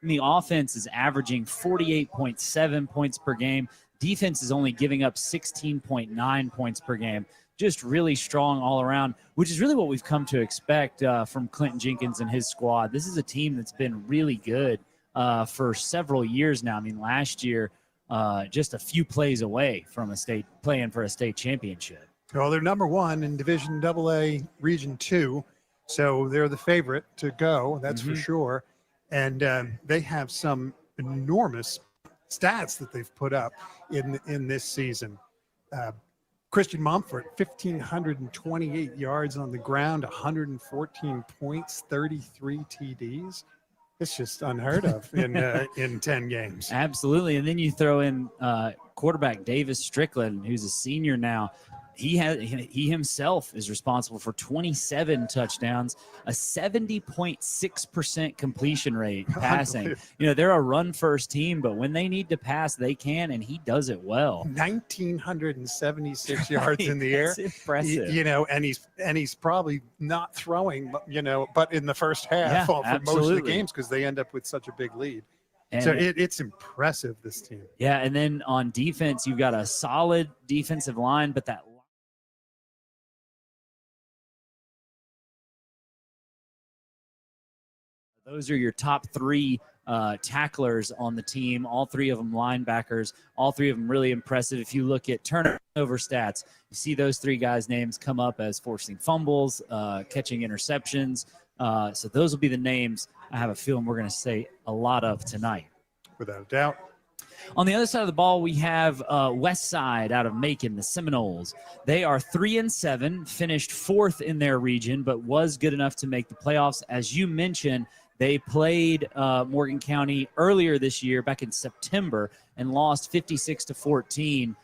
And the offense is averaging 48.7 points per game. Defense is only giving up 16.9 points per game. Just really strong all around, which is really what we've come to expect from Clinton Jenkins and his squad. This is a team that's been really good for several years now. I mean, last year, just a few plays away from playing for a state championship. Well, they're number one in Division AA Region 2, so they're the favorite to go, that's for sure. And they have some enormous stats that they've put up in this season. Christian Mumford, 1,528 yards on the ground, 114 points, 33 TDs. It's just unheard of in 10 games. Absolutely. And then you throw in quarterback Davis Strickland, who's a senior now. He himself is responsible for 27 touchdowns, a 70.6% completion rate passing. They're a run-first team, but when they need to pass, they can, and he does it well. 1,976 yards in the air. That's impressive. And he's probably not throwing, but in the first half for most of the games because they end up with such a big lead. And so it's impressive, this team. Yeah, and then on defense, you've got a solid defensive line, but that those are your top three tacklers on the team, all three of them linebackers, all three of them really impressive. If you look at turnover stats, you see those three guys' names come up as forcing fumbles, catching interceptions. So those will be the names I have a feeling we're going to say a lot of tonight. Without a doubt. On the other side of the ball, we have West Side out of Macon, the Seminoles. They are 3-7, finished fourth in their region, but was good enough to make the playoffs. As you mentioned, they played Morgan County earlier this year, back in September, and lost 56-14.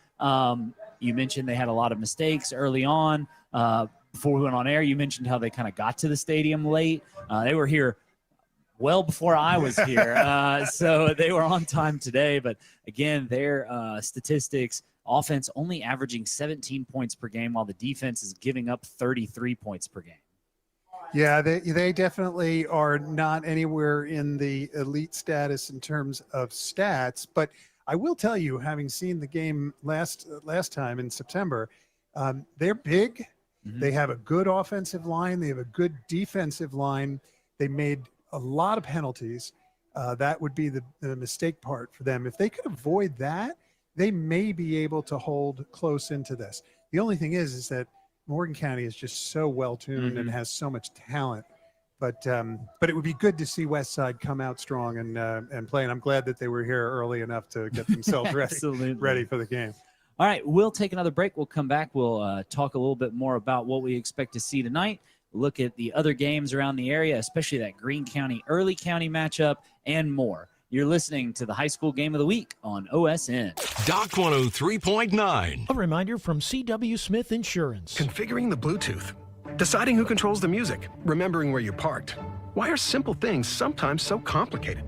You mentioned they had a lot of mistakes early on. Before we went on air, you mentioned how they kind of got to the stadium late. They were here well before I was here, so they were on time today. But, again, their statistics, offense only averaging 17 points per game, while the defense is giving up 33 points per game. Yeah, they definitely are not anywhere in the elite status in terms of stats. But I will tell you, having seen the game last time in September, they're big. Mm-hmm. They have a good offensive line. They have a good defensive line. They made a lot of penalties. That would be the mistake part for them. If they could avoid that, they may be able to hold close into this. The only thing is that Morgan County is just so well-tuned and has so much talent. But it would be good to see West Side come out strong and play. And I'm glad that they were here early enough to get themselves ready for the game. All right, we'll take another break. We'll come back. We'll talk a little bit more about what we expect to see tonight. Look at the other games around the area, especially that Greene County, Early County matchup, and more. You're listening to the High School Game of the Week on OSN. Doc 103.9. A reminder from C.W. Smith Insurance. Configuring the Bluetooth, deciding who controls the music, remembering where you parked. Why are simple things sometimes so complicated?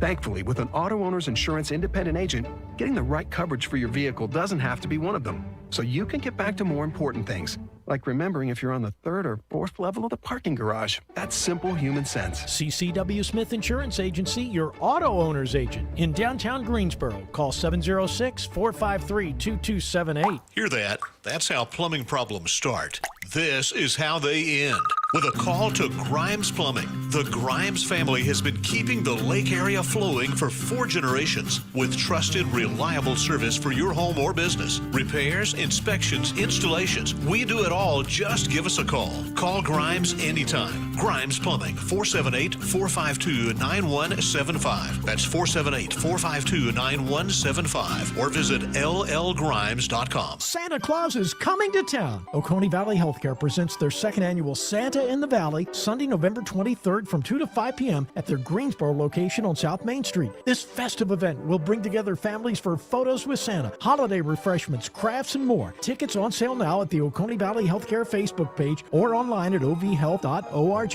Thankfully, with an auto owner's insurance independent agent, getting the right coverage for your vehicle doesn't have to be one of them. So you can get back to more important things, like remembering if you're on the third or fourth level of the parking garage. That's simple human sense. CCW Smith Insurance Agency, your auto owner's agent. In downtown Greensboro, call 706-453-2278. Hear that? That's how plumbing problems start. This is how they end. With a call to Grimes Plumbing. The Grimes family has been keeping the lake area flowing for 4 generations with trusted, reliable service for your home or business. Repairs, inspections, installations. We do it all. Just give us a call. Call Grimes anytime. Grimes Plumbing, 478-452-9175. That's 478-452-9175. Or visit llgrimes.com. Santa Claus is coming to town. Oconee Valley Healthcare presents their second annual Santa in the Valley, Sunday, November 23rd from 2 to 5 p.m. at their Greensboro location on South Main Street. This festive event will bring together families for photos with Santa, holiday refreshments, crafts, and more. Tickets on sale now at the Oconee Valley Healthcare Facebook page or online at ovhealth.org.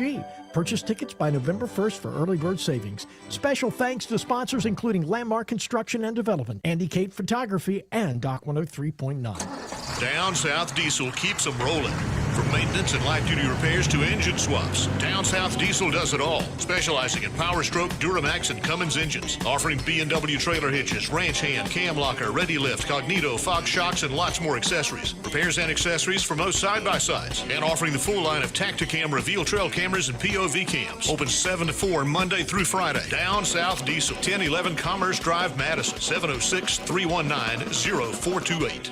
Purchase tickets by November 1st for early bird savings. Special thanks to sponsors including Landmark Construction and Development, Andy Kate Photography, and Doc 103.9. Down South Diesel keeps them rolling. From maintenance and light-duty repairs to engine swaps, Down South Diesel does it all, specializing in Power Stroke, Duramax, and Cummins engines, offering B&W trailer hitches, ranch hand, cam locker, ready lift, Cognito, fog shocks, and lots more accessories. Repairs and accessories for most side-by-sides, and offering the full line of Tacticam Reveal Trail cameras and POV cams. Open 7 to 4 Monday through Friday. Down South Diesel, 1011 Commerce Drive, Madison, 706-319-0428.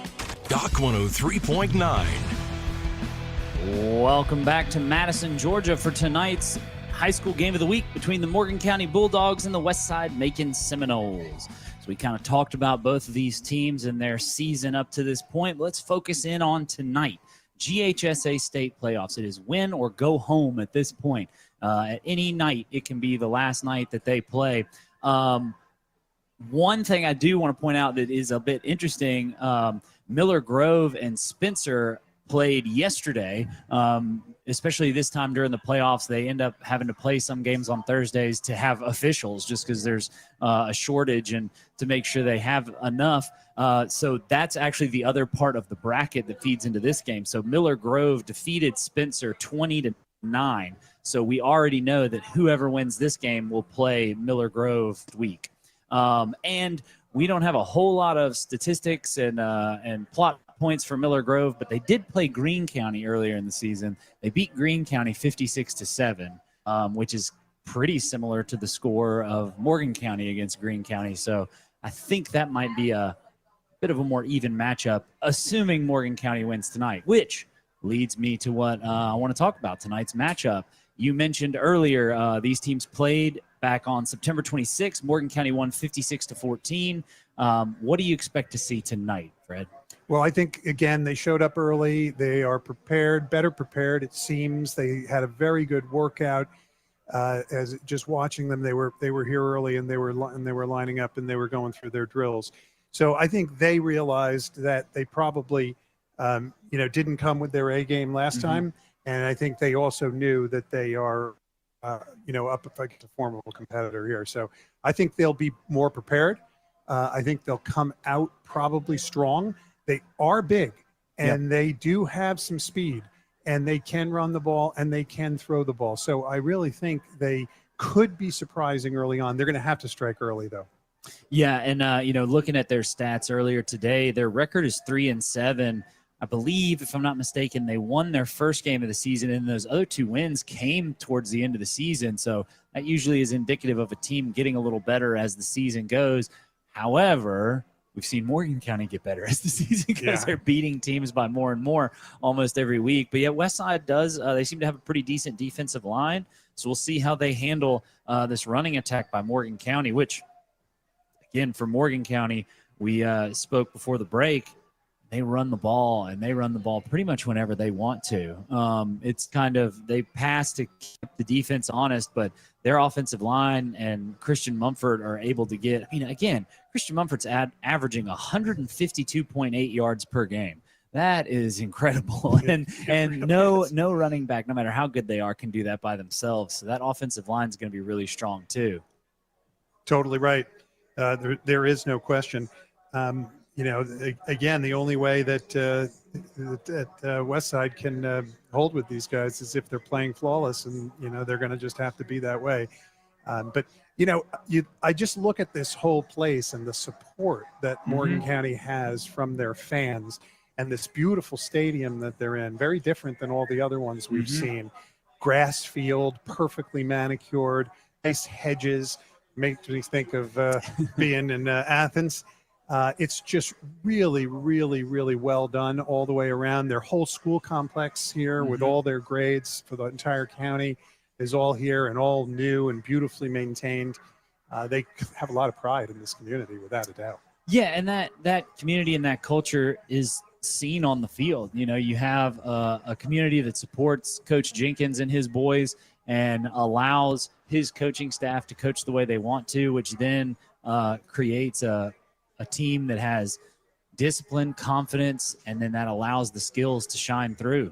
Doc 103.9. Welcome back to Madison, Georgia for tonight's high school game of the week between the Morgan County Bulldogs and the Westside Macon Seminoles. So we kind of talked about both of these teams and their season up to this point. Let's focus in on tonight. GHSA state playoffs. It is win or go home at this point. At any night, it can be the last night that they play. One thing I do want to point out that is a bit interesting, Miller Grove and Spencer played yesterday, especially this time during the playoffs. They end up having to play some games on Thursdays to have officials just because there's a shortage and to make sure they have enough. So that's actually the other part of the bracket that feeds into this game. So Miller Grove defeated Spencer 20-9. So we already know that whoever wins this game will play Miller Grove week. And we don't have a whole lot of statistics and plot points for Miller Grove, but they did play Greene County earlier in the season. They beat Greene County 56-7, which is pretty similar to the score of Morgan County against Greene County. So I think that might be a bit of a more even matchup, assuming Morgan County wins tonight, which leads me to what I want to talk about tonight's matchup. You mentioned earlier these teams played back on September 26th. Morgan County won 56-14. What do you expect to see tonight, Fred? Well, I think, again, they showed up early. They are prepared, better prepared, it seems. They had a very good workout. As just watching them, they were here early and they were lining up and they were going through their drills. So I think they realized that they probably, didn't come with their A game last time. And I think they also knew that they are, up against a formidable competitor here. So I think they'll be more prepared. I think they'll come out probably strong. They are big, and they do have some speed, and they can run the ball, and they can throw the ball. So I really think they could be surprising early on. They're going to have to strike early, though. Yeah, and, looking at their stats earlier today, their record is 3-7. I believe, if I'm not mistaken, they won their first game of the season, and those other two wins came towards the end of the season. So that usually is indicative of a team getting a little better as the season goes. However, we've seen Morgan County get better as the season goes. They're beating teams by more and more almost every week. But yet Westside does, they seem to have a pretty decent defensive line. So we'll see how they handle this running attack by Morgan County, which, again, for Morgan County, we spoke before the break. They run the ball, and they run the ball pretty much whenever they want to. It's kind of, they pass to keep the defense honest, but their offensive line and Christian Mumford are able to get, again, Christian Mumford's averaging 152.8 yards per game. That is incredible. And no running back, no matter how good they are, can do that by themselves. So that offensive line is going to be really strong too. Totally right. There is no question. Again, the only way that Westside can hold with these guys is if they're playing flawless, and they're going to just have to be that way. But I just look at this whole place and the support that Morgan County has from their fans, and this beautiful stadium that they're in, very different than all the other ones we've seen. Grass field, perfectly manicured, nice hedges. Makes me think of being in Athens. It's just really, really, really well done all the way around. Their whole school complex here with all their grades for the entire county is all here and all new and beautifully maintained. They have a lot of pride in this community, without a doubt. Yeah, and that community and that culture is seen on the field. You have a community that supports Coach Jenkins and his boys and allows his coaching staff to coach the way they want to, which then creates a team that has discipline, confidence, and then that allows the skills to shine through.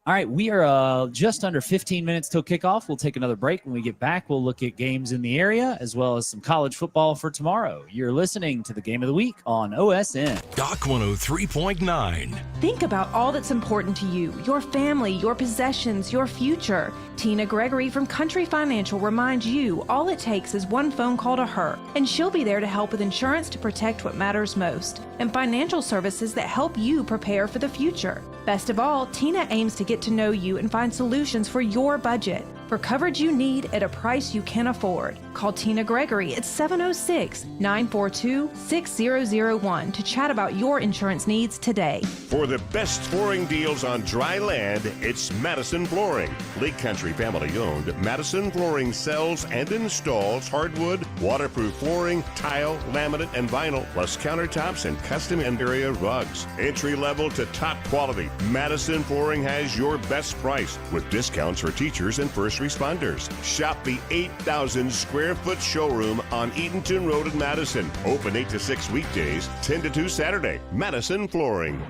All right, we are just under 15 minutes till kickoff. We'll take another break. When we get back, we'll look at games in the area as well as some college football for tomorrow. You're listening to the Game of the Week on OSN. Doc 103.9. Think about all that's important to you, your family, your possessions, your future. Tina Gregory from Country Financial reminds you all it takes is one phone call to her, and she'll be there to help with insurance to protect what matters most, and financial services that help you prepare for the future. Best of all, Tina aims to get to know you and find solutions for your budget. For coverage you need at a price you can afford. Call Tina Gregory at 706-942-6001 to chat about your insurance needs today. For the best flooring deals on dry land, it's Madison Flooring. Lake Country family owned, Madison Flooring sells and installs hardwood, waterproof flooring, tile, laminate, and vinyl, plus countertops and custom interior rugs. Entry level to top quality, Madison Flooring has your best price with discounts for teachers and first responders. Shop the 8,000 square foot showroom on Eatonton Road in Madison. Open 8 to 6 weekdays, 10 to 2 Saturday. Madison Flooring.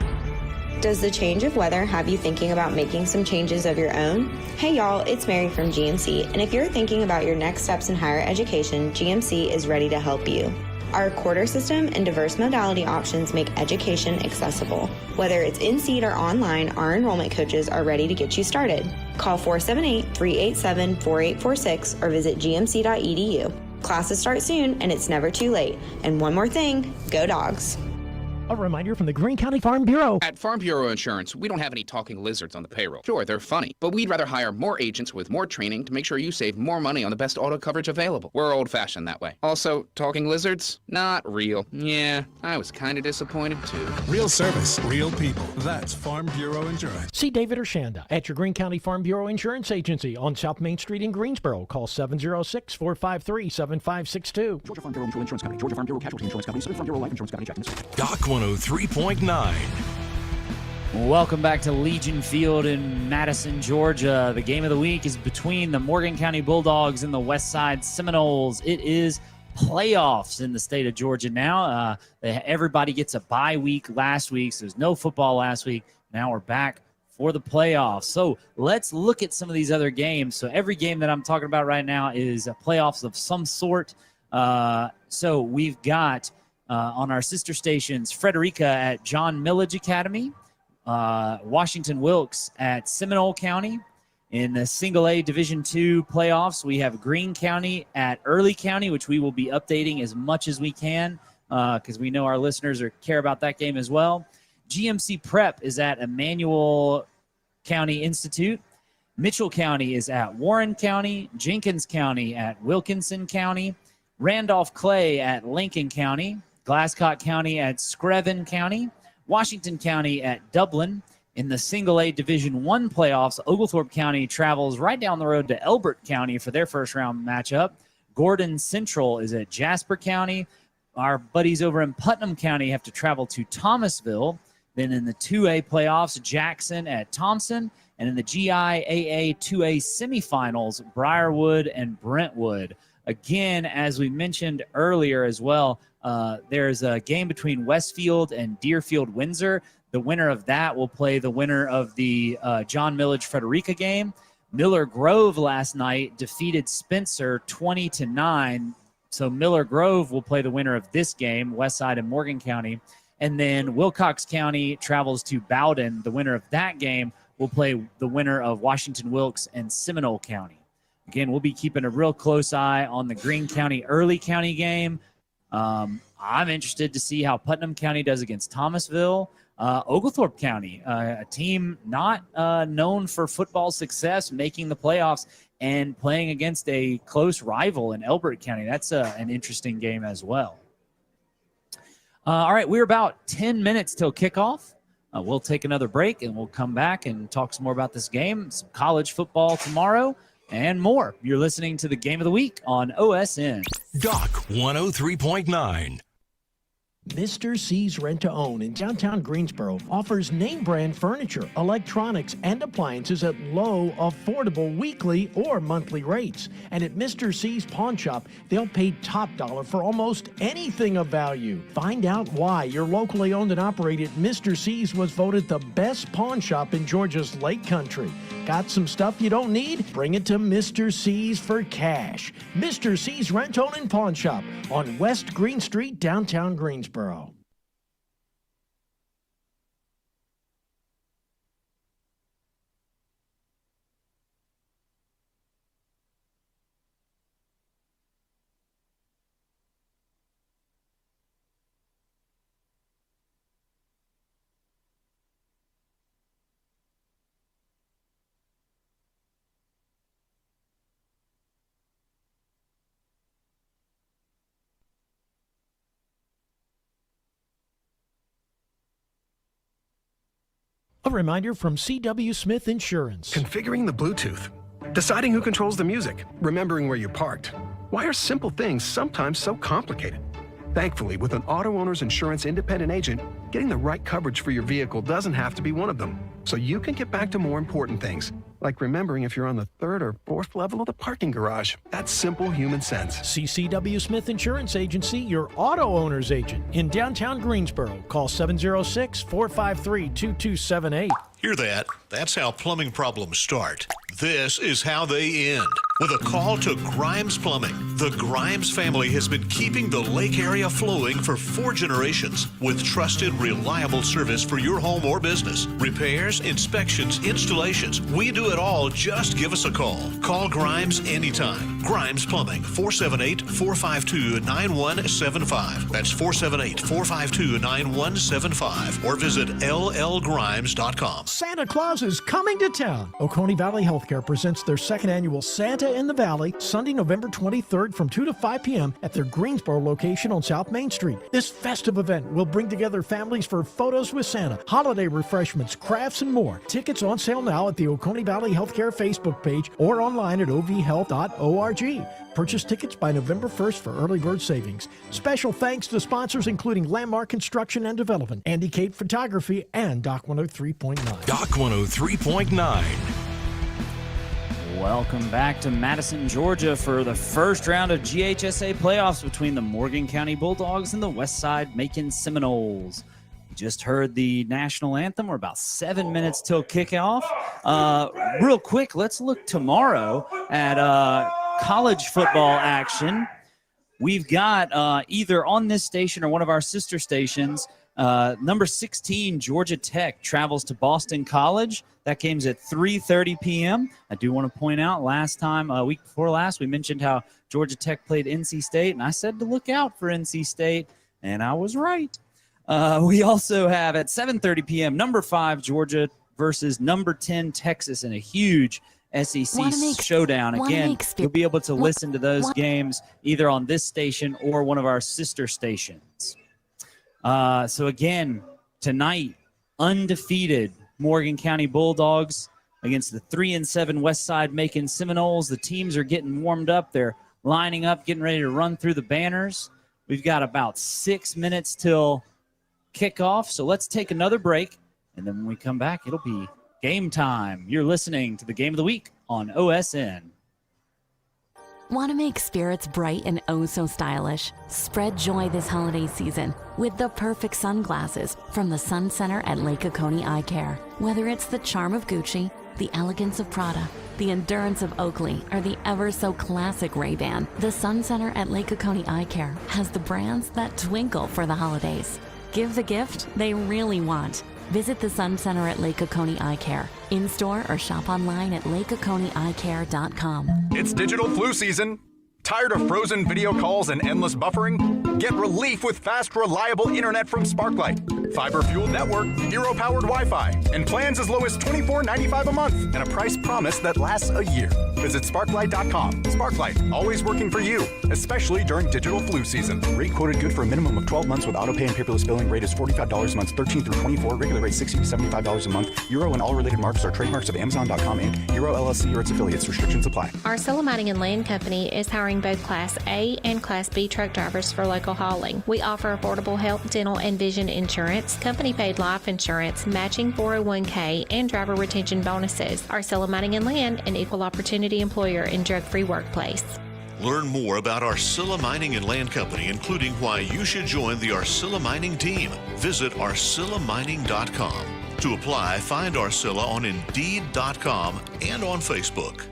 Does the change of weather have you thinking about making some changes of your own? Hey y'all, it's Mary from GMC, and if you're thinking about your next steps in higher education, GMC is ready to help you. Our quarter system and diverse modality options make education accessible. Whether it's in-seat or online, our enrollment coaches are ready to get you started. Call 478-387-4846 or visit gmc.edu. Classes start soon, and it's never too late. And one more thing, go Dogs. A reminder from the Greene County Farm Bureau. At Farm Bureau Insurance, we don't have any talking lizards on the payroll. Sure, they're funny, but we'd rather hire more agents with more training to make sure you save more money on the best auto coverage available. We're old-fashioned that way. Also, talking lizards? Not real. Yeah, I was kind of disappointed too. Real service, real people. That's Farm Bureau Insurance. See David Urshanda at your Greene County Farm Bureau Insurance Agency on South Main Street in Greensboro. Call 706-453-7562. Georgia Farm Bureau Mutual Insurance Company, Georgia Farm Bureau Casualty Insurance Company, Southern Farm Bureau Life Insurance Company, Jackson. Doc 103.9. Welcome back to Legion Field in Madison, Georgia. The game of the week is between the Morgan County Bulldogs and the Westside Seminoles. It is playoffs in the state of Georgia now. Everybody gets a bye week last week, so there's no football last week. Now we're back for the playoffs. So let's look at some of these other games. So every game that I'm talking about right now is a playoffs of some sort. So we've got on our sister stations, Frederica at John Millage Academy, Washington-Wilkes at Seminole County. In the Single A Division II playoffs, we have Greene County at Early County, which we will be updating as much as we can because we know our listeners care about that game as well. GMC Prep is at Emmanuel County Institute. Mitchell County is at Warren County. Jenkins County at Wilkinson County. Randolph Clay at Lincoln County. Glasscock County at Screven County, Washington County at Dublin. In the Single A Division I playoffs, Oglethorpe County travels right down the road to Elbert County for their first round matchup. Gordon Central is at Jasper County. Our buddies over in Putnam County have to travel to Thomasville. Then in the 2A playoffs, Jackson at Thompson. And in the GIAA 2A semifinals, Briarwood and Brentwood. Again, as we mentioned earlier as well, there's a game between Westfield and Deerfield-Windsor. The winner of that will play the winner of the John Millage-Frederica game. Miller Grove last night defeated Spencer 20-9. So Miller Grove will play the winner of this game, Westside and Morgan County. And then Wilcox County travels to Bowden. The winner of that game will play the winner of Washington-Wilkes and Seminole County. Again, we'll be keeping a real close eye on the Greene County Early County game. I'm interested to see how Putnam County does against Thomasville. Oglethorpe County, a team not known for football success, making the playoffs and playing against a close rival in Elbert County. That's an interesting game as well. All right, we're about 10 minutes till kickoff. We'll take another break, and we'll come back and talk some more about this game, some college football tomorrow, and more. You're listening to the Game of the Week on OSN. Doc 103.9. Mr. C's Rent-to-Own in downtown Greensboro offers name-brand furniture, electronics, and appliances at low, affordable weekly or monthly rates. And at Mr. C's Pawn Shop, they'll pay top dollar for almost anything of value. Find out why your locally owned and operated Mr. C's was voted the best pawn shop in Georgia's Lake Country. Got some stuff you don't need? Bring it to Mr. C's for cash. Mr. C's Rent-Own and Pawn Shop on West Green Street, downtown Greensboro. A reminder from C.W. Smith Insurance. Configuring the Bluetooth, deciding who controls the music, remembering where you parked. Why are simple things sometimes so complicated? Thankfully, with an auto owner's insurance independent agent, getting the right coverage for your vehicle doesn't have to be one of them. So you can get back to more important things, like remembering if you're on the 3rd or 4th level of the parking garage. That's simple human sense. CCW Smith Insurance Agency, your auto owner's agent. In downtown Greensboro, call 706-453-2278. Hear that? That's how plumbing problems start. This is how they end. With a call to Grimes Plumbing. The Grimes family has been keeping the lake area flowing for 4 generations with trusted, reliable service for your home or business. Repairs, inspections, installations. We do it all. Just give us a call. Call Grimes anytime. Grimes Plumbing, 478-452-9175. That's 478-452-9175. Or visit llgrimes.com. Santa Claus is coming to town. Oconee Valley Healthcare presents their 2nd annual Santa in the Valley, Sunday, November 23rd from 2 to 5 p.m. at their Greensboro location on South Main Street. This festive event will bring together families for photos with Santa, holiday refreshments, crafts, and more. Tickets on sale now at the Oconee Valley Healthcare Facebook page or online at ovhealth.org. Purchase tickets by November 1st for early bird savings. Special thanks to sponsors including Landmark Construction and Development, Andy Cape Photography, and Doc 103.9. Doc 103.9. Welcome back to Madison, Georgia for the first round of GHSA playoffs between the Morgan County Bulldogs and the Westside Macon Seminoles. We just heard the national anthem. We're about 7 minutes till kickoff. Real quick, let's look tomorrow at college football action. We've got either on this station or one of our sister stations, number 16, Georgia Tech travels to Boston College. That game's at 3:30 p.m. I do want to point out week before last, we mentioned how Georgia Tech played NC State, and I said to look out for NC State, and I was right. We also have at 7:30 p.m. number 5, Georgia versus number 10, Texas, in a huge SEC showdown. Again, you'll be able to listen to those games either on this station or one of our sister stations. So again, tonight, undefeated Morgan County Bulldogs against the 3-7 Westside Macon Seminoles. The teams are getting warmed up. They're lining up, getting ready to run through the banners. We've got about 6 minutes till kickoff, so let's take another break, and then when we come back, it'll be game time. You're listening to the Game of the Week on OSN. Want to make spirits bright and oh so stylish? Spread joy this holiday season with the perfect sunglasses from the Sun Center at Lake Oconee Eye Care. Whether it's the charm of Gucci, the elegance of Prada, the endurance of Oakley, or the ever so classic Ray-Ban, the Sun Center at Lake Oconee Eye Care has the brands that twinkle for the holidays. Give the gift they really want. Visit the Sun Center at Lake Oconee Eye Care, in-store or shop online at lakeoconeeeyecare.com. It's digital flu season. Tired of frozen video calls and endless buffering? Get relief with fast, reliable internet from Sparklight. Fiber-fueled network, hero-powered Wi-Fi, and plans as low as $24.95 a month, and a price promise that lasts a year. Visit Sparklight.com. Sparklight, always working for you, especially during digital flu season. Rate quoted good for a minimum of 12 months with auto pay and paperless billing. Rate is $45 a month, 13 through 24. Regular rate $60 to $75 a month. Euro and all related marks are trademarks of Amazon.com Inc., Euro LLC or its affiliates. Restrictions apply. Arcilla Mining and Land Company is hiring both Class A and Class B truck drivers for local hauling. We offer affordable health, dental, and vision insurance, company-paid life insurance, matching 401k, and driver retention bonuses. Arcilla Mining and Land, an equal opportunity employer in drug-free workplace. Learn more about Arcilla Mining and Land Company, including why you should join the Arcilla Mining team. Visit arcillamining.com. To apply, find Arcilla on Indeed.com and on Facebook.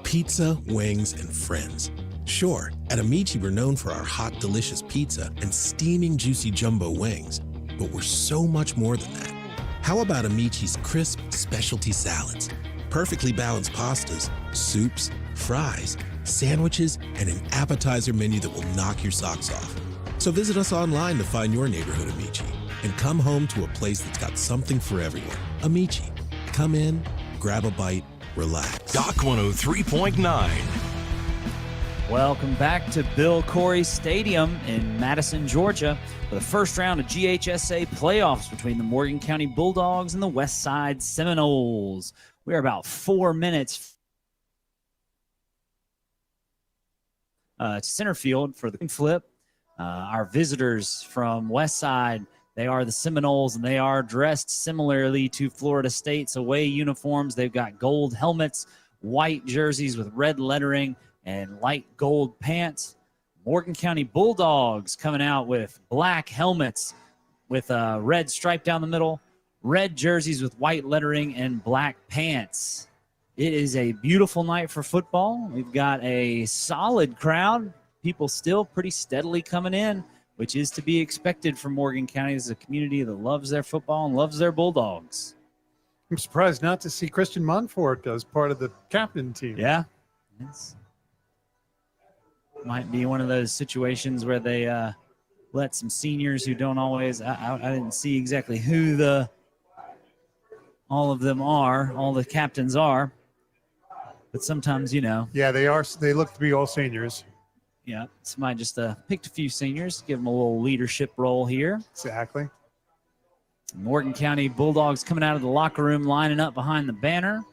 Pizza, wings, and friends. Sure, at Amici we're known for our hot, delicious pizza and steaming, juicy jumbo wings, but we're so much more than that. How about Amici's crisp specialty salads? Perfectly balanced pastas, soups, fries, sandwiches, and an appetizer menu that will knock your socks off. So visit us online to find your neighborhood Amici and come home to a place that's got something for everyone. Amici. Come in, grab a bite, relax. Doc 103.9. Welcome back to Bill Corey Stadium in Madison, Georgia, for the first round of GHSA playoffs between the Morgan County Bulldogs and the Westside Seminoles. We are about 4 minutes to center field for the flip. Our visitors from Westside, they are the Seminoles, and they are dressed similarly to Florida State's away uniforms. They've got gold helmets, white jerseys with red lettering, and light gold pants. Morgan County Bulldogs coming out with black helmets with a red stripe down the middle, red jerseys with white lettering, and black pants. It is a beautiful night for football. We've got a solid crowd. People still pretty steadily coming in, which is to be expected from Morgan County. This is a community that loves their football and loves their Bulldogs. I'm surprised not to see Christian Monfort as part of the captain team. Yeah. It's might be one of those situations where they let some seniors who don't always, I didn't see exactly who all of them are, all the captains are, but sometimes, you know. Yeah, they are. They look to be all seniors. Yeah, somebody just picked a few seniors, give them a little leadership role here. Exactly. Morgan County Bulldogs coming out of the locker room, lining up behind the banner.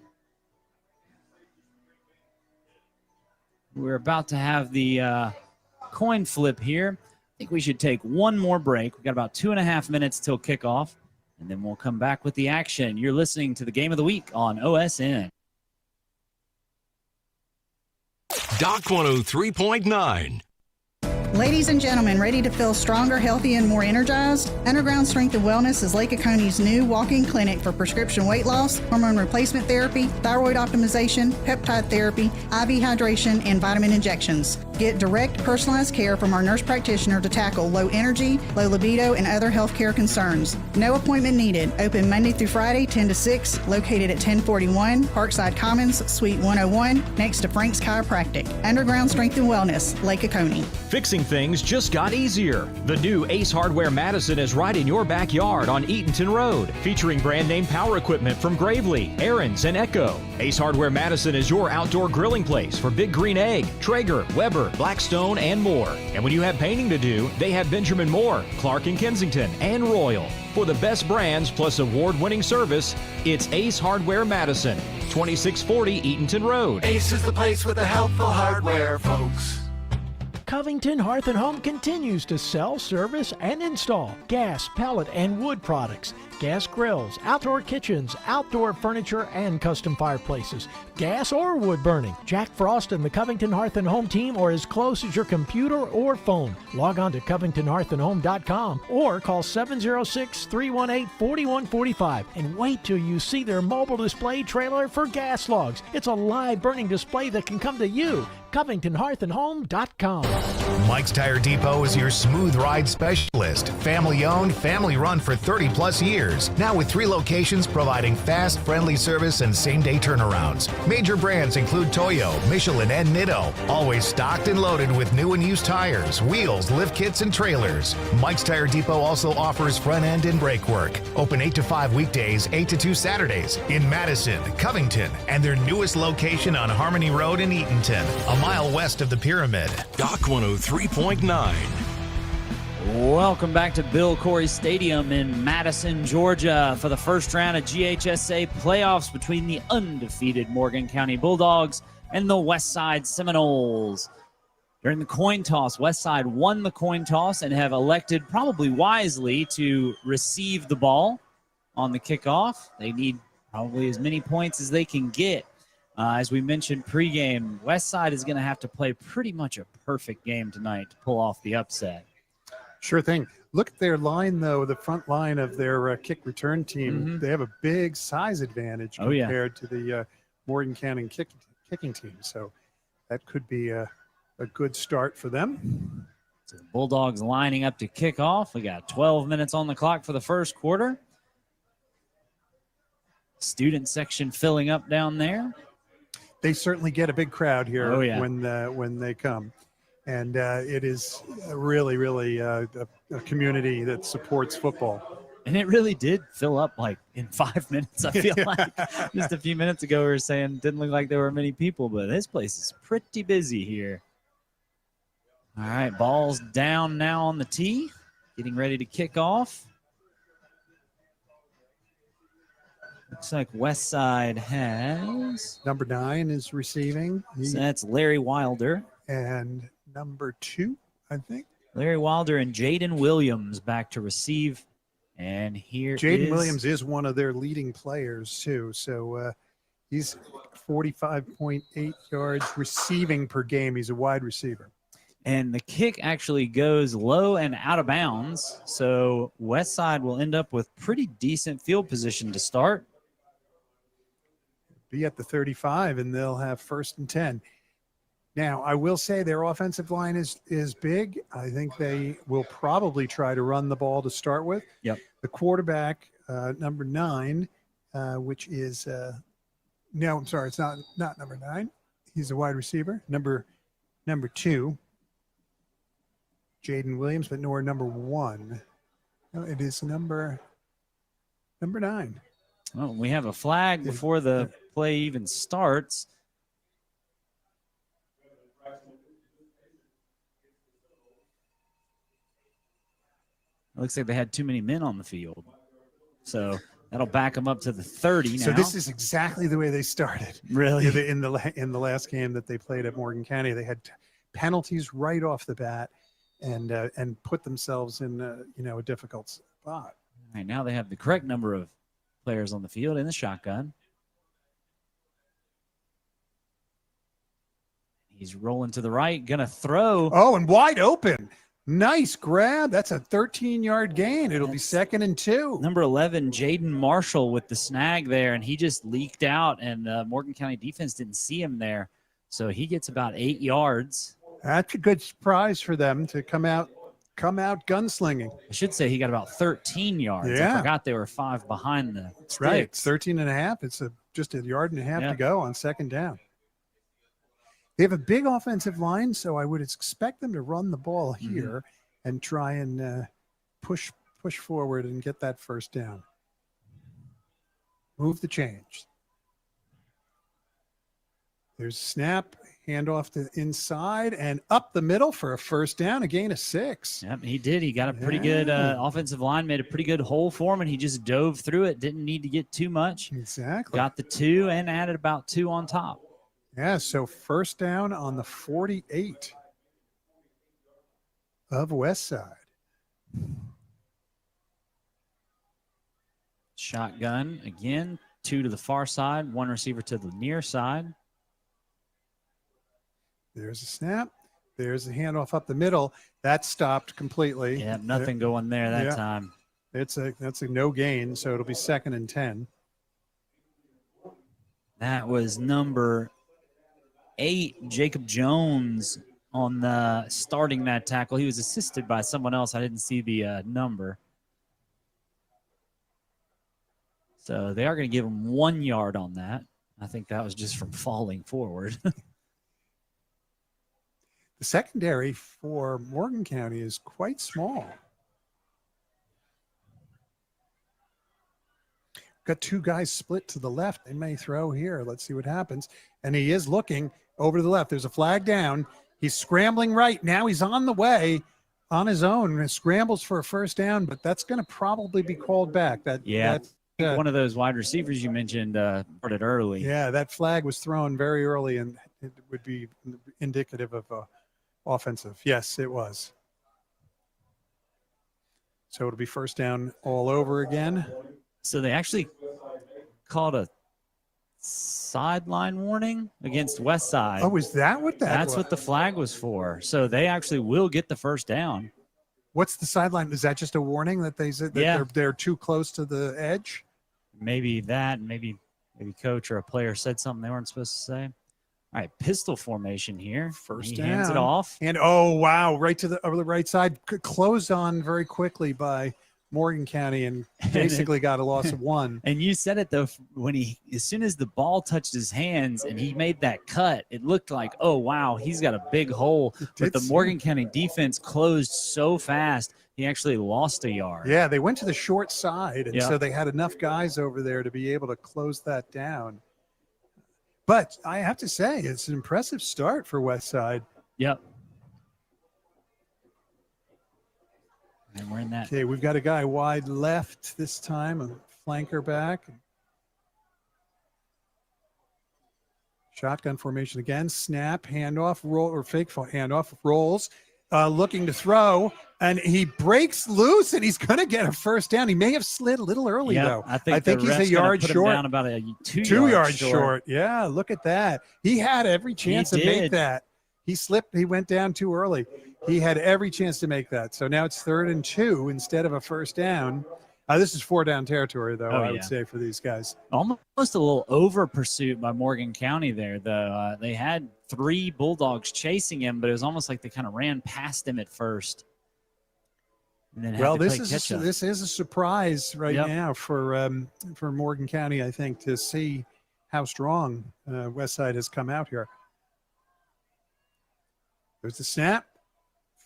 We're about to have the coin flip here. I think we should take one more break. We've got about 2.5 minutes till kickoff, and then we'll come back with the action. You're listening to the Game of the Week on OSN. Doc 103.9. Ladies and gentlemen, ready to feel stronger, healthy, and more energized? Underground Strength and Wellness is Lake Oconee's new walk-in clinic for prescription weight loss, hormone replacement therapy, thyroid optimization, peptide therapy, IV hydration, and vitamin injections. Get direct, personalized care from our nurse practitioner to tackle low energy, low libido, and other healthcare concerns. No appointment needed. Open Monday through Friday, 10 to 6, located at 1041 Parkside Commons, Suite 101, next to Frank's Chiropractic. Underground Strength and Wellness, Lake Oconee. Fixing things just got easier. The new Ace Hardware Madison is right in your backyard on Eatonton Road, featuring brand name power equipment from Gravely, Aaron's, and Echo. Ace Hardware Madison is your outdoor grilling place for Big Green Egg, Traeger, Weber, Blackstone, and more. And when you have painting to do, they have Benjamin Moore, Clark and Kensington, and Royal. For the best brands plus award-winning service, it's Ace Hardware Madison, 2640 Eatonton Road. Ace is the place with the helpful hardware, folks. Covington Hearth & Home continues to sell, service, and install gas, pellet, and wood products, gas grills, outdoor kitchens, outdoor furniture, and custom fireplaces, gas or wood burning. Jack Frost and the Covington Hearth & Home team are as close as your computer or phone. Log on to CovingtonHearthAndHome.com or call 706-318-4145 and wait till you see their mobile display trailer for gas logs. It's a live burning display that can come to you. CovingtonHearthAndHome.com. Mike's Tire Depot is your smooth ride specialist. Family owned, family run for 30 plus years. Now with 3 locations providing fast, friendly service and same day turnarounds. Major brands include Toyo, Michelin, and Nitto. Always stocked and loaded with new and used tires, wheels, lift kits, and trailers. Mike's Tire Depot also offers front end and brake work. Open 8 to 5 weekdays, 8 to 2 Saturdays in Madison, Covington, and their newest location on Harmony Road in Eatonton, a mile west of the Pyramid. Doc 103.9. Welcome back to Bill Corey Stadium in Madison, Georgia for the first round of GHSA playoffs between the undefeated Morgan County Bulldogs and the Westside Seminoles. During the coin toss, Westside won the coin toss and have elected, probably wisely, to receive the ball on the kickoff. They need probably as many points as they can get. As we mentioned pregame, Westside is going to have to play pretty much a perfect game tonight to pull off the upset. Sure thing. Look at their line, though, the front line of their kick return team. Mm-hmm. They have a big size advantage compared to the Morgan County kicking team. So that could be a good start for them. So the Bulldogs lining up to kick off. We got 12 minutes on the clock for the first quarter. Student section filling up down there. They certainly get a big crowd here when they come. And it is really, really a community that supports football. And it really did fill up like in 5 minutes, I feel like. Just a few minutes ago, we were saying didn't look like there were many people, but this place is pretty busy here. All right, ball's down now on the tee, getting ready to kick off. Looks like Westside has... Number 9 is receiving. So that's Larry Wilder. And number 2, I think. Larry Wilder and Jaden Williams back to receive. And here Jaden Williams is one of their leading players, too. So he's 45.8 yards receiving per game. He's a wide receiver. And the kick actually goes low and out of bounds. So Westside will end up with pretty decent field position to start. Be at the 35, and they'll have 1st and 10. Now, I will say their offensive line is big. I think they will probably try to run the ball to start with. Yep. The quarterback, number 9, which is no, I'm sorry, it's not number 9. He's a wide receiver. Number 2, Jaden Williams, but nor number 1. No, it is number 9. Well, we have a flag before the play even starts. It looks like they had too many men on the field. So that'll back them up to the 30 now. So this is exactly the way they started. Really? In the last game that they played at Morgan County, they had penalties right off the bat and put themselves in a difficult spot. All right, now they have the correct number of players on the field in the shotgun. He's rolling to the right, gonna throw. Oh, and wide open. Nice grab. That's a 13-yard gain. It'll be 2nd and 2. Number 11, Jaden Marshall with the snag there, and he just leaked out, and Morgan County defense didn't see him there. So he gets about 8 yards. That's a good surprise for them to come out gunslinging. I should say he got about 13 yards. Yeah. I forgot they were 5 behind the That's sticks. right. It's 13 and a half. It's just a yard and a half to go on 2nd down. They have a big offensive line, so I would expect them to run the ball here and try and push forward and get that 1st down. Move the change. There's a snap, handoff to inside and up the middle for a 1st down, a gain of 6. Yep, he did. He got a pretty good offensive line, made a pretty good hole for him, and he just dove through it. Didn't need to get too much. Exactly. Got the 2 and added about 2 on top. Yeah, so 1st down on the 48 of Westside. Shotgun again, 2 to the far side, 1 receiver to the near side. There's a snap. There's a handoff up the middle. That stopped completely. Yeah, nothing going there that time. That's a no gain, so it'll be 2nd and 10. That was number 8, Jacob Jones, on the starting that tackle. He was assisted by someone else. I didn't see the number. So they are going to give him 1 yard on that. I think that was just from falling forward. The secondary for Morgan County is quite small. Got two guys split to the left. They may throw here. Let's see what happens. And he is looking over to the left. There's a flag down. He's scrambling right. Now he's on the way on his own and scrambles for a first down, but that's going to probably be called back. That's one of those wide receivers you mentioned started early. Yeah, that flag was thrown very early, and it would be indicative of offensive. Yes, it was. So it'll be first down all over again. So they actually called a sideline warning against Westside. Oh, is that what That's what the flag was for. So they actually will get the first down. What's the sideline? Is that just a warning that they said that they're too close to the edge? Maybe that, maybe coach or a player said something they weren't supposed to say. All right, pistol formation here. First down. He hands it off. And oh wow, right to the right side, closed on very quickly by Morgan County, and basically got a loss of one. And you said it though, when as soon as the ball touched his hands and he made that cut, it looked like, oh wow, he's got a big hole. But the Morgan County defense closed so fast, he actually lost a yard. Yeah, they went to the short side, and so they had enough guys over there to be able to close that down. But I have to say, it's an impressive start for Westside. Yep. And we're in that. Okay, we've got a guy wide left this time, a flanker back. Shotgun formation again, snap, handoff, roll, or fake handoff, rolls, looking to throw, and he breaks loose, and he's going to get a first down. He may have slid a little early, though. I think he's a yard short. Down about a 2 yards short. Yeah, look at that. He had every chance to make that. He slipped. He went down too early. He had every chance to make that. So now it's 3rd and 2 instead of a first down. This is 4-down territory, though, I would say, for these guys. Almost a little over pursuit by Morgan County there, though. They had 3 Bulldogs chasing him, but it was almost like they kind of ran past him at first. And then this is a surprise now for Morgan County, I think, to see how strong Westside has come out here. There's the snap.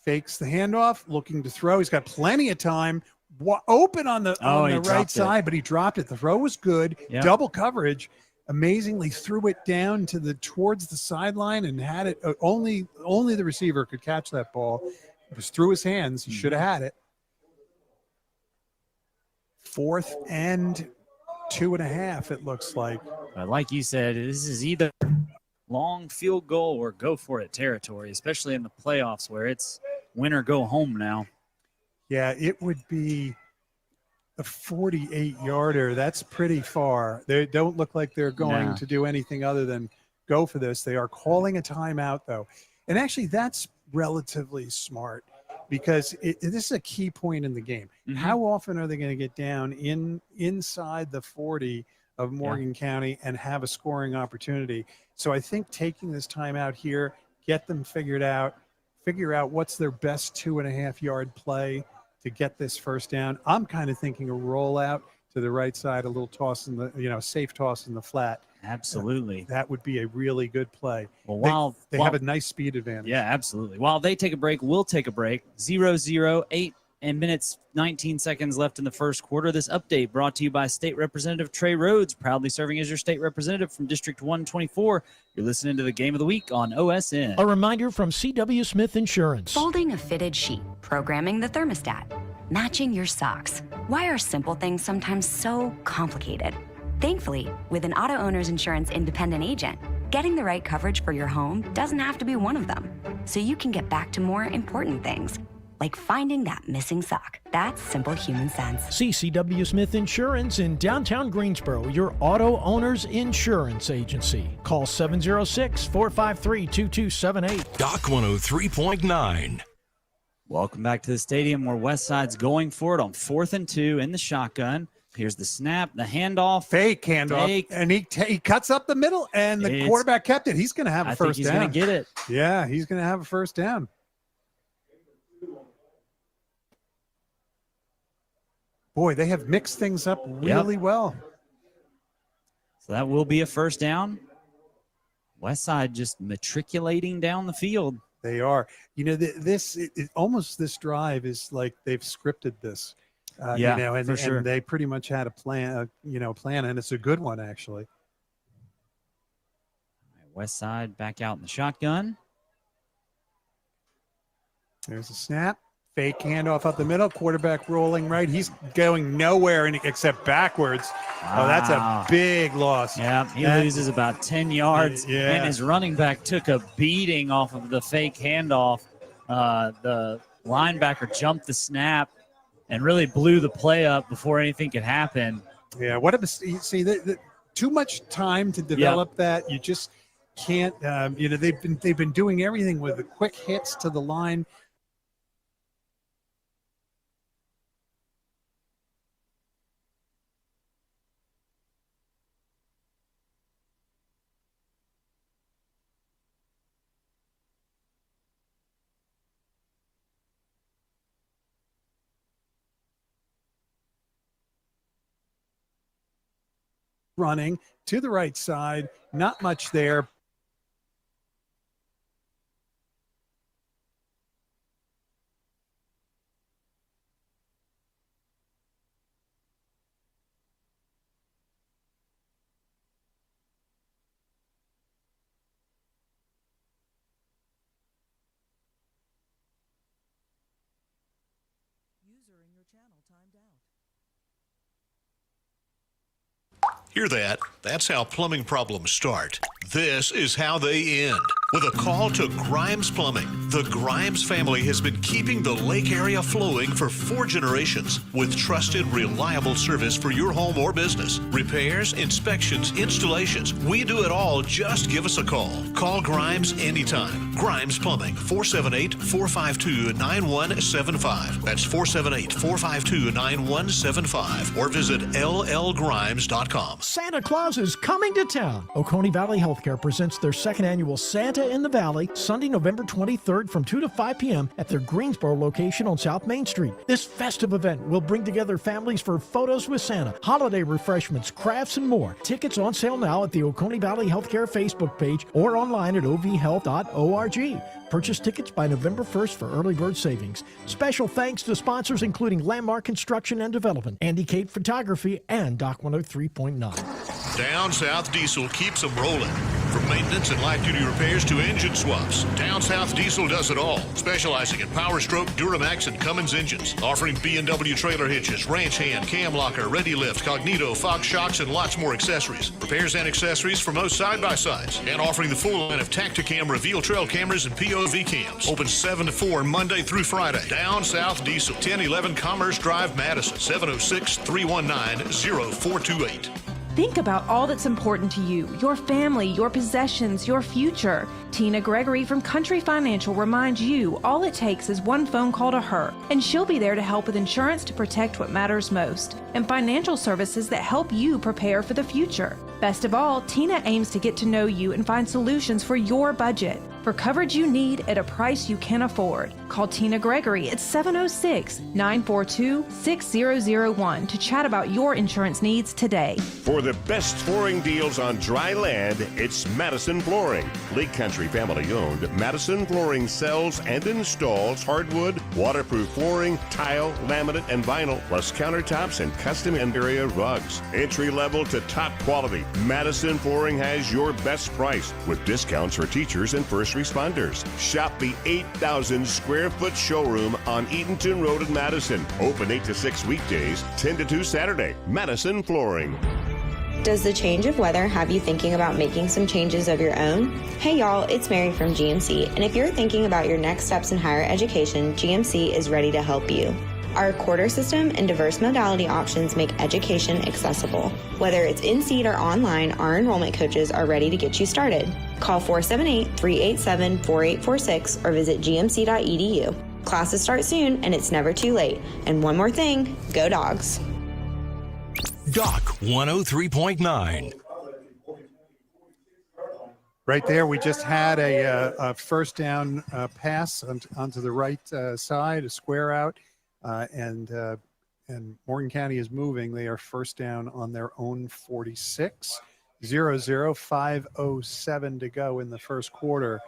Fakes the handoff, looking to throw. He's got plenty of time. Open on the right side, but he dropped it. The throw was good. Yep. Double coverage. Amazingly threw it down towards the sideline and had it. Only the receiver could catch that ball. It was through his hands. He should have had it. 4th and 2.5, it looks like. Like you said, this is either long field goal or go for it territory, especially in the playoffs where it's win or go home now. Yeah, it would be a 48-yarder. That's pretty far. They don't look like they're going to do anything other than go for this. They are calling a timeout, though. And actually, that's relatively smart because this is a key point in the game. Mm-hmm. How often are they going to get down inside the 40 of Morgan County and have a scoring opportunity? So I think taking this timeout here, get them figure out what's their best 2.5-yard play to get this first down. I'm kind of thinking a rollout to the right side, a little toss in the, safe toss in the flat. Absolutely. That would be a really good play. Well, they have a nice speed advantage. Yeah, absolutely. While they take a break, we'll take a break. 0-0, 8 minutes, 19 seconds left in the first quarter. This update brought to you by State Representative Trey Rhodes, proudly serving as your state representative from District 124. You're listening to the Game of the Week on OSN. A reminder from C.W. Smith Insurance. Folding a fitted sheet, programming the thermostat, matching your socks. Why are simple things sometimes so complicated? Thankfully, with an auto owner's insurance independent agent, getting the right coverage for your home doesn't have to be one of them. So you can get back to more important things, like finding that missing sock. That's simple human sense. CCW Smith Insurance in downtown Greensboro, your auto owner's insurance agency. Call 706-453-2278. Doc 103.9. Welcome back to the stadium where Westside's going for it on 4th and 2 in the shotgun. Here's the snap, the handoff. Fake handoff. Fake. And he cuts up the middle, and the quarterback kept it. He's going to have a first down. I think he's going to get it. Yeah, he's going to have a first down. Boy, they have mixed things up really well. So that will be a first down. Westside just matriculating down the field. They are. You know, this drive is like they've scripted this. And sure. And they pretty much had a plan, and it's a good one, actually. Westside back out in the shotgun. There's a snap. Fake handoff up the middle. Quarterback rolling right. He's going nowhere except backwards. Wow. Oh, that's a big loss. Yeah, he loses about 10 yards. And his running back took a beating off of the fake handoff. The linebacker jumped the snap and really blew the play up before anything could happen. Yeah, what a mistake. See, too much time to develop that. You just can't. They've been doing everything with the quick hits to the line. Running to the right side, not much there. User in your channel timed out. Hear that? That's how plumbing problems start. This is how they end. With a call to Grimes Plumbing. The Grimes family has been keeping the lake area flowing for 4 generations with trusted, reliable service for your home or business. Repairs, inspections, installations. We do it all. Just give us a call. Call Grimes anytime. Grimes Plumbing, 478-452-9175. That's 478-452-9175. Or visit llgrimes.com. Santa Claus is coming to town. Oconee Valley Healthcare presents their second annual Santa in the Valley, Sunday, November 23rd from 2 to 5 p.m. at their Greensboro location on South Main Street. This festive event will bring together families for photos with Santa, holiday refreshments, crafts, and more. Tickets on sale now at the Oconee Valley Healthcare Facebook page or online at ovhealth.org. Purchase tickets by November 1st for early bird savings. Special thanks to sponsors including Landmark Construction and Development, Andy Cape Photography, and Doc 103.9. Down South Diesel keeps them rolling. From maintenance and light-duty repairs to engine swaps, Down South Diesel does it all, specializing in Power Stroke, Duramax, and Cummins engines, offering B&W trailer hitches, ranch hand, cam locker, ready lift, Cognito, Fox shocks, and lots more accessories. Repairs and accessories for most side-by-sides, and offering the full line of Tacticam reveal trail cameras and POV cams. Open 7 to 4 Monday through Friday. Down South Diesel, 1011 Commerce Drive, Madison, 706-319-0428. Think about all that's important to you, your family, your possessions, your future. Tina Gregory from Country Financial reminds you all it takes is one phone call to her, and she'll be there to help with insurance to protect what matters most, and financial services that help you prepare for the future. Best of all, Tina aims to get to know you and find solutions for your budget. For coverage you need at a price you can afford. Call Tina Gregory at 706-942-6001 to chat about your insurance needs today. For the best flooring deals on dry land, it's Madison Flooring. Lake Country family owned, Madison Flooring sells and installs hardwood, waterproof flooring, tile, laminate, and vinyl, plus countertops and custom area rugs. Entry level to top quality, Madison Flooring has your best price with discounts for teachers and first responders. Shop the 8,000 square foot showroom on Eatonton Road in Madison. Open 8 to 6 weekdays, 10 to 2 Saturday. Madison Flooring. Does the change of weather have you thinking about making some changes of your own? Hey y'all, it's Mary from GMC, and if you're thinking about your next steps in higher education, GMC is ready to help you. Our quarter system and diverse modality options make education accessible. Whether it's in-seat or online, our enrollment coaches are ready to get you started. Call 478-387-4846 or visit gmc.edu. Classes start soon, and it's never too late. And one more thing, go Dogs. Doc 103.9. Right there, we just had a first down pass onto the right side, a square out, and Morgan County is moving. They are first down on their own 46. 0-0, 5:07 to go in the first quarter.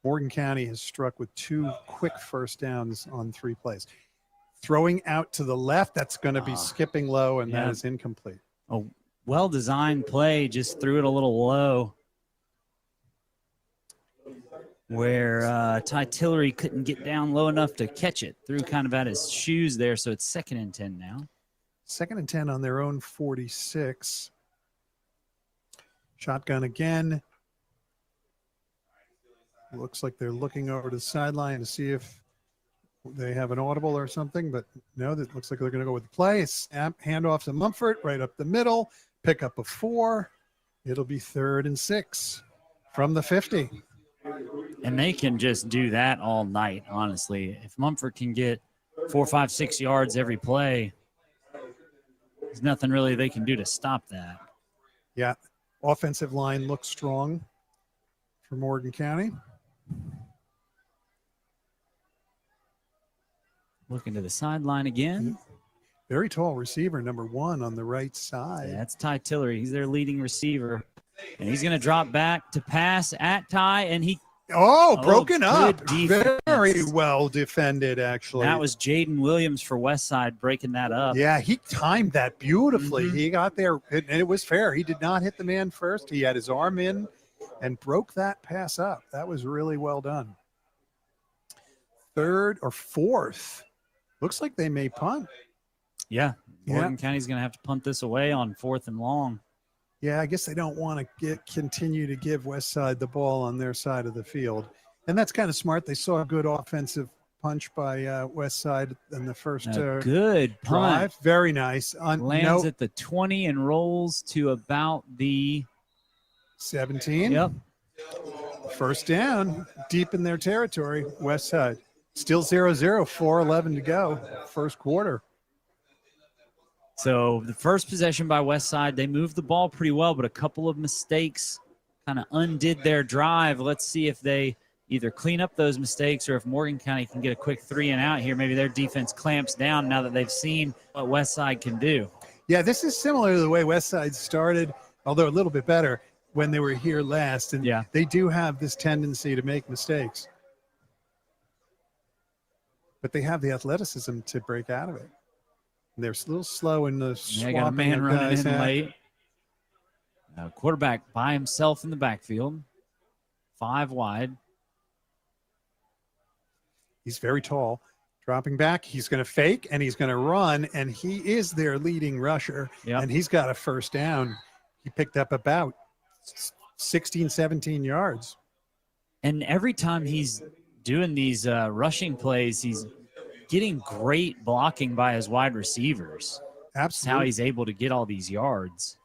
Morgan County has struck with 2 quick first downs on 3 plays. Throwing out to the left, that's going to be skipping low, and that is incomplete. A well-designed play, just threw it a little low, where Ty Tillery couldn't get down low enough to catch it. Threw kind of at his shoes there, so it's 2nd and 10 now. 2nd and 10 on their own 46. Shotgun again. Looks like they're looking over to the sideline to see if they have an audible or something, but no, that looks like they're going to go with the play. Handoff to Mumford right up the middle. Pick up a 4. It'll be 3rd and 6 from the 50. And they can just do that all night, honestly. If Mumford can get 4, 5, 6 yards every play, there's nothing really they can do to stop that. Yeah. Offensive line looks strong for Morgan County. Looking to the sideline again. Very tall receiver, number 1 on the right side. Yeah, that's Ty Tillery. He's their leading receiver. And he's going to drop back to pass at Ty, and he broken up. Defense. Very well defended, actually. That was Jaden Williams for Westside breaking that up. Yeah, he timed that beautifully. He got there, and it was fair. He did not hit the man first. He had his arm in and broke that pass up. That was really well done. 3rd or 4th. Looks like they may punt. Yeah, Morgan County's going to have to punt this away on 4th and long. Yeah, I guess they don't want to continue to give Westside the ball on their side of the field. And that's kind of smart. They saw a good offensive punch by Westside in the first good drive. punt. Very nice. Lands at the 20 and rolls to about the 17. Yep. First down, deep in their territory, Westside. Still 0-0, 4:11 to go, first quarter. So the first possession by Westside, they moved the ball pretty well, but a couple of mistakes kind of undid their drive. Let's see if they either clean up those mistakes or if Morgan County can get a quick 3 and out here. Maybe their defense clamps down now that they've seen what Westside can do. Yeah, this is similar to the way Westside started, although a little bit better when they were here last. And they do have this tendency to make mistakes. But they have the athleticism to break out of it. And they're a little slow in the swapping. Got a man running in out. late. Quarterback by himself in the backfield. 5 wide. He's very tall. Dropping back, he's going to fake, and he's going to run, and he is their leading rusher, and he's got a first down. He picked up about 16, 17 yards. And every time he's doing these rushing plays, he's getting great blocking by his wide receivers. Absolutely. That's how he's able to get all these yards.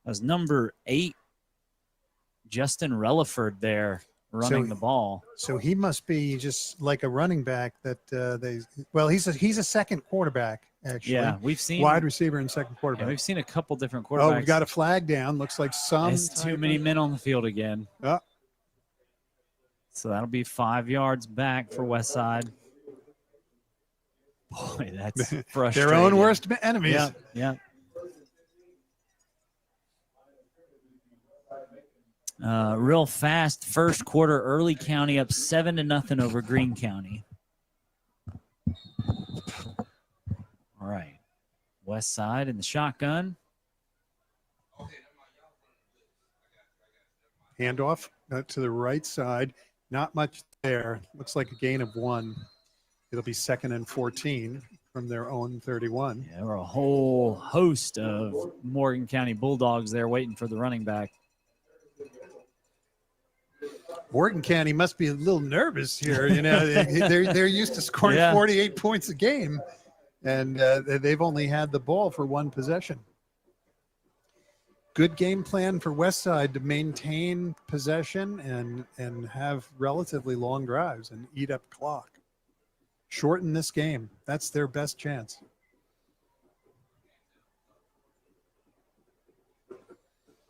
That was number 8, Justin Relaford there running the ball. So he must be just like a running back that he's a second quarterback, actually. Yeah, we've seen wide receiver and second quarterback. Yeah, we've seen a couple different quarterbacks. Oh, we've got a flag down. Looks like There's too many men on the field again. So that'll be 5 yards back for Westside. Boy, that's frustrating. Their own worst enemies. Yeah. Real fast first quarter, Early County up 7-0 over Greene County. All right. Westside in the shotgun. Handoff to the right side. Not much there. Looks like a gain of 1. It'll be 2nd and 14 from their own 31. Yeah, there were a whole host of Morgan County Bulldogs there waiting for the running back. Morgan County must be a little nervous here. You know, they're used to scoring 48 points a game, and they've only had the ball for 1 possession. Good game plan for Westside to maintain possession and have relatively long drives and eat up clock. Shorten this game. That's their best chance.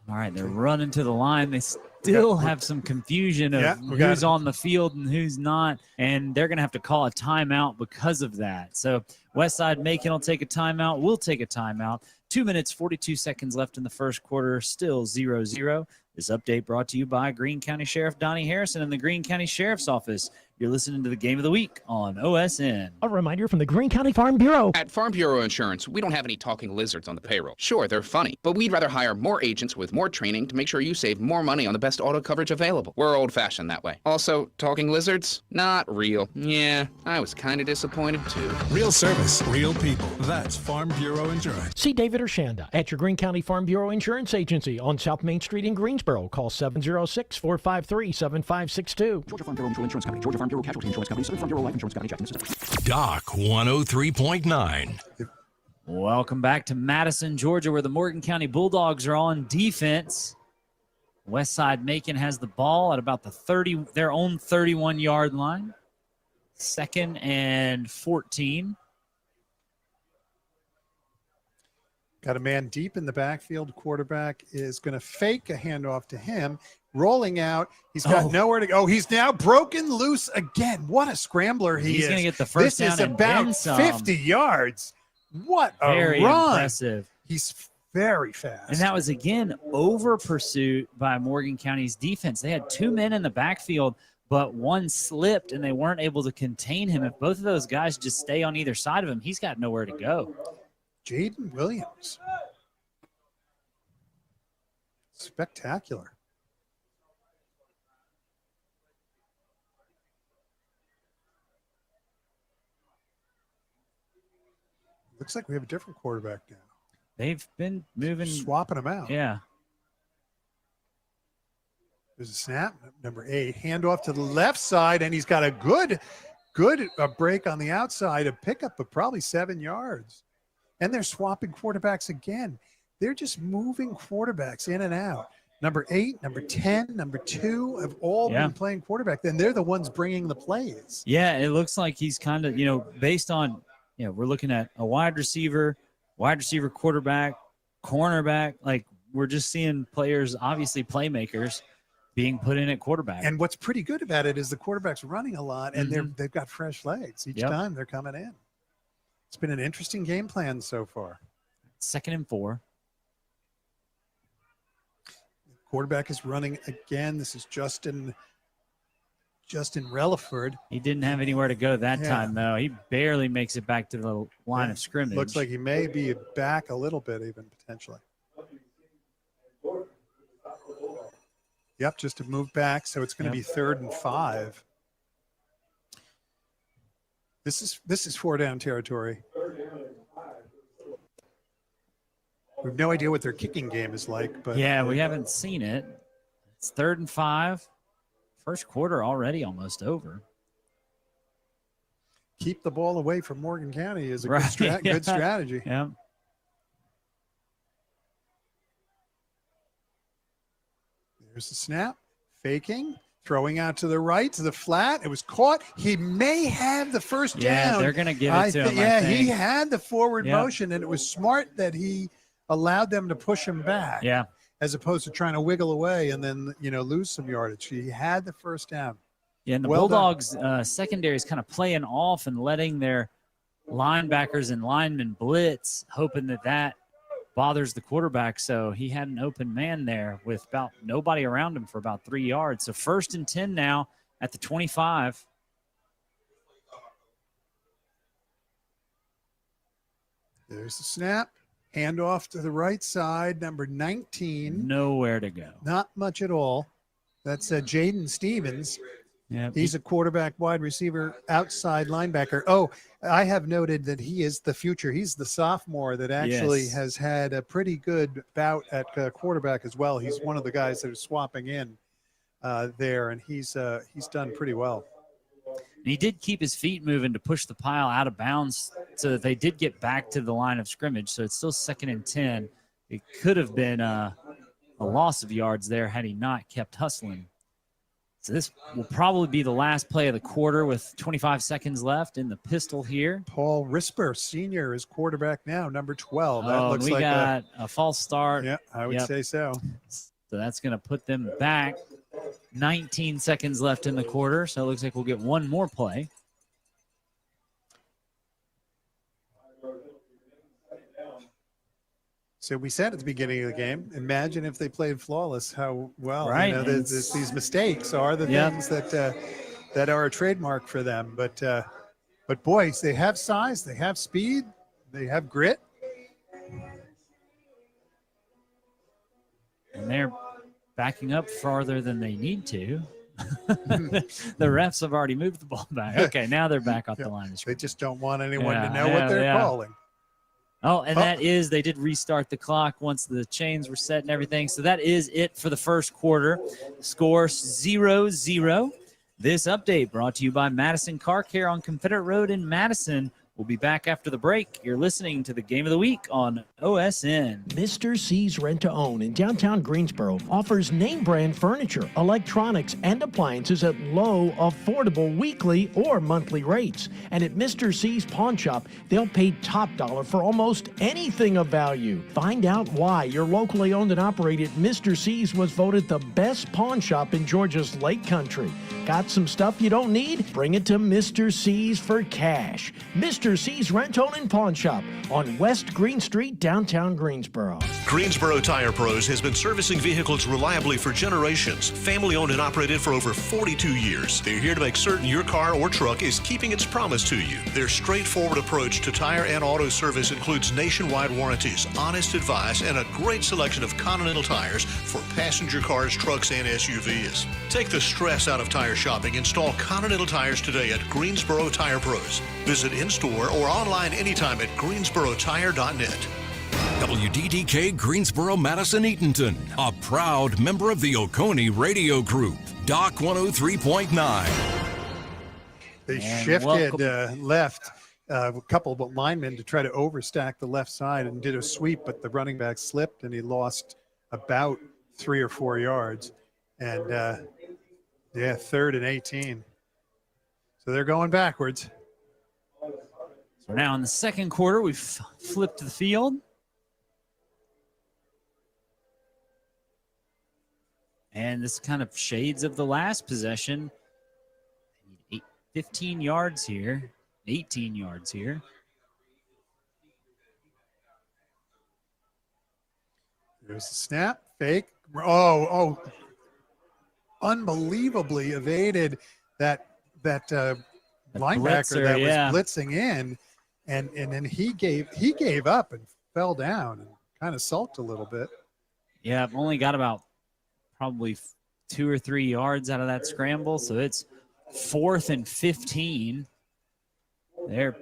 All right, they're running to the line. They still have some confusion of who's on the field and who's not, and they're going to have to call a timeout because of that. So Westside Macon will take a timeout. We'll take a timeout. 2 minutes, 42 seconds left in the first quarter, still 0-0. This update brought to you by Greene County Sheriff Donnie Harrison and the Greene County Sheriff's Office. You're listening to the Game of the Week on OSN. A reminder from the Greene County Farm Bureau. At Farm Bureau Insurance, we don't have any talking lizards on the payroll. Sure, they're funny, but we'd rather hire more agents with more training to make sure you save more money on the best auto coverage available. We're old-fashioned that way. Also, talking lizards? Not real. Yeah, I was kind of disappointed too. Real service, real people. That's Farm Bureau Insurance. See David Urshanda at your Greene County Farm Bureau Insurance Agency on South Main Street in Greensboro. Call 706-453-7562. Georgia Farm Bureau Mutual Insurance Company, Georgia Farm Bureau Casualty Insurance Company, Southern Farm Bureau Life Insurance Company, Jackson, Mississippi. Doc 103.9. Welcome back to Madison, Georgia, where the Morgan County Bulldogs are on defense. Westside Macon has the ball at about their own 31-yard line. 2nd and 14. Got a man deep in the backfield. Quarterback is going to fake a handoff to him. Rolling out. He's got nowhere to go. He's now broken loose again. What a scrambler he is. He's going to get the first down. This is about 50 yards. What a very run. Impressive. He's very fast. And that was, again, over pursuit by Morgan County's defense. They had 2 men in the backfield, but one slipped, and they weren't able to contain him. If both of those guys just stay on either side of him, he's got nowhere to go. Jaden Williams. Spectacular. Looks like we have a different quarterback now. They've been moving. Swapping them out. Yeah. There's a snap. Number 8. Handoff to the left side, and he's got a good break on the outside. A pickup of probably 7 yards. And they're swapping quarterbacks again. They're just moving quarterbacks in and out. Number 8, number 10, number 2 have all been playing quarterback. Then they're the ones bringing the plays. Yeah, it looks like he's kind of, based on, we're looking at a wide receiver, quarterback, cornerback. Like, we're just seeing players, obviously playmakers, being put in at quarterback. And what's pretty good about it is the quarterback's running a lot, and they've got fresh legs each time they're coming in. It's been an interesting game plan so far. 2nd and 4. Quarterback is running again. This is Justin Relaford. He didn't have anywhere to go that time, though. He barely makes it back to the line of scrimmage. Looks like he may be back a little bit even, potentially. Yep, just to move back, so it's going to be 3rd and 5. This is 4-down territory. We have no idea what their kicking game is like, but we haven't seen it. It's 3rd and 5. First quarter already almost over. Keep the ball away from Morgan County is a good strategy. Yeah. There's the snap, faking, throwing out to the right, to the flat. It was caught. He may have the first down. Yeah, they're going to give it to him, I think. He had the forward motion, and it was smart that he allowed them to push him back. Yeah. As opposed to trying to wiggle away and then, lose some yardage. He had the first down. Yeah, and the Bulldogs secondary is kind of playing off and letting their linebackers and linemen blitz, hoping that bothers the quarterback. So he had an open man there with about nobody around him for about 3 yards. So 1st and 10 now at the 25. There's the snap. Handoff to the right side, number 19. Nowhere to go. Not much at all. That's Jaden Stevens. Yeah, he's a quarterback, wide receiver, outside linebacker. Oh, I have noted that he is the future. He's the sophomore that actually has had a pretty good bout at quarterback as well. He's one of the guys that is swapping in there, and he's done pretty well. And he did keep his feet moving to push the pile out of bounds so that they did get back to the line of scrimmage. So it's still 2nd and 10. It could have been a loss of yards there had he not kept hustling. So this will probably be the last play of the quarter with 25 seconds left in the pistol here. Paul Risper, senior, is quarterback now, number 12. That Oh, looks we like got a false start. Yeah, I would say so. So that's going to put them back. 19 seconds left in the quarter, so it looks like we'll get one more play. So we said at the beginning of the game, imagine if they played flawless, how well. Right. You know, these mistakes are the things that are a trademark for them. But boys, they have size, they have speed, they have grit. And they're backing up farther than they need to. The refs have already moved the ball back. Okay, now they're back off the line. They just don't want anyone to know what they're calling. Oh, and they did restart the clock once the chains were set and everything. So that is it for the first quarter. Score 0-0. This update brought to you by Madison Car Care on Confederate Road in Madison. We'll be back after the break. You're listening to the Game of the Week on OSN. Mr. C's Rent to Own in downtown Greensboro offers name brand furniture, electronics, and appliances at low, affordable weekly or monthly rates. And at Mr. C's Pawn Shop, they'll pay top dollar for almost anything of value. Find out why your locally owned and operated Mr. C's was voted the best pawn shop in Georgia's Lake Country. Got some stuff you don't need? Bring it to Mr. C's for cash. Mr. C's Rent, Own, and Pawn Shop on West Green Street, downtown Greensboro. Greensboro Tire Pros has been servicing vehicles reliably for generations. Family owned and operated for over 42 years. They're here to make certain your car or truck is keeping its promise to you. Their straightforward approach to tire and auto service includes nationwide warranties, honest advice, and a great selection of Continental tires for passenger cars, trucks, and SUVs. Take the stress out of tire shopping. Install Continental tires today at Greensboro Tire Pros. Visit in-store or online anytime at greensborotire.net. WDDK Greensboro Madison Eatonton, a proud member of the Oconee Radio Group. Doc 103.9. They shifted left a couple of linemen to try to overstack the left side and did a sweep, but the running back slipped and he lost about 3 or 4 yards. And 3rd and 18. So they're going backwards. So now in the second quarter, we've flipped the field. And this kind of shades of the last possession. 15 yards here, 18 yards here. There's the snap, fake. Unbelievably evaded that linebacker blitzer, that was blitzing in, and then he gave up and fell down and kind of sulked a little bit. Yeah, I've only got about probably 2 or 3 yards out of that scramble, so it's 4th and 15. They're,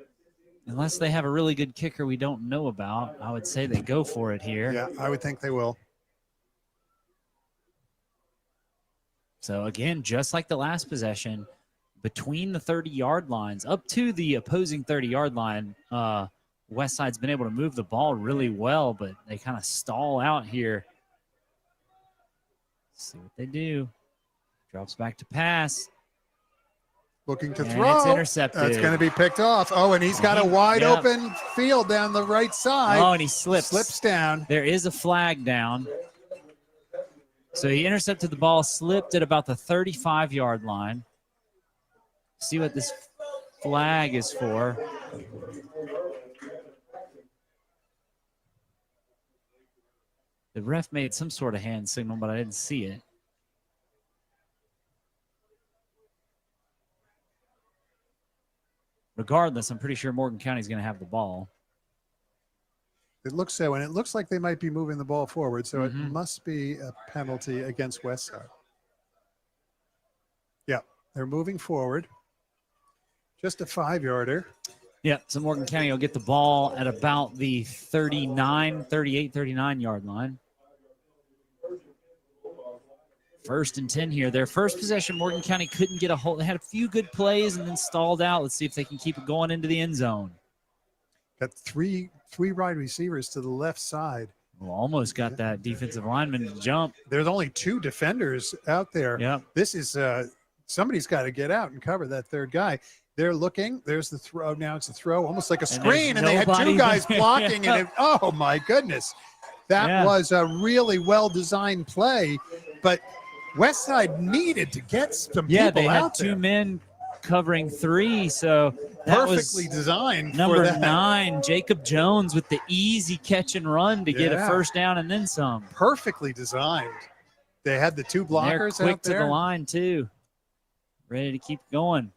unless they have a really good kicker we don't know about, I would say they go for it here. Yeah, I would think they will. So again, just like the last possession, between the 30-yard lines, up to the opposing 30-yard line, Westside's been able to move the ball really well, but they kind of stall out here. Let's see what they do. Drops back to pass. Looking to And throw. it's intercepted. That's going to be picked off. Oh, and he's got a wide open field down the right side. Oh, and he slips. Slips down. There is a flag down. So he intercepted the ball, slipped at about the 35-yard line. See what this flag is for. The ref made some sort of hand signal, but I didn't see it. Regardless, I'm pretty sure Morgan County's going to have the ball. It looks so, and it looks like they might be moving the ball forward, so it must be a penalty against Westside. Yeah, they're moving forward. Just a 5-yarder. Yeah, so Morgan County will get the ball at about the 39-yard line. 1st and 10 here. Their first possession, Morgan County couldn't get a hold. They had a few good plays and then stalled out. Let's see if they can keep it going into the end zone. Got three wide receivers to the left side. Well, almost got that defensive lineman to jump. There's only 2 defenders out there. Yep. This is somebody's got to get out and cover that third guy. They're looking. There's the throw. Now it's a throw, almost like a screen, and they had 2 guys blocking. And oh my goodness, that was a really well-designed play. But Westside needed to get some people out there. They had 2 men covering 3, so that perfectly designed. Number for that. 9, Jacob Jones, with the easy catch and run to get a first down and then some. Perfectly designed. They had the 2 blockers They're quick out there. to the line too, ready to keep going.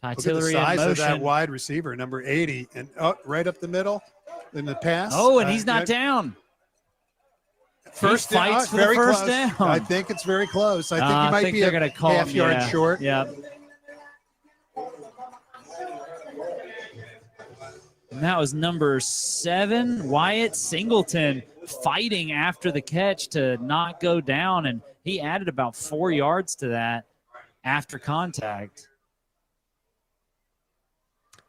Look at the size of that wide receiver, number 80, and right up the middle in the pass. Oh, and he's not down. First he fights for the very first close. down. I think it's very close. I think he might be they're going to call half yard short. Yeah. And that was number 7, Wyatt Singleton, fighting after the catch to not go down, and he added about 4 yards to that after contact.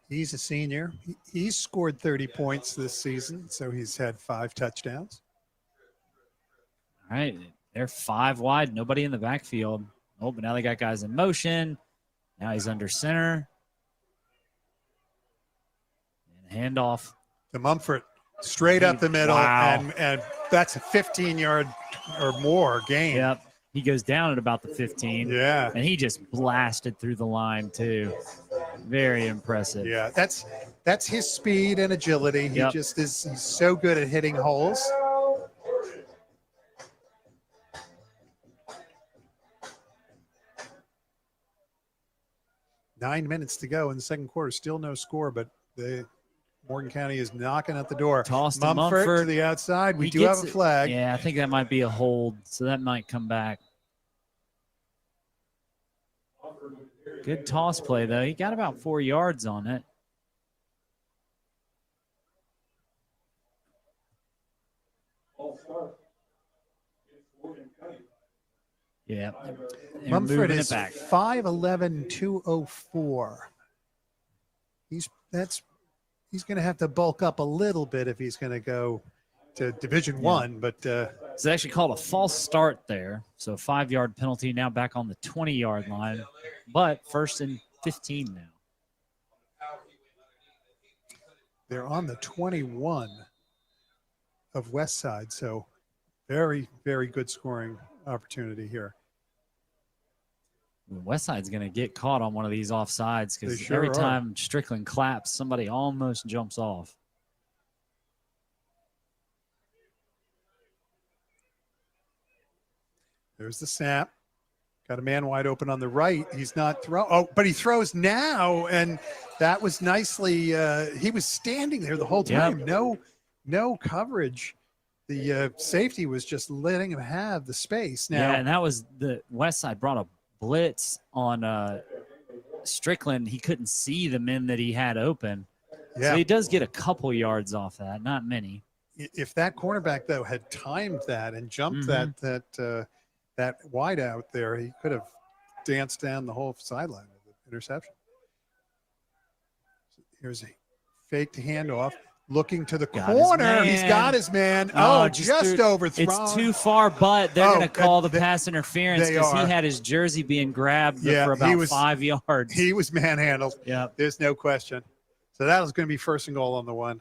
He's a senior. He's scored 30 points this season, so he's had 5 touchdowns. All right, they're 5 wide, nobody in the backfield. Oh, but now they got guys in motion. Now he's under center. And handoff to Mumford, straight up the middle, and that's a 15-yard or more gain. Yep, he goes down at about the 15. Yeah, and he just blasted through the line too. Very impressive. Yeah, that's his speed and agility. He just is. He's so good at hitting holes. Nine minutes to go in the second quarter. Still no score, but Morgan County is knocking at the door. Toss to Mumford to the outside. We do have a flag. Yeah, I think that might be a hold, so that might come back. Good toss play, though. He got about 4 yards on it. Yeah. Mumford is 5'11", 204. He's going to have to bulk up a little bit if he's going to go to Division I, but it's actually called a false start there. So 5-yard penalty, now back on the 20-yard line, but 1st and 15 now. They're on the 21 of Westside, so very, very good scoring opportunity here. Westside's going to get caught on one of these offsides because every time Strickland claps, somebody almost jumps off. There's the snap. Got a man wide open on the right. He's not throw. Oh, but he throws now, and that was nicely. He was standing there the whole time. Yep. No coverage. The safety was just letting him have the space. Now, yeah, and that was the Westside brought a blitz on Strickland. He couldn't see the men that he had open. Yeah. So he does get a couple yards off that, not many. If that cornerback though had timed that and jumped that wide out there, he could have danced down the whole sideline with the interception. Here's a fake handoff. Looking to the corner. He's got his man. Oh, just overthrown. It's too far, but they're going to call the pass interference because he had his jersey being grabbed for about 5 yards. He was manhandled. Yeah. There's no question. So that was going to be 1st and goal on the 1.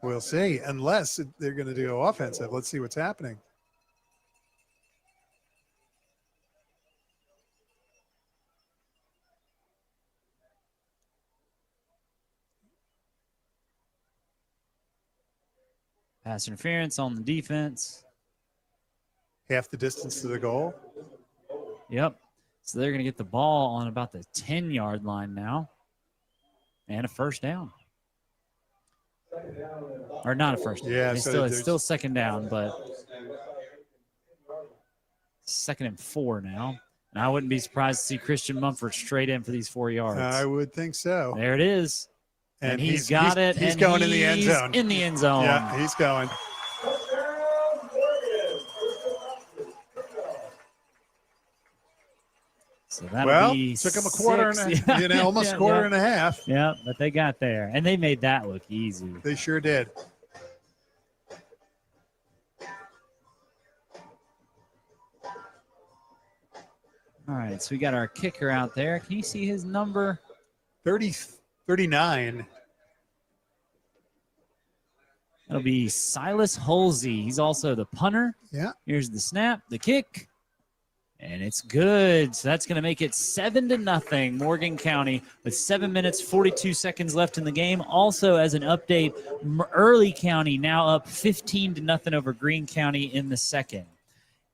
We'll see, unless they're going to do offensive. Let's see what's happening. Pass interference on the defense. Half the distance to the goal. Yep. So they're going to get the ball on about the 10-yard line now. And a 1st down. Or not a 1st down. Yeah, it's still 2nd down, but 2nd and 4 now. And I wouldn't be surprised to see Christian Mumford straight in for these 4 yards. I would think so. There it is. And he's got it. He's going in the end zone. In the end zone. Yeah, he's going. So that'll be took them a quarter six. and almost quarter and a half. Yeah, but they got there, and they made that look easy. They sure did. All right, so we got our kicker out there. Can you see his number? 39. It'll be Silas Holsey. He's also the punter. Yeah. Here's the snap, the kick, and it's good. So that's going to make it 7-0 Morgan County with 7 minutes, 42 seconds left in the game. Also, as an update, Early County now up 15-0 over Greene County in the second.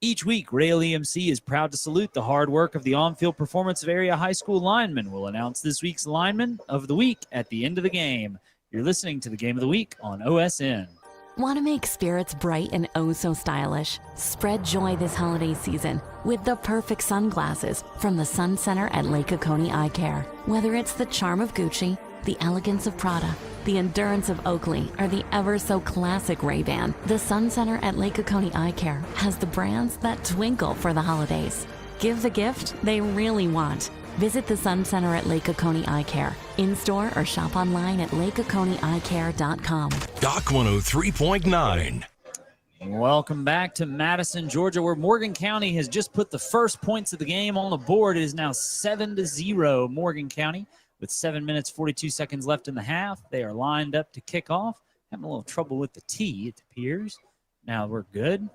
Each week, Rail EMC is proud to salute the hard work of the on-field performance of area high school linemen. We'll announce this week's lineman of the week at the end of the game. You're listening to the Game of the Week on OSN. Want to make spirits bright and oh so stylish? Spread joy this holiday season with the perfect sunglasses from the Sun Center at Lake Oconee Eye Care. Whether it's the charm of Gucci, the elegance of Prada, the endurance of Oakley, or the ever-so-classic Ray-Ban, the Sun Center at Lake Oconee Eye Care has the brands that twinkle for the holidays. Give the gift they really want. Visit the Sun Center at Lake Oconee Eye Care, in-store or shop online at lakeoconeeeyecare.com. Doc 103.9. Welcome back to Madison, Georgia, where Morgan County has just put the first points of the game on the board. It is now 7-0 Morgan County with 7 minutes, 42 seconds left in the half. They are lined up to kick off. Having a little trouble with the tee, it appears. Now we're good.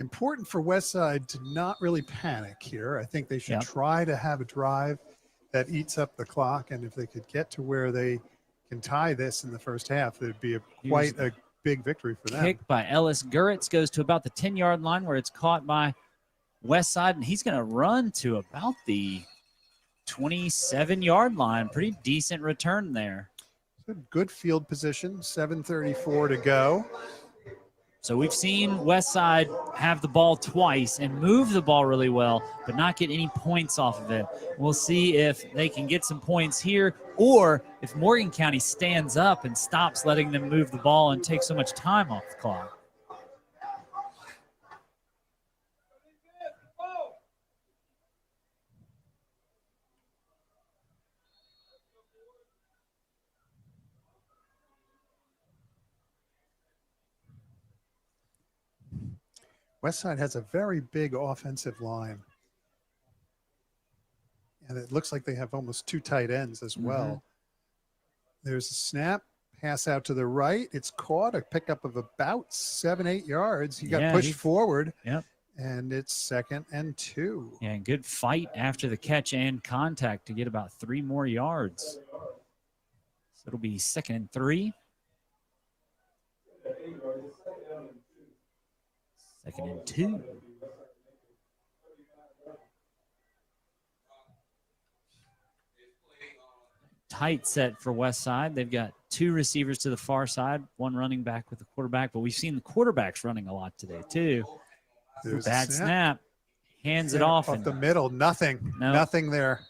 Important for Westside to not really panic here. I think they should try to have a drive that eats up the clock, and if they could get to where they can tie this in the first half, it would be quite a big victory for them. Kick by Ellis Guritz goes to about the 10-yard line where it's caught by Westside, and he's going to run to about the 27-yard line. Pretty decent return there. Good field position, 7:34 to go. So we've seen Westside have the ball twice and move the ball really well, but not get any points off of it. We'll see if they can get some points here, or if Morgan County stands up and stops letting them move the ball and take so much time off the clock. Westside has a very big offensive line. And it looks like they have almost two tight ends as well. There's a snap, pass out to the right. It's caught, a pickup of about 7-8 yards. He got pushed forward. Yep. And it's 2nd and 2. Yeah, and good fight after the catch and contact to get about 3 more yards. So it'll be 2nd and 3. 2nd and 2. Tight set for Westside. They've got 2 receivers to the far side, 1 running back with the quarterback, but we've seen the quarterbacks running a lot today too. There's bad snap. Hands it off. Off the middle. Nothing. Nothing there.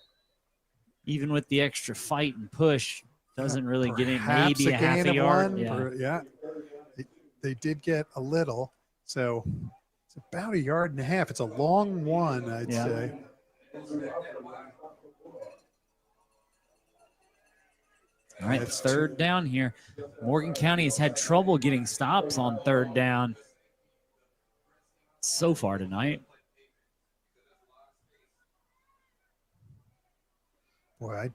Even with the extra fight and push, doesn't really get in. Perhaps Maybe a half gain a of yard. one. They did get a little. So it's about 1.5 yards. It's a long one, I'd say. All right, it's 3rd down here. Morgan County has had trouble getting stops on 3rd down so far tonight. Boy,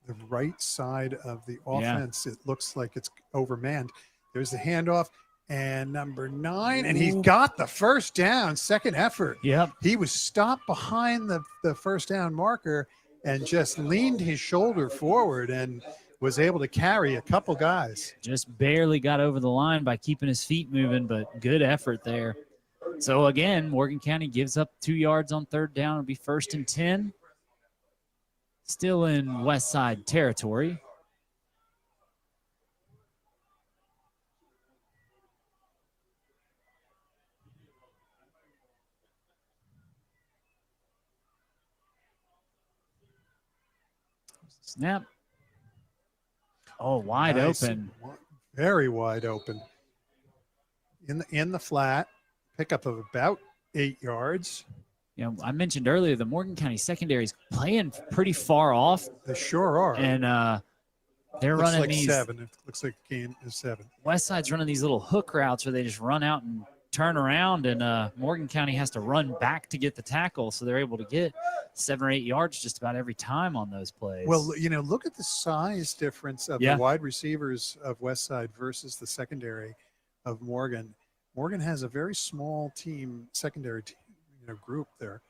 the right side of the offense, it looks like it's overmanned. There's the handoff. And number 9, and he's got the first down, second effort. Yep. He was stopped behind the first down marker and just leaned his shoulder forward and was able to carry a couple guys. Just barely got over the line by keeping his feet moving, but good effort there. So again, Morgan County gives up 2 yards on 3rd down. It'll be 1st and 10. Still in Westside territory. Snap. Oh, wide open. Very wide open. In the flat, pickup of about 8 yards. You know, I mentioned earlier the Morgan County secondary is playing pretty far off. They sure are. And they're looks running like these. 7. It looks like the game is 7. Westside's running these little hook routes where they just run out and turn around, and Morgan County has to run back to get the tackle, so they're able to get 7 or 8 yards just about every time on those plays. Well, you know, look at the size difference of the wide receivers of Westside versus the secondary of Morgan. Morgan has a very small team, secondary team, group there.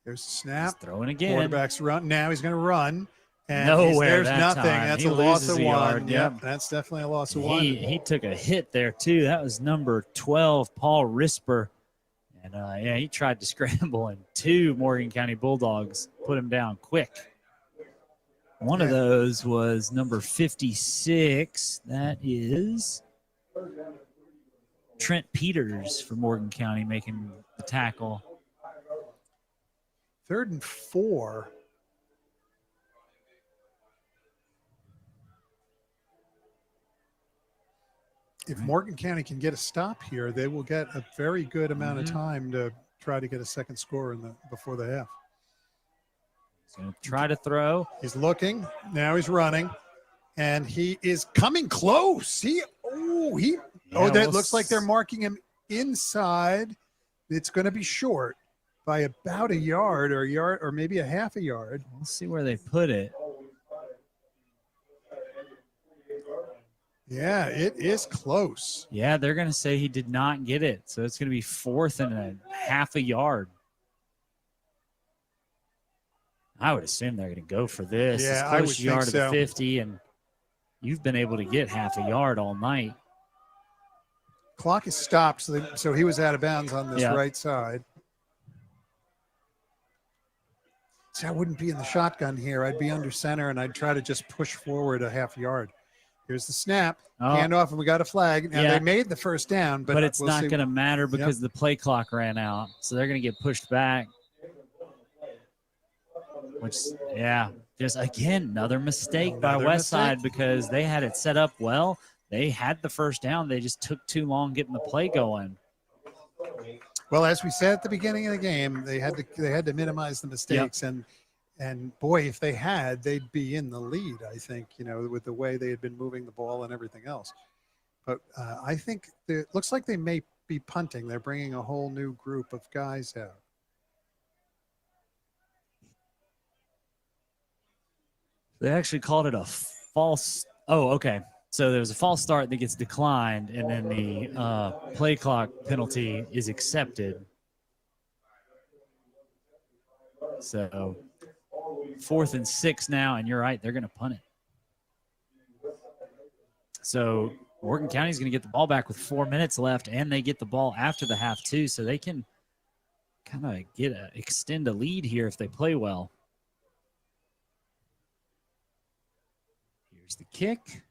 There's a snap. He's throwing again. Quarterback's run. Now he's going to run. And Nowhere there's nothing. time. That's He a loss loses of a 1. yard. Yep, that's definitely a loss of 1. He took a hit there, too. That was number 12, Paul Risper. And, he tried to scramble, and 2 Morgan County Bulldogs put him down quick. One of those was number 56. That is Trent Peters for Morgan County making the tackle. 3rd and 4. If Morgan County can get a stop here, they will get a very good amount of time to try to get a second score before the half. He's going to try to throw. He's looking. Now he's running. And he is coming close. That looks like they're marking him inside. It's going to be short by about a yard or maybe a half a yard. We'll see where they put it. Yeah, it is close. Yeah, they're going to say he did not get it. So it's going to be 4th and a half a yard. I would assume they're going to go for this. Yeah, it's I would close yard think to the so. 50, and you've been able to get half a yard all night. Clock is stopped, so he was out of bounds on this right side. See, I wouldn't be in the shotgun here. I'd be under center, and I'd try to just push forward a half yard. Here's the snap, handoff, and we got a flag. Now, they made the first down, but it's not going to matter because the play clock ran out. So they're going to get pushed back. Just again, another mistake by Westside because they had it set up well. They had the first down. They just took too long getting the play going. Well, as we said at the beginning of the game, they had to minimize the mistakes, and boy, if they had, they'd be in the lead. I think with the way they had been moving the ball and everything else. But I think it looks like they may be punting. They're bringing a whole new group of guys out. They actually called it a false. Oh, okay. So there was a false start that gets declined, and then the play clock penalty is accepted. So 4th and 6 now, and you're right, they're going to punt it. So Morgan County is going to get the ball back with 4 minutes left, and they get the ball after the half too, so they can kind of extend a lead here if they play well. Here's the kick.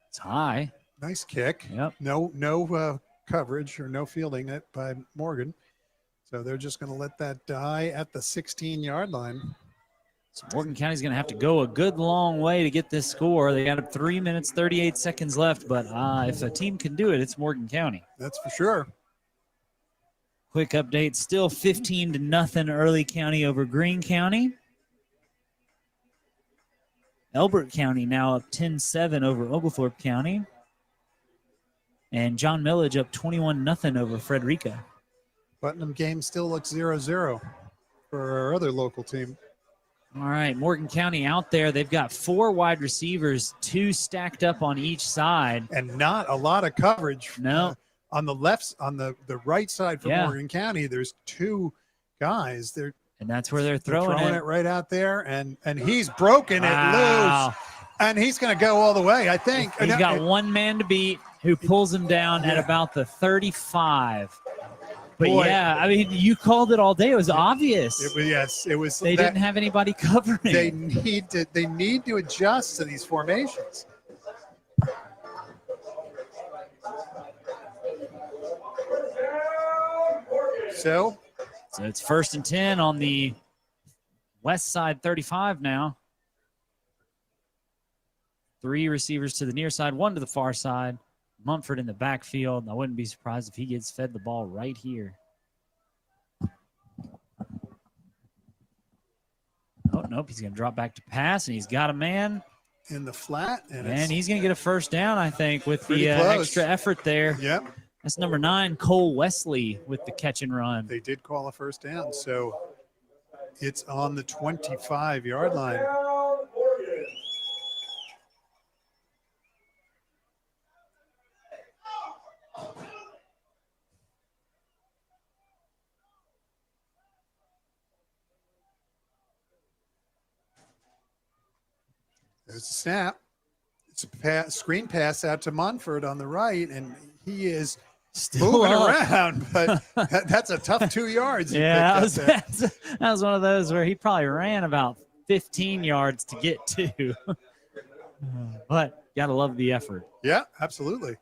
It's high. Nice kick. Yep. No coverage or no fielding it by Morgan. So they're just going to let that die at the 16-yard line. So Morgan County's going to have to go a good long way to get this score. They got 3 minutes, 38 seconds left, but if a team can do it, it's Morgan County. That's for sure. Quick update, still 15-0 Early County over Greene County. Elbert County now up 10-7 over Oglethorpe County. And John Millage up 21-0 over Frederica. Putnam game still looks 0-0 for our other local team. All right, Morgan County out there. They've got 4 wide receivers, 2 stacked up on each side. And not a lot of coverage. No. On the right side for Morgan County, there's 2 guys. And that's where they're throwing it right out there. And he's broken it loose. And he's going to go all the way, I think. He's got one man to beat who pulls him down at about the 35. But you called it all day. It was obvious. It was. They didn't have anybody covering. They need to adjust to these formations. So it's 1st and 10 on the west side 35 now. 3 receivers to the near side, 1 to the far side. Mumford in the backfield. I wouldn't be surprised if he gets fed the ball right here. Oh, nope. He's going to drop back to pass, and he's got a man. In the flat. And he's going to get a first down, I think, with the close. extra effort there. Yep. That's number 9, Cole Wesley, with the catch and run. They did call a first down, so it's on the 25-yard line. There's a snap. It's a screen pass out to Munford on the right, and he is still moving up. around, but that's a tough 2 yards. Yeah, that was one of those where he probably ran about 15 yards to get to. But got to love the effort. Yeah, absolutely.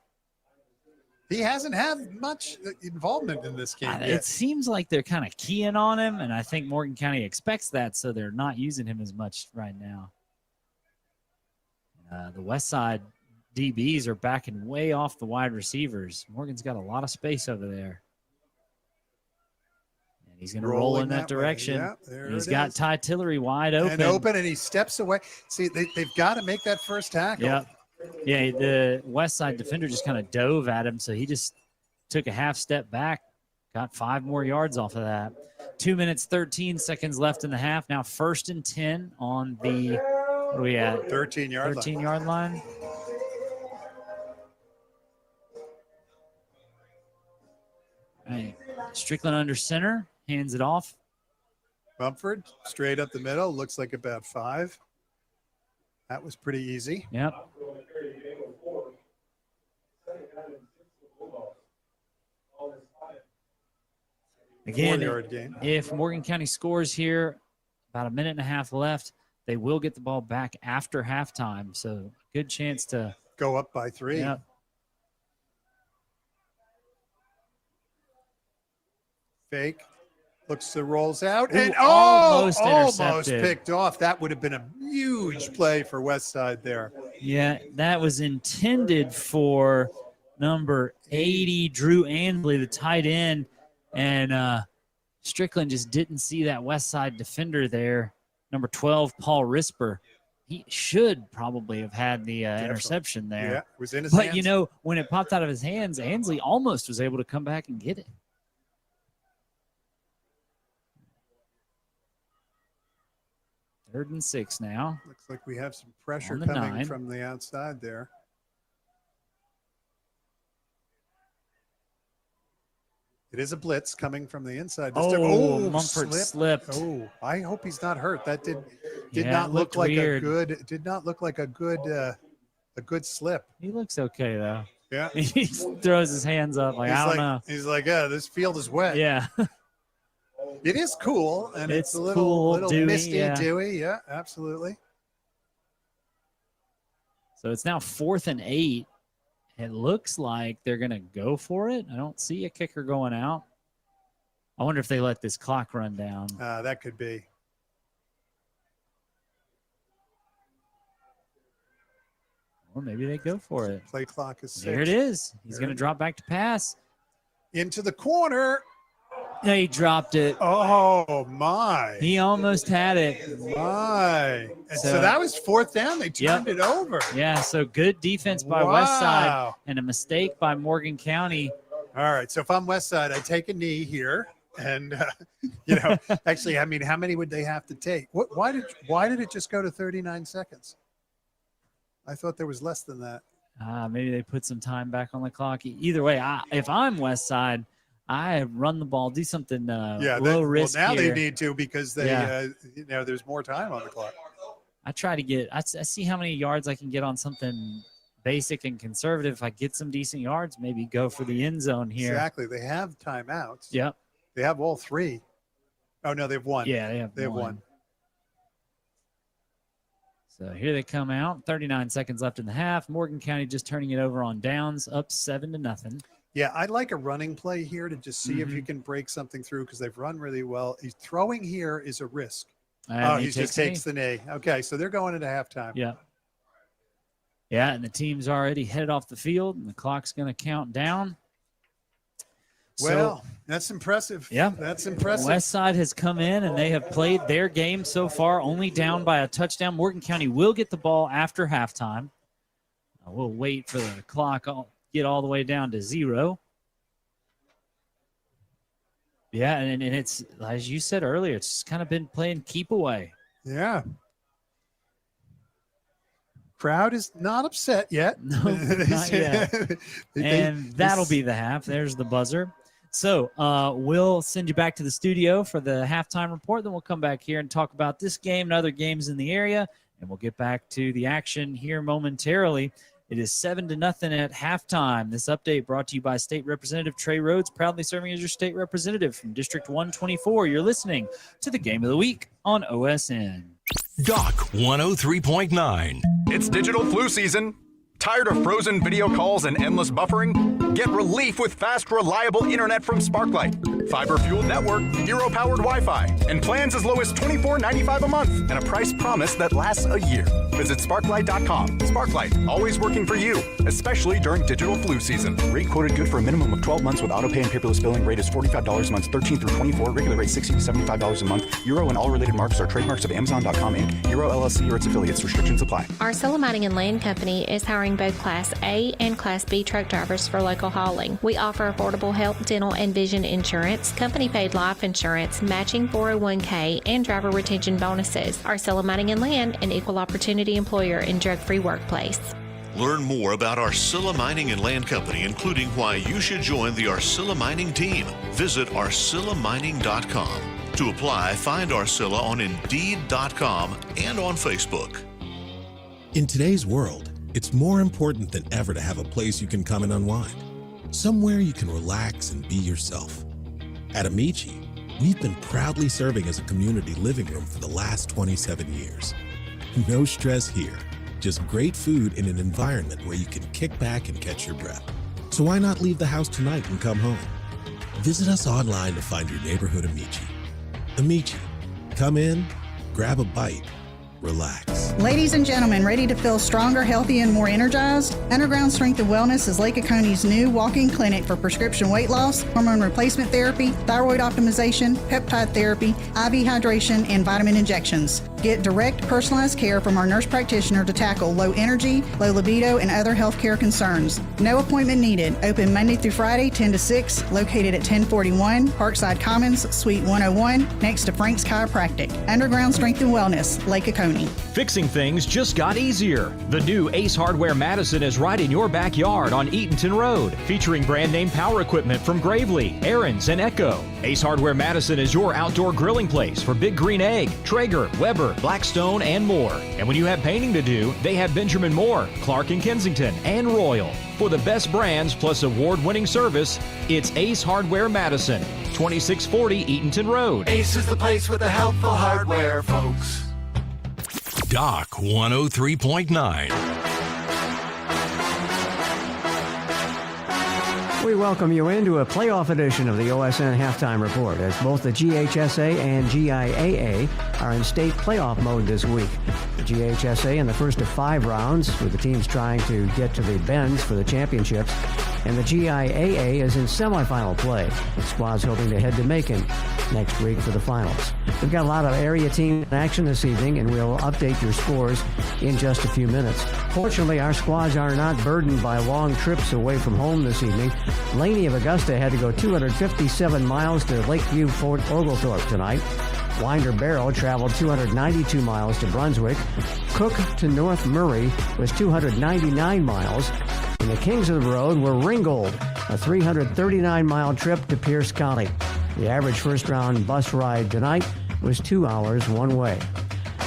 He hasn't had much involvement in this game yet. It seems like they're kind of keying on him, and I think Morgan County expects that, so they're not using him as much right now. The West Side DBs are backing way off the wide receivers. Morgan's got a lot of space over there. And he's going to roll in that direction. Yeah, there he's it got is. Ty Tillery wide open. And he steps away. See, they've got to make that first tackle. Yep. Yeah, the West Side defender just kind of dove at him, so he just took a half step back, got 5 more yards off of that. 2 minutes, 13 seconds left in the half. Now 1st and 10 on the, what are we at? 13-yard line. All right. Strickland under center, hands it off. Mumford, straight up the middle, looks like about 5. That was pretty easy. Yep. Again, 4-yard gain. If Morgan County scores here, about a minute and a half left, they will get the ball back after halftime. So good chance to go up by 3. Yep. Fake. Looks to rolls out. Ooh, And almost almost intercepted. picked off. That would have been a huge play for West Side there. Yeah, that was intended for number 80, Drew Ansley, the tight end. And Strickland just didn't see that West Side defender there. Number 12, Paul Risper. He should probably have had the interception there. Yeah, it was in his But, hands. you know, when it popped out of his hands, Ansley almost was able to come back and get it. Third and 6 now. Looks like we have some pressure On the coming 9. from the outside there. It is a blitz coming from the inside. Oh, Mumford slipped. Oh, I hope he's not hurt. That did Yeah, not it look looked like weird. a good slip. He looks okay, though. Yeah. He throws his hands up like, I don't know. He's like, yeah, this field is wet. Yeah. It is cool, and it's a cool, little dewy, misty, yeah. dewy. Yeah, absolutely. So it's now 4th and 8. It looks like they're going to go for it. I don't see a kicker going out. I wonder if they let this clock run down. That could be. Or maybe they go for it. Play clock is 6. There it is. He's going to drop back to pass. Into the corner. They dropped it. Oh, my. He almost had it. My. And so that was 4th down. They turned it over. Yeah, so good defense by West Side and a mistake by Morgan County. All right, so if I'm West Side, I take a knee here. And, actually, I mean, how many would they have to take? Why did it just go to 39 seconds? I thought there was less than that. Maybe they put some time back on the clock. Either way, if I'm West Side, I run the ball, do something low risk. Well, now here. they need to because they, there's more time on the clock. I try to get. I see how many yards I can get on something basic and conservative. If I get some decent yards, maybe go for the end zone here. Exactly. They have timeouts. Yep. They have all 3. Oh no, they have 1. Yeah, they have one. So here they come out. 39 seconds left in the half. Morgan County just turning it over on downs, up 7-0. Yeah, I'd like a running play here to just see if you can break something through because they've run really well. He's throwing here is a risk. And he just takes the knee. Okay, so they're going into halftime. Yeah. Yeah, and the team's already headed off the field, and the clock's going to count down. Well, that's impressive. Yeah. That's impressive. Westside has come in, and they have played their game so far, only down by a touchdown. Morgan County will get the ball after halftime. We'll wait for the clock get all the way down to 0. Yeah, and it's, as you said earlier, it's kind of been playing keep away. Yeah. Crowd is not upset yet. No, not yet. And that'll be the half. There's the buzzer. So we'll send you back to the studio for the halftime report. Then we'll come back here and talk about this game and other games in the area. And we'll get back to the action here momentarily. It is 7-0 at halftime. This update brought to you by State Representative Trey Rhodes, proudly serving as your state representative from District 124. You're listening to the Game of the Week on OSN. Doc 103.9. It's digital flu season. Tired of frozen video calls and endless buffering? Get relief with fast, reliable internet from Sparklight. Fiber-fueled network, hero-powered Wi-Fi, and plans as low as $24.95 a month, and a price promise that lasts a year. Visit Sparklight.com. Sparklight, always working for you, especially during digital flu season. Rate quoted good for a minimum of 12 months with auto-pay and paperless billing. Rate is $45 a month, 13 through 24. Regular rate $60 to $75 a month. Euro and all related marks are trademarks of Amazon.com Inc., Euro LLC or its affiliates. Restrictions apply. Arcilla Mining and Land Company is hiring both Class A and Class B truck drivers for local hauling. We offer affordable health, dental, and vision insurance, company-paid life insurance, matching 401k, and driver retention bonuses. Arcilla Mining and Land, an equal opportunity employer in drug-free workplace. Learn more about Arcilla Mining and Land Company, including why you should join the Arcilla Mining team. Visit arcillamining.com. To apply, find Arcilla on Indeed.com and on Facebook. In today's world, it's more important than ever to have a place you can come and unwind. Somewhere you can relax and be yourself. At Amici, we've been proudly serving as a community living room for the last 27 years. No stress here, just great food in an environment where you can kick back and catch your breath. So why not leave the house tonight and come home? Visit us online to find your neighborhood Amici. Amici, come in, grab a bite, relax. Ladies and gentlemen, ready to feel stronger, healthy, and more energized? Underground Strength and Wellness is Lake Oconee's new walk-in clinic for prescription weight loss, hormone replacement therapy, thyroid optimization, peptide therapy, IV hydration, and vitamin injections. Get direct, personalized care from our nurse practitioner to tackle low energy, low libido, and other healthcare concerns. No appointment needed. Open Monday through Friday, 10 to 6, located at 1041 Parkside Commons, Suite 101, next to Frank's Chiropractic. Underground Strength and Wellness, Lake Oconee. Fixing things just got easier. The new Ace Hardware Madison is right in your backyard on Eatonton Road, featuring brand name power equipment from Gravely, Aaron's, and Echo. Ace Hardware Madison is your outdoor grilling place for Big Green Egg, Traeger, Weber, Blackstone, and more. And when you have painting to do, they have Benjamin Moore, Clark and Kensington, and Royal. For the best brands plus award-winning service, it's Ace Hardware Madison, 2640 Eatonton Road. Ace is the place with the helpful hardware, folks. Doc 103.9. We welcome you into a playoff edition of the OSN Halftime Report, as both the GHSA and GIAA are in state playoff mode this week. The GHSA in the first of 5 rounds, with the teams trying to get to the Bends for the championships, and the GIAA is in semifinal play, with squads hoping to head to Macon next week for the finals. We've got a lot of area team action this evening, and we'll update your scores in just a few minutes. Fortunately, our squads are not burdened by long trips away from home this evening. Laney of Augusta had to go 257 miles to Lakeview Fort Oglethorpe tonight. Winder Barrow traveled 292 miles to Brunswick. Cook to North Murray was 299 miles. And the kings of the road were Ringgold, a 339-mile trip to Pierce County. The average first-round bus ride tonight was 2 hours one way.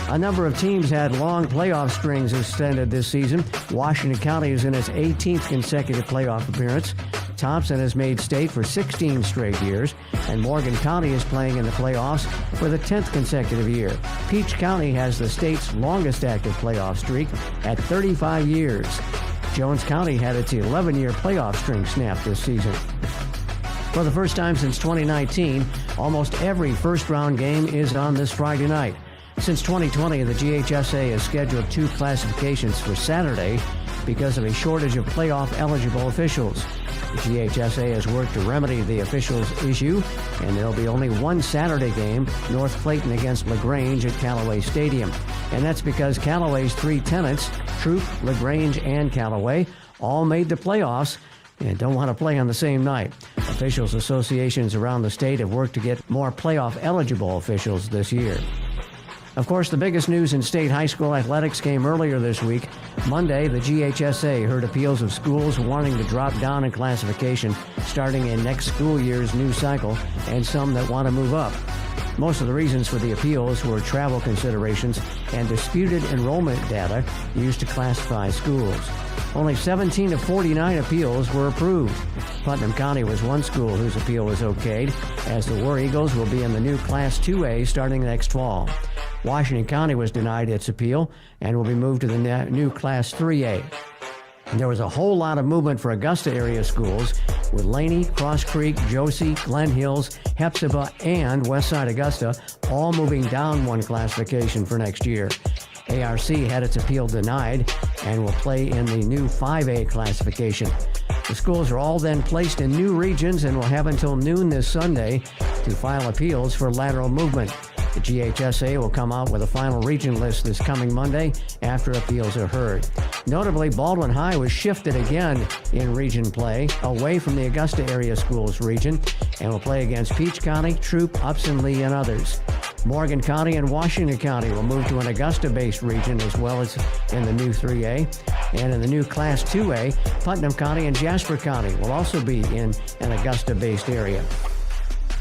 A number of teams had long playoff strings extended this season. Washington County is in its 18th consecutive playoff appearance. Thompson has made state for 16 straight years, and Morgan County is playing in the playoffs for the 10th consecutive year. Peach County has the state's longest active playoff streak at 35 years. Jones County had its 11-year playoff string snapped this season. For the first time since 2019, almost every first-round game is on this Friday night. Since 2020, the GHSA has scheduled 2 classifications for Saturday because of a shortage of playoff-eligible officials. The GHSA has worked to remedy the officials' issue, and there'll be only one Saturday game, North Clayton against LaGrange at Callaway Stadium. And that's because Callaway's three tenants, Troop, LaGrange, and Callaway, all made the playoffs and don't want to play on the same night. Officials associations around the state have worked to get more playoff-eligible officials this year. Of course, the biggest news in state high school athletics came earlier this week. Monday, the GHSA heard appeals of schools wanting to drop down in classification starting in next school year's new cycle, and some that want to move up. Most of the reasons for the appeals were travel considerations and disputed enrollment data used to classify schools. Only 17 of 49 appeals were approved. Putnam County was one school whose appeal was okayed, as the War Eagles will be in the new Class 2A starting next fall. Washington County was denied its appeal and will be moved to the new Class 3A. And there was a whole lot of movement for Augusta area schools, with Laney, Cross Creek, Josie, Glen Hills, Hepzibah, and Westside Augusta all moving down one classification for next year. ARC had its appeal denied and will play in the new 5A classification. The schools are all then placed in new regions and will have until noon this Sunday to file appeals for lateral movement. The GHSA will come out with a final region list this coming Monday after appeals are heard. Notably, Baldwin High was shifted again in region play away from the Augusta area schools region and will play against Peach County, Troop, Upson Lee, and others. Morgan County and Washington County will move to an Augusta-based region as well as in the new 3A. And in the new Class 2A, Putnam County and Jasper County will also be in an Augusta-based area.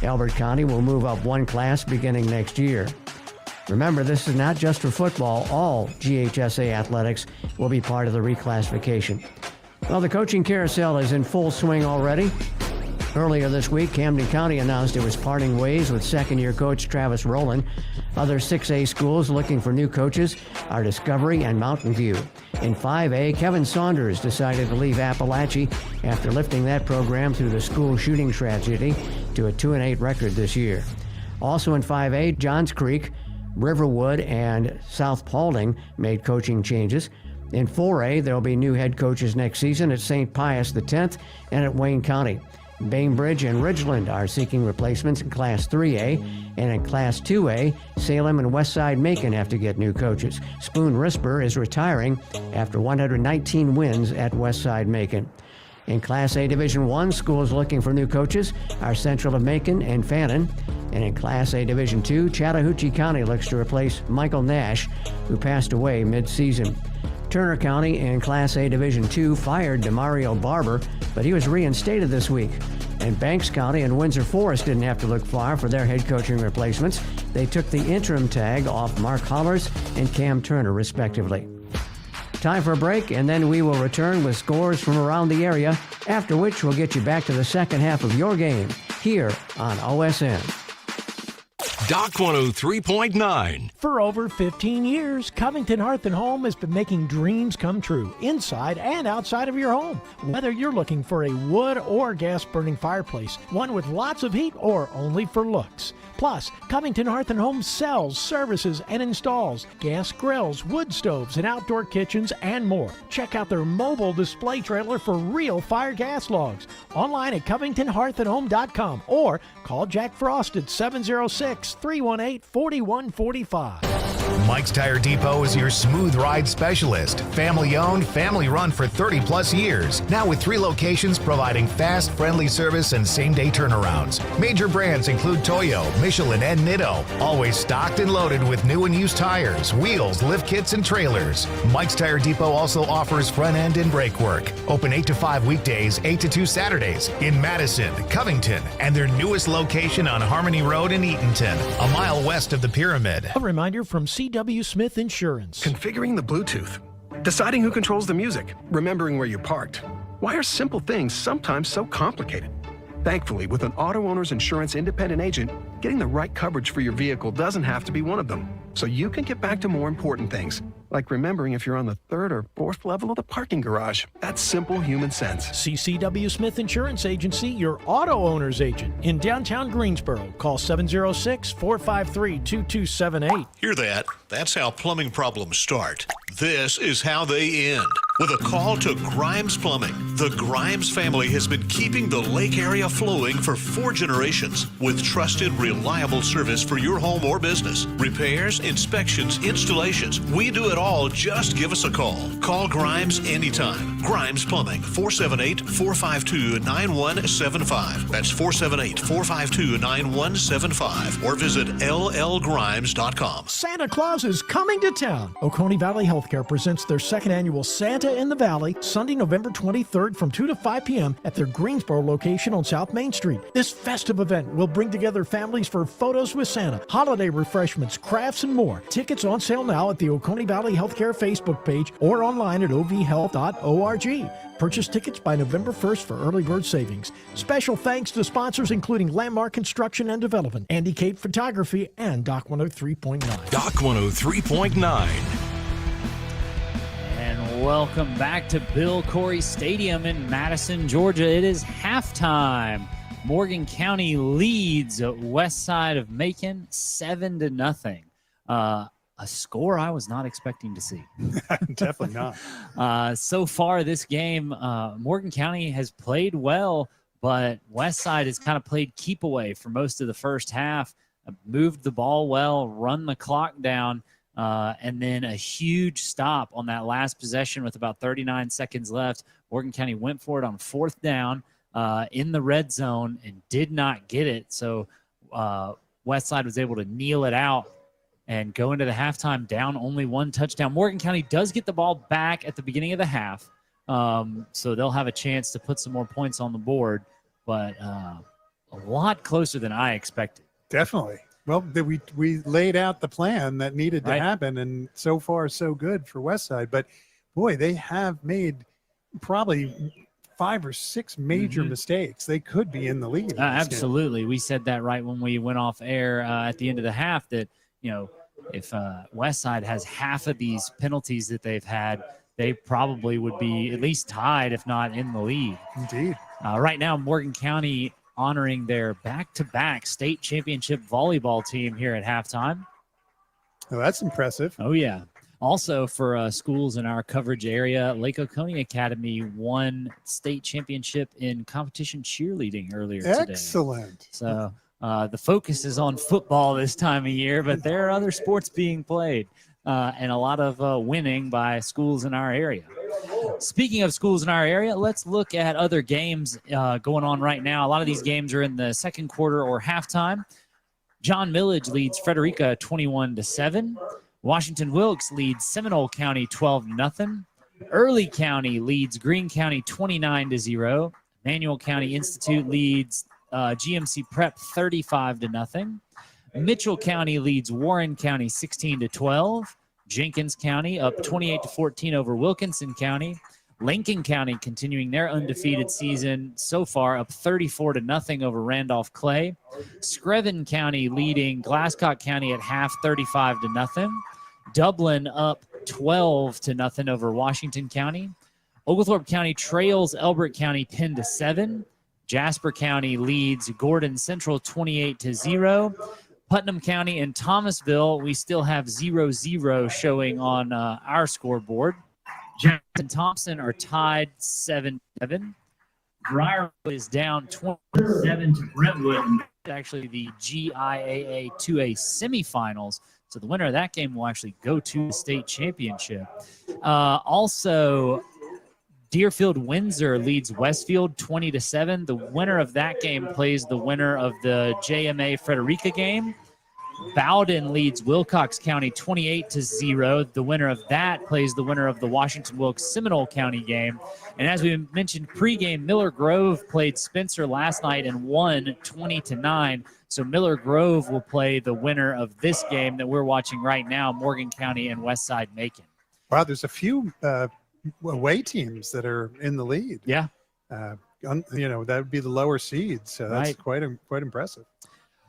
Elbert County will move up one class beginning next year. Remember, this is not just for football. All GHSA athletics will be part of the reclassification. Well, the coaching carousel is in full swing already. Earlier this week, Camden County announced it was parting ways with second-year coach Travis Rowland. Other 6A schools looking for new coaches are Discovery and Mountain View. In 5A, Kevin Saunders decided to leave Appalachia after lifting that program through the school shooting tragedy to a 2-8 record this year. Also in 5A, Johns Creek, Riverwood, and South Paulding made coaching changes. In 4A, there will be new head coaches next season at St. Pius X and at Wayne County. Bainbridge and Ridgeland are seeking replacements in Class 3A, and in Class 2A, Salem and Westside Macon have to get new coaches. Spoon Risper is retiring after 119 wins at Westside Macon. In Class A Division I, schools looking for new coaches are Central of Macon and Fannin. And in Class A Division II, Chattahoochee County looks to replace Michael Nash, who passed away mid-season. Turner County in Class A Division II fired DeMario Barber, but he was reinstated this week. And Banks County and Windsor Forest didn't have to look far for their head coaching replacements. They took the interim tag off Mark Hollers and Cam Turner, respectively. Time for a break, and then we will return with scores from around the area, after which we'll get you back to the second half of your game here on OSN. Doc 103.9. For over 15 years, Covington Hearth & Home has been making dreams come true inside and outside of your home. Whether you're looking for a wood or gas-burning fireplace, one with lots of heat or only for looks. Plus, Covington Hearth & Home sells, services, and installs gas grills, wood stoves, and outdoor kitchens, and more. Check out their mobile display trailer for real fire gas logs. Online at CovingtonHearthAndHome.com or call Jack Frost at 706-318-4145. Mike's Tire Depot is your smooth ride specialist. Family owned, family run for 30 plus years. Now with 3 locations providing fast, friendly service and same day turnarounds. Major brands include Toyo, Michelin, and Nitto. Always stocked and loaded with new and used tires, wheels, lift kits, and trailers. Mike's Tire Depot also offers front end and brake work. Open 8 to 5 weekdays, 8 to 2 Saturdays in Madison, Covington, and their newest location on Harmony Road in Eatonton, a mile west of the Pyramid. A reminder from C.W. Smith Insurance. Configuring the Bluetooth, deciding who controls the music, remembering where you parked. Why are simple things sometimes so complicated? Thankfully, with an auto owner's insurance independent agent, getting the right coverage for your vehicle doesn't have to be one of them. So you can get back to more important things, like remembering if you're on the 3rd or 4th level of the parking garage. That's simple human sense. CCW Smith Insurance Agency, your auto owner's agent in downtown Greensboro. Call 706-453-2278. Hear that? That's how plumbing problems start. This is how they end. with a call to Grimes Plumbing. The Grimes family has been keeping the lake area flowing for 4 generations with trusted, reliable service for your home or business. Repairs, inspections, installations. We do it all. Just give us a call. Call Grimes anytime. Grimes Plumbing, 478-452-9175. That's 478-452-9175. Or visit llgrimes.com. Santa Claus is coming to town. Oconee Valley Healthcare presents their second annual Santa in the Valley, Sunday, November 23rd from 2 to 5 p.m. at their Greensboro location on South Main Street. This festive event will bring together families for photos with Santa, holiday refreshments, crafts, and more. Tickets on sale now at the Oconee Valley Healthcare Facebook page or online at ovhealth.org. Purchase tickets by November 1st for early bird savings. Special thanks to sponsors including Landmark Construction and Development, Andy Cape Photography, and Doc 103.9. Doc 103.9. And welcome back to Bill Corey Stadium in Madison, Georgia. It is halftime. Morgan County leads west side of Macon 7-0. A score I was not expecting to see. Definitely not. So far this game, Morgan County has played well, but Westside has kind of played keep away for most of the first half, moved the ball well, run the clock down, and then a huge stop on that last possession with about 39 seconds left. Morgan County went for it on 4th down in the red zone and did not get it. So Westside was able to kneel it out and go into the halftime down only 1 touchdown. Morgan County does get the ball back at the beginning of the half, so they'll have a chance to put some more points on the board, but a lot closer than I expected. Definitely. Well, we laid out the plan that needed to Right. happen, and so far so good for Westside. But, boy, they have made probably 5 or 6 major mistakes. They could be in the lead. in this game. Absolutely. We said that right when we went off air at the end of the half that, if Westside has half of these penalties that they've had, they probably would be at least tied, if not in the lead. Indeed. Right now, Morgan County honoring their back-to-back state championship volleyball team here at halftime. Oh, that's impressive. Oh, yeah. Also, for schools in our coverage area, Lake Oconee Academy won state championship in competition cheerleading earlier today. Excellent. So the focus is on football this time of year, but there are other sports being played and a lot of winning by schools in our area. Speaking of schools in our area, let's look at other games going on right now. A lot of these games are in the second quarter or halftime. John Millage leads Frederica 21-7. Washington-Wilkes leads Seminole County 12-0. Early County leads Greene County 29-0. Manual County Institute leads GMC Prep 35-0. Mitchell County leads Warren County 16-12. Jenkins County up 28-14 over Wilkinson County. Lincoln County continuing their undefeated season so far, up 34-0 over Randolph Clay. Screven County leading Glasscock County at half 35-0. Dublin up 12-0 over Washington County. Oglethorpe County trails Elbert County 10-7. Jasper County leads Gordon Central 28-0. Putnam County and Thomasville, we still have 0-0 showing on our scoreboard. Jackson and Thompson are tied 7-7. Briarwood is down 27 to Brentwood. Actually, the GIAA 2A semifinals. So the winner of that game will actually go to the state championship. Also, Deerfield-Windsor leads Westfield 20-7. The winner of that game plays the winner of the JMA Frederica game. Bowden leads Wilcox County 28-0. The winner of that plays the winner of the Washington-Wilkes Seminole County game. And as we mentioned pregame, Miller Grove played Spencer last night and won 20-9. So Miller Grove will play the winner of this game that we're watching right now, Morgan County and Westside Macon. Wow, there's a few away teams that are in the lead. Yeah. That would be the lower seeds. So that's quite impressive.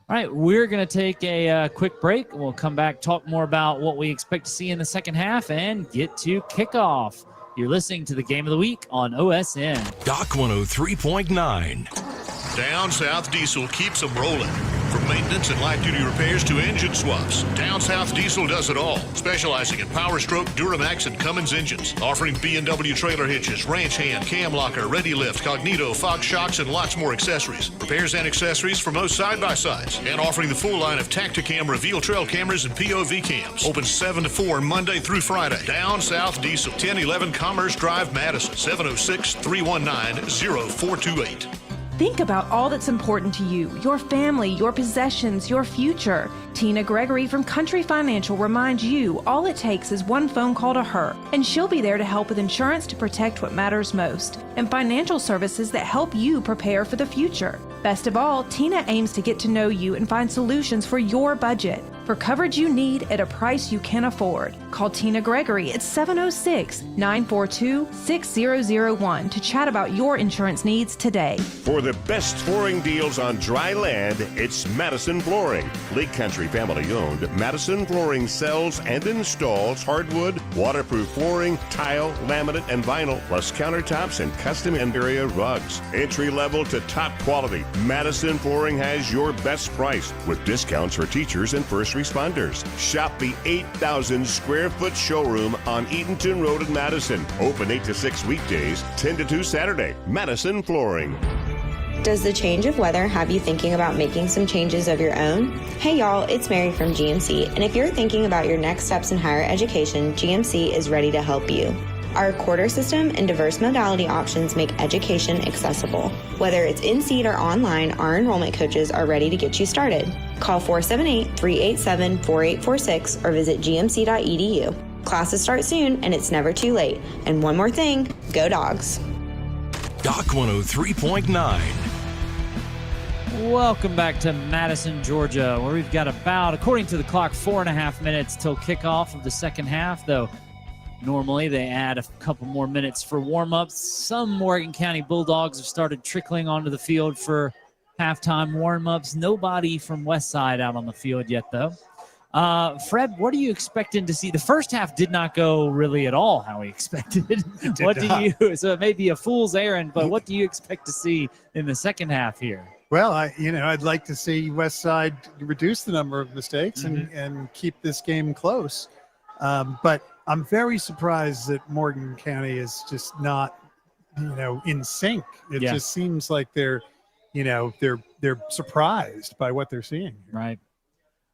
All right, we're going to take a quick break. We'll come back, talk more about what we expect to see in the second half, and get to kickoff. You're listening to the Game of the Week on OSN. Doc 103.9. Down South Diesel keeps them rolling. From maintenance and light-duty repairs to engine swaps, Down South Diesel does it all, specializing in Power Stroke, Duramax, and Cummins engines, offering B&W trailer hitches, ranch hand, cam locker, ready lift, Cognito, Fox shocks, and lots more accessories. Repairs and accessories for most side-by-sides, and offering the full line of Tacticam Reveal Trail cameras and POV cams. Open 7 to 4 Monday through Friday. Down South Diesel, 1011 Commerce Drive, Madison, 706-319-0428. Think about all that's important to you, your family, your possessions, your future. Tina Gregory from Country Financial reminds you all it takes is one phone call to her, and she'll be there to help with insurance to protect what matters most, and financial services that help you prepare for the future. Best of all, Tina aims to get to know you and find solutions for your budget. For coverage you need at a price you can afford. Call Tina Gregory at 706-942-6001 to chat about your insurance needs today. For the best flooring deals on dry land, it's Madison Flooring. Lake Country family owned, Madison Flooring sells and installs hardwood, waterproof flooring, tile, laminate, and vinyl, plus countertops and custom interior rugs. Entry level to top quality, Madison Flooring has your best price with discounts for teachers and first responders. Shop the 8,000 square foot showroom on Eatonton Road in Madison. Open 8 to 6 weekdays, 10 to 2 Saturday. Madison Flooring. Does the change of weather have you thinking about making some changes of your own? Hey y'all, it's Mary from GMC, and if you're thinking about your next steps in higher education, GMC is ready to help you. Our quarter system and diverse modality options make education accessible. Whether it's in-seat or online, our enrollment coaches are ready to get you started. Call 478-387-4846 or visit gmc.edu. Classes start soon, and it's never too late. And one more thing, go Dogs. Doc 103.9. Welcome back to Madison, Georgia, where we've got about, according to the clock, 4.5 minutes till kickoff of the second half, though normally they add a couple more minutes for warm-ups. Some Morgan County Bulldogs have started trickling onto the field for halftime warm-ups. Nobody from Westside out on the field yet, though. Fred, what are you expecting to see? The first half did not go really at all how we expected. So it may be a fool's errand, but what do you expect to see in the second half here? Well, I'd like to see Westside reduce the number of mistakes and keep this game close. But I'm very surprised that Morgan County is just not, in sync. It just seems like they're surprised by what they're seeing. Right.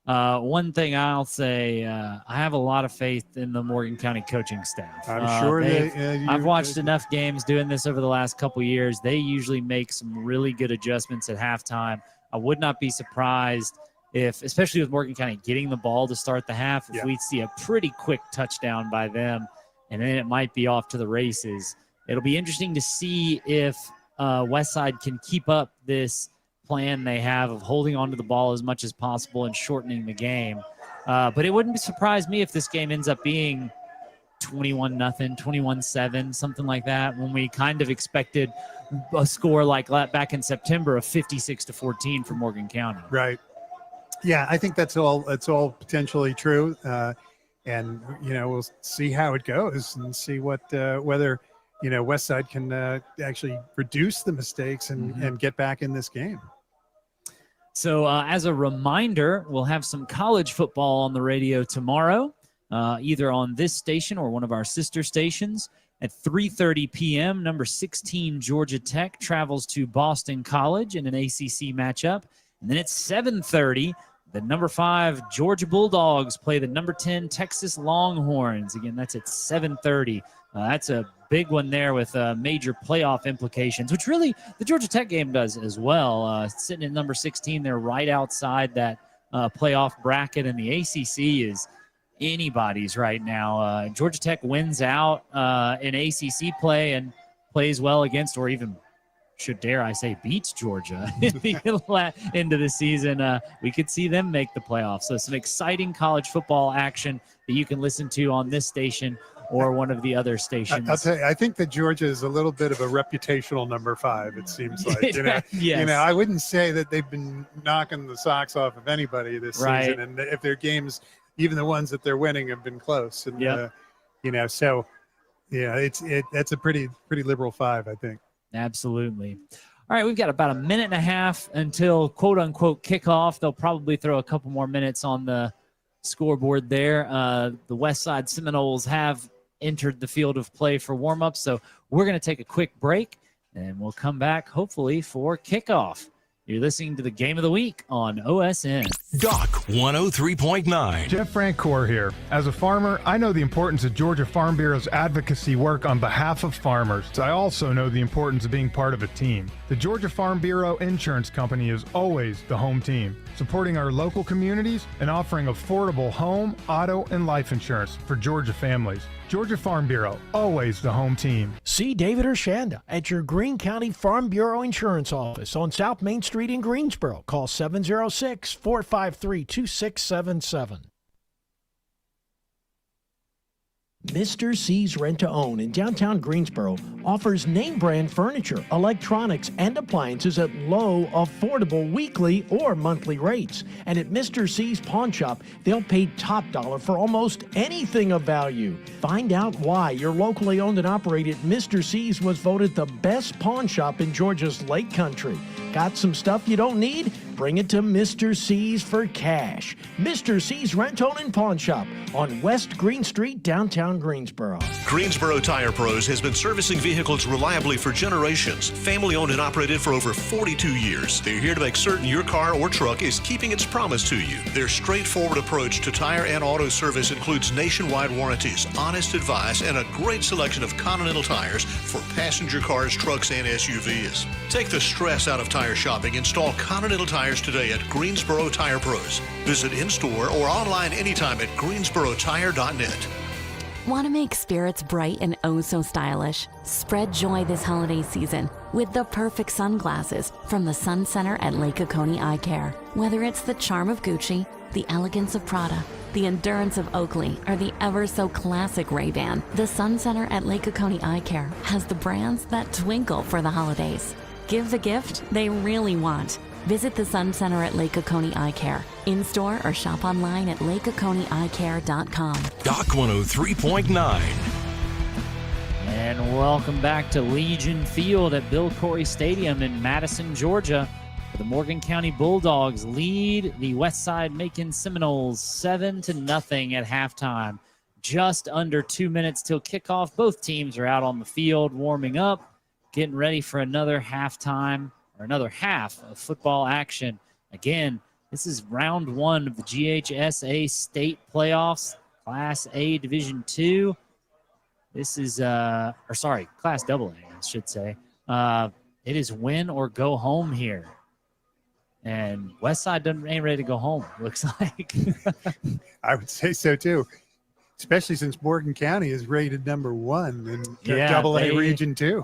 One thing I'll say, I have a lot of faith in the Morgan County coaching staff. I'm sure I've watched enough games doing this over the last couple of years. They usually make some really good adjustments at halftime. I would not be surprised if, especially with Morgan County getting the ball to start the half, if we see a pretty quick touchdown by them, and then it might be off to the races. It'll be interesting to see if Westside can keep up this plan they have of holding onto the ball as much as possible and shortening the game. But it wouldn't surprise me if this game ends up being 21-0, 21-7, something like that, when we kind of expected a score like that back in September of 56-14 for Morgan County. Right. Yeah, I think that's all potentially true. And, we'll see how it goes and see whether Westside can actually reduce the mistakes and get back in this game. So as a reminder, we'll have some college football on the radio tomorrow, either on this station or one of our sister stations. At 3:30 p.m., number 16 Georgia Tech travels to Boston College in an ACC matchup. And then at 7:30, the number 5 Georgia Bulldogs play the number 10 Texas Longhorns. Again, that's at 7:30. That's a big one there with major playoff implications, which really the Georgia Tech game does as well. Sitting at number 16, they're right outside that playoff bracket, and the ACC is anybody's right now. Georgia Tech wins out in ACC play and plays well against, or even dare I say, beats Georgia in the end of the season. We could see them make the playoffs. So some exciting college football action that you can listen to on this station or one of the other stations. I'll tell you, I think that Georgia is a little bit of a reputational number 5, it seems like. Yes. I wouldn't say that they've been knocking the socks off of anybody this season. And if their games, even the ones that they're winning, have been close. And, that's a pretty liberal 5, I think. Absolutely. All right, we've got about a minute and a half until quote-unquote kickoff. They'll probably throw a couple more minutes on the scoreboard there. The Westside Seminoles have entered the field of play for warm-up, so we're going to take a quick break, and we'll come back hopefully for kickoff. You're listening to the Game of the Week on OSN. Doc 103.9. Jeff Francoeur here. As a farmer, I know the importance of Georgia Farm Bureau's advocacy work on behalf of farmers. I also know the importance of being part of a team. The Georgia Farm Bureau Insurance Company is always the home team, supporting our local communities and offering affordable home, auto, and life insurance for Georgia families. Georgia Farm Bureau, always the home team. See David Urshanda at your Greene County Farm Bureau Insurance Office on South Main Street in Greensboro. Call 706-453-2677. Mr. C's Rent to Own in downtown Greensboro offers name brand furniture, electronics, and appliances at low, affordable weekly or monthly rates. And at Mr. C's Pawn Shop, they'll pay top dollar for almost anything of value. Find out why your locally owned and operated Mr. C's was voted the best pawn shop in Georgia's Lake Country. Got some stuff you don't need? Bring it to Mr. C's for cash. Mr. C's Rent, Own, and Pawn Shop on West Green Street, downtown Greensboro. Greensboro Tire Pros has been servicing vehicles reliably for generations. Family owned and operated for over 42 years. They're here to make certain your car or truck is keeping its promise to you. Their straightforward approach to tire and auto service includes nationwide warranties, honest advice, and a great selection of Continental tires for passenger cars, trucks, and SUVs. Take the stress out of tire shopping. Install Continental tires today at Greensboro Tire Pros. Visit in-store or online anytime at greensborotire.net. Want to make spirits bright and oh so stylish? Spread joy this holiday season with the perfect sunglasses from the Sun Center at Lake Oconee Eye Care. Whether it's the charm of Gucci, the elegance of Prada, the endurance of Oakley, or the ever so classic Ray-Ban, the Sun Center at Lake Oconee Eye Care has the brands that twinkle for the holidays. Give the gift they really want. Visit the Sun Center at Lake Oconee Eye Care, in-store or shop online at lakeoconeeeyecare.com. Doc 103.9. And welcome back to Legion Field at Bill Corey Stadium in Madison, Georgia. The Morgan County Bulldogs lead the Westside Macon Seminoles 7-0 at halftime. Just under 2 minutes till kickoff. Both teams are out on the field warming up, getting ready for another halftime or another half of football action. Again, this is round one of the GHSA state playoffs, Class A Division II. This is, Class AA, I should say. It is win or go home here. And Westside ain't ready to go home, looks like. I would say so, too. Especially since Morgan County is rated #1 in AA Region 2.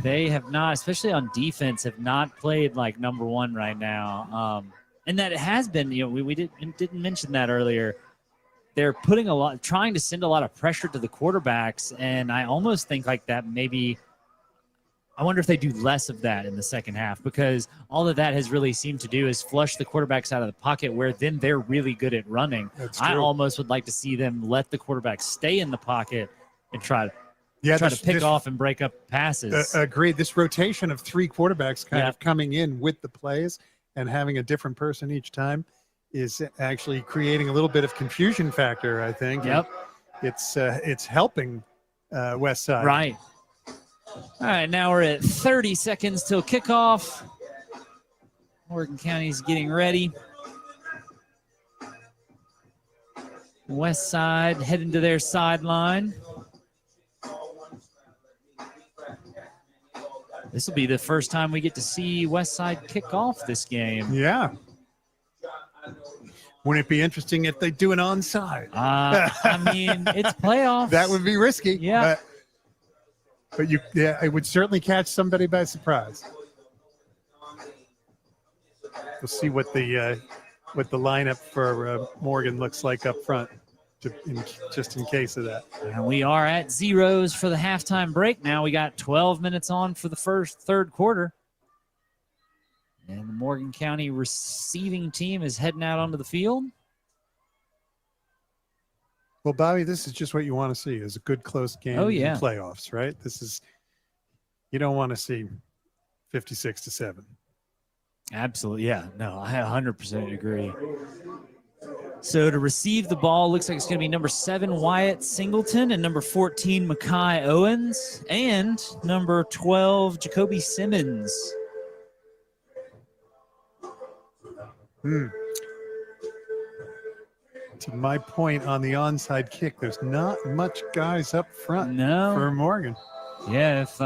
They have not, especially on defense, have not played like #1 right now. And that it has been, we didn't mention that earlier. They're trying to send a lot of pressure to the quarterbacks. And I almost think like that maybe, I wonder if they do less of that in the second half, because all of that has really seemed to do is flush the quarterbacks out of the pocket, where then they're really good at running. I almost would like to see them let the quarterback stay in the pocket and try to pick off and break up passes. Agreed. This rotation of 3 quarterbacks kind of coming in with the plays and having a different person each time is actually creating a little bit of confusion factor, I think. Yep. It's helping Westside. Right. All right, now we're at 30 seconds till kickoff. Morgan County's getting ready. Westside heading to their sideline. This will be the first time we get to see Westside kick off this game. Yeah. Wouldn't it be interesting if they do an onside? I mean, it's playoffs. That would be risky. Yeah. But it would certainly catch somebody by surprise. We'll see what the lineup for Morgan looks like up front, just in case of that. And we are at zeros for the halftime break now. We got 12 minutes on for the third quarter. And the Morgan County receiving team is heading out onto the field. Well, Bobby, this is just what you want to see, is a good close game in playoffs, right? You don't want to see 56-7. Absolutely. Yeah. No, I 100% agree. So to receive the ball, looks like it's going to be number 7, Wyatt Singleton, and number 14, Makai Owens, and number 12, Jacoby Simmons. To my point on the onside kick, there's not much guys up front for Morgan. Yeah, if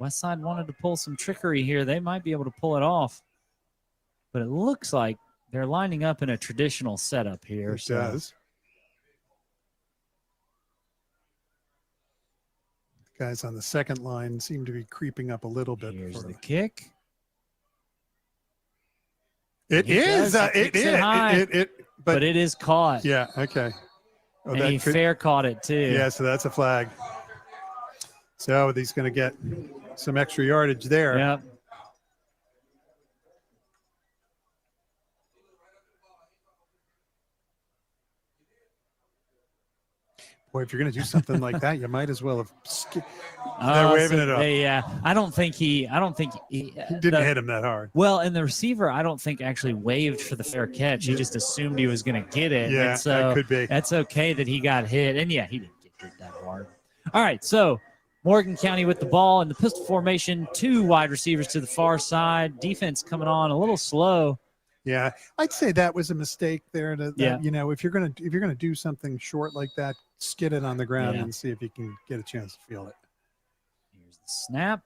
Westside wanted to pull some trickery here, they might be able to pull it off. But it looks like they're lining up in a traditional setup here. It does. The guys on the second line seem to be creeping up a little bit. Here's the kick. It is. But it is caught. Yeah. Okay. Oh, and he fair caught it too. Yeah. So that's a flag. So he's going to get some extra yardage there. Yep. Boy, if you're going to do something like that, you might as well have. They're waving it up. Yeah, I don't think he didn't hit him that hard. Well, and the receiver, I don't think actually waved for the fair catch. He just assumed he was going to get it. Yeah, and so that could be. That's okay that he got hit, and yeah, he didn't get hit that hard. All right, so Morgan County with the ball in the pistol formation, 2 wide receivers to the far side. Defense coming on a little slow. Yeah, I'd say that was a mistake there. Yeah. You know, if you're gonna do something short like that, skid it on the ground and see if you can get a chance to feel it. Here's the snap.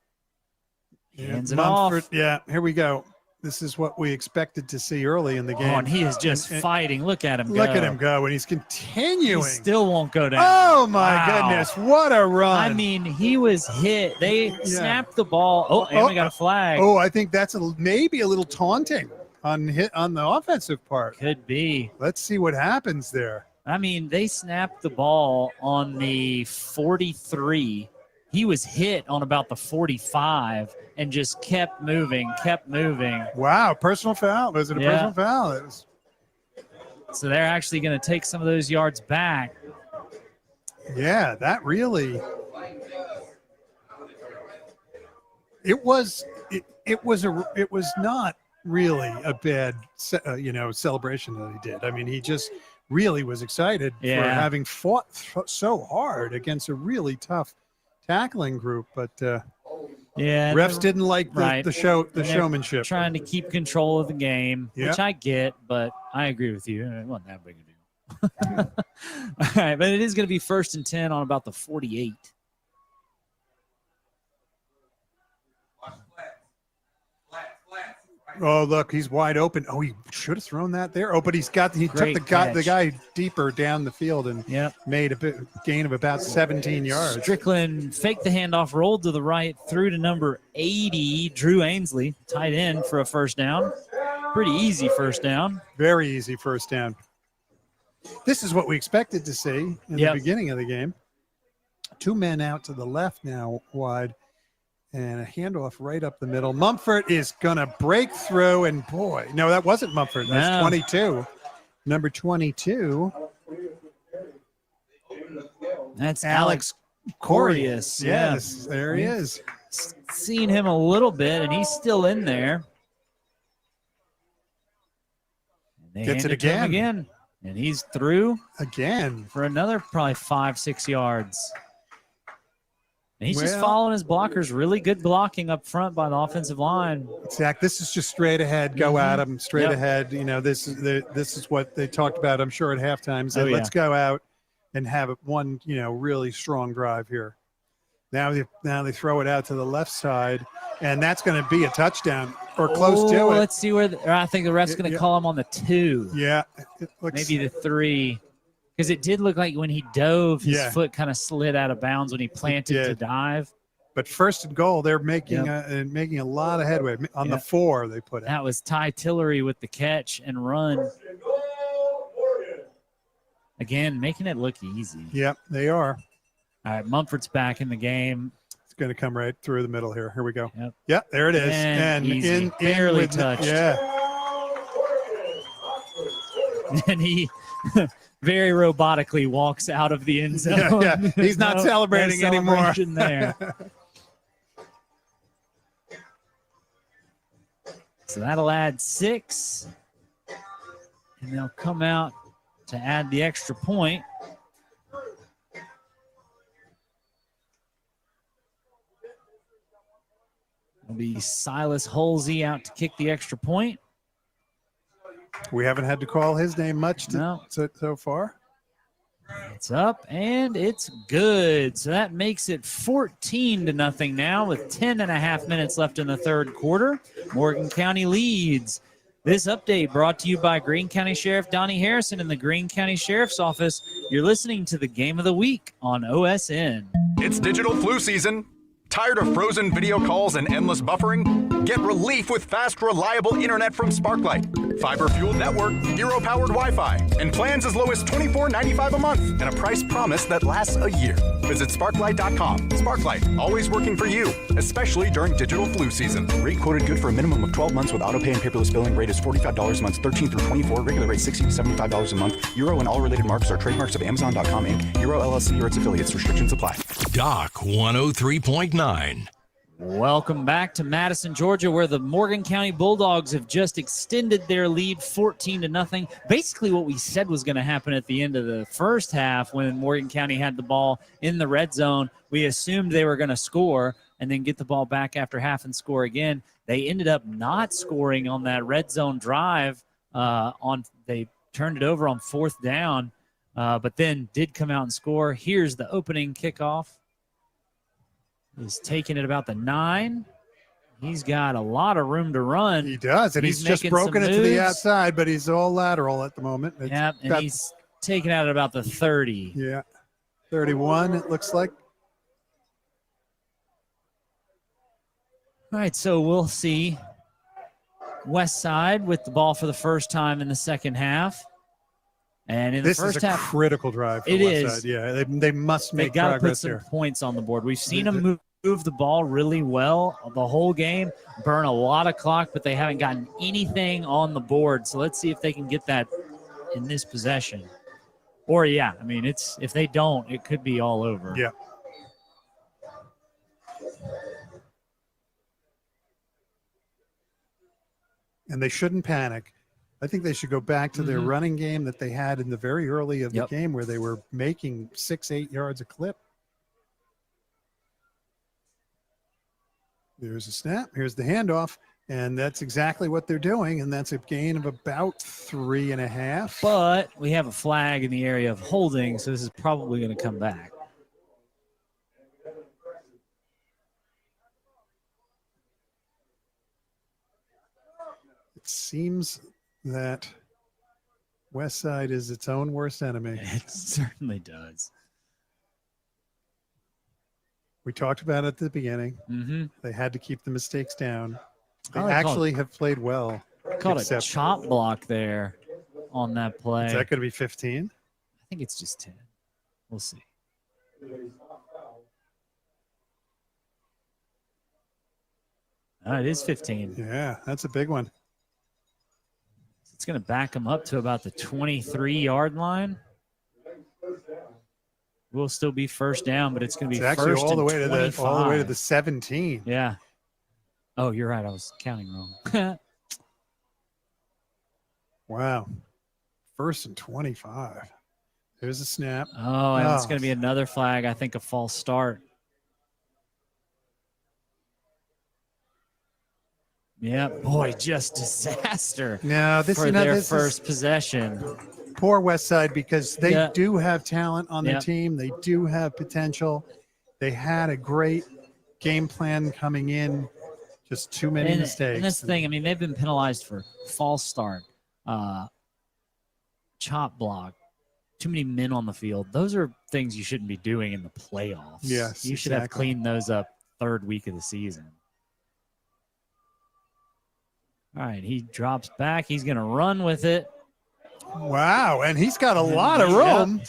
Hands it Mumford, off. Yeah, here we go. This is what we expected to see early in the game. Oh, and he is just fighting. Look at him go. Look at him go, and he's continuing. He still won't go down. Oh, my goodness. What a run. I mean, he was hit. They snapped the ball. Oh, and we got a flag. Oh, I think that's maybe a little taunting on the offensive part. Could be. Let's see what happens there. I mean, they snapped the ball on the 43. He was hit on about the 45 and just kept moving. Wow, personal foul. Was it a personal foul? It was. So they're actually going to take some of those yards back. Yeah, that really. It was not really a bad celebration that he did. I mean, he just really was excited for having fought so hard against a really tough tackling group, but refs didn't like the showmanship. Trying to keep control of the game, which I get, but I agree with you. It wasn't that big a deal. All right, but it is going to be 1st and 10 on about the 48. Oh, look, he's wide open. Oh, he should have thrown that there. Oh, but he took the guy deeper down the field and made a gain of about 17 yards. Strickland faked the handoff, rolled to the right, threw to number 80, Drew Ainsley, tight end for a first down. Pretty easy first down. Very easy first down. This is what we expected to see in the beginning of the game. 2 men out to the left now, wide. And a handoff right up the middle. Mumford is going to break through, and boy, no, that wasn't Mumford. That's 22. Number 22. That's Alex Corius. Yes, there he is. Seen him a little bit, and he's still in there. Gets it again. And he's through. Again. For another probably 5-6 yards. And he's just following his blockers. Really good blocking up front by the offensive line. Zach, this is just straight ahead. Go at him straight ahead. You know, this is what they talked about, I'm sure, at halftime. So let's go out and have one, really strong drive here. Now they throw it out to the left side, and that's going to be a touchdown or close to it. Let's see where I think the ref's going to call him on the 2. Yeah. Maybe the 3. Because it did look like when he dove, his foot kind of slid out of bounds when he planted to dive. But 1st and goal, they're making a lot of headway. On the 4, they put it. That was Ty Tillery with the catch and run. Again, making it look easy. Yep, they are. All right, Mumford's back in the game. It's going to come right through the middle here. Here we go. Yep, there it is. And barely touched. And he very robotically walks out of the end zone. He's not celebrating anymore. There. So that'll add 6. And they'll come out to add the extra point. It'll be Silas Holsey out to kick the extra point. We haven't had to call his name much so far. It's up, and it's good. So that makes it 14-0 now with 10.5 minutes left in the third quarter. Morgan County leads. This update brought to you by Greene County Sheriff Donnie Harrison in the Greene County Sheriff's Office. You're listening to the Game of the Week on OSN. It's digital flu season. Tired of frozen video calls and endless buffering? Get relief with fast, reliable internet from Sparklight. Fiber-fueled network, Hero-powered Wi-Fi, and plans as low as $24.95 a month, and a price promise that lasts a year. Visit Sparklight.com. Sparklight, always working for you, especially during digital flu season. Rate quoted good for a minimum of 12 months with auto-pay and paperless billing. Rate is $45 a month, 13 through 24. Regular rate $60 to $75 a month. Euro and all related marks are trademarks of Amazon.com Inc., Euro LLC or its affiliates. Restrictions apply. Doc 103.9. Welcome back to Madison, Georgia, where the Morgan County Bulldogs have just extended their lead 14-0. Basically what we said was going to happen at the end of the first half when Morgan County had the ball in the red zone. We assumed they were going to score and then get the ball back after half and score again. They ended up not scoring on that red zone drive. They turned it over on 4th down, but then did come out and score. Here's the opening kickoff. He's taking it about the 9. He's got a lot of room to run. He does, and he's just broken it to the outside, but he's all lateral at the moment. Yeah, and he's taking out at about the 30. Yeah, 31 it looks like. All right, so we'll see West Side with the ball for the first time in the second half. And in this the first is a half, critical drive for West Side. Yeah, they must make progress. They got to put some points on the board. We've seen them move the ball really well the whole game, burn a lot of clock, but they haven't gotten anything on the board. So let's see if they can get that in this possession. Or, yeah, I mean, if they don't, it could be all over. Yeah. And they shouldn't panic. I think they should go back to their running game that they had in the very early of the game where they were making 6-8 yards a clip. There's a snap. Here's the handoff. And that's exactly what they're doing. And that's a gain of about 3.5. But we have a flag in the area of holding, so this is probably going to come back. It seems that West Side is its own worst enemy. It certainly does. We talked about it at the beginning. Mm-hmm. They had to keep the mistakes down. They actually have played well. Caught a chop block there on that play. Is that going to be 15? I think it's just 10. We'll see. It is 15. Yeah, that's a big one. It's going to back them up to about the 23-yard line. We'll still be first down, but it's going to be first all the way and to 25. all the way to the 17. Yeah. Oh, you're right. I was counting wrong. Wow. First and 25. There's a snap. Oh, and it's going to be another flag. I think a false start. Yeah, boy, just disaster. No, this for their first possession. Poor West Side because they do have talent on their team. They do have potential. They had a great game plan coming in. Just too many mistakes. And that's the thing. I mean, they've been penalized for false start, chop block, too many men on the field. Those are things you shouldn't be doing in the playoffs. Yes, you should have cleaned those up third week of the season. All right, he drops back. He's going to run with it. Wow, and he's got a lot of room. Yep.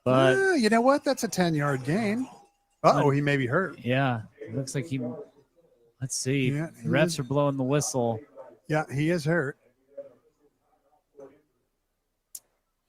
But you know what? That's a 10-yard gain. Uh-oh, he may be hurt. Yeah, it looks like he – let's see. Yeah, the refs are blowing the whistle. Yeah, he is hurt.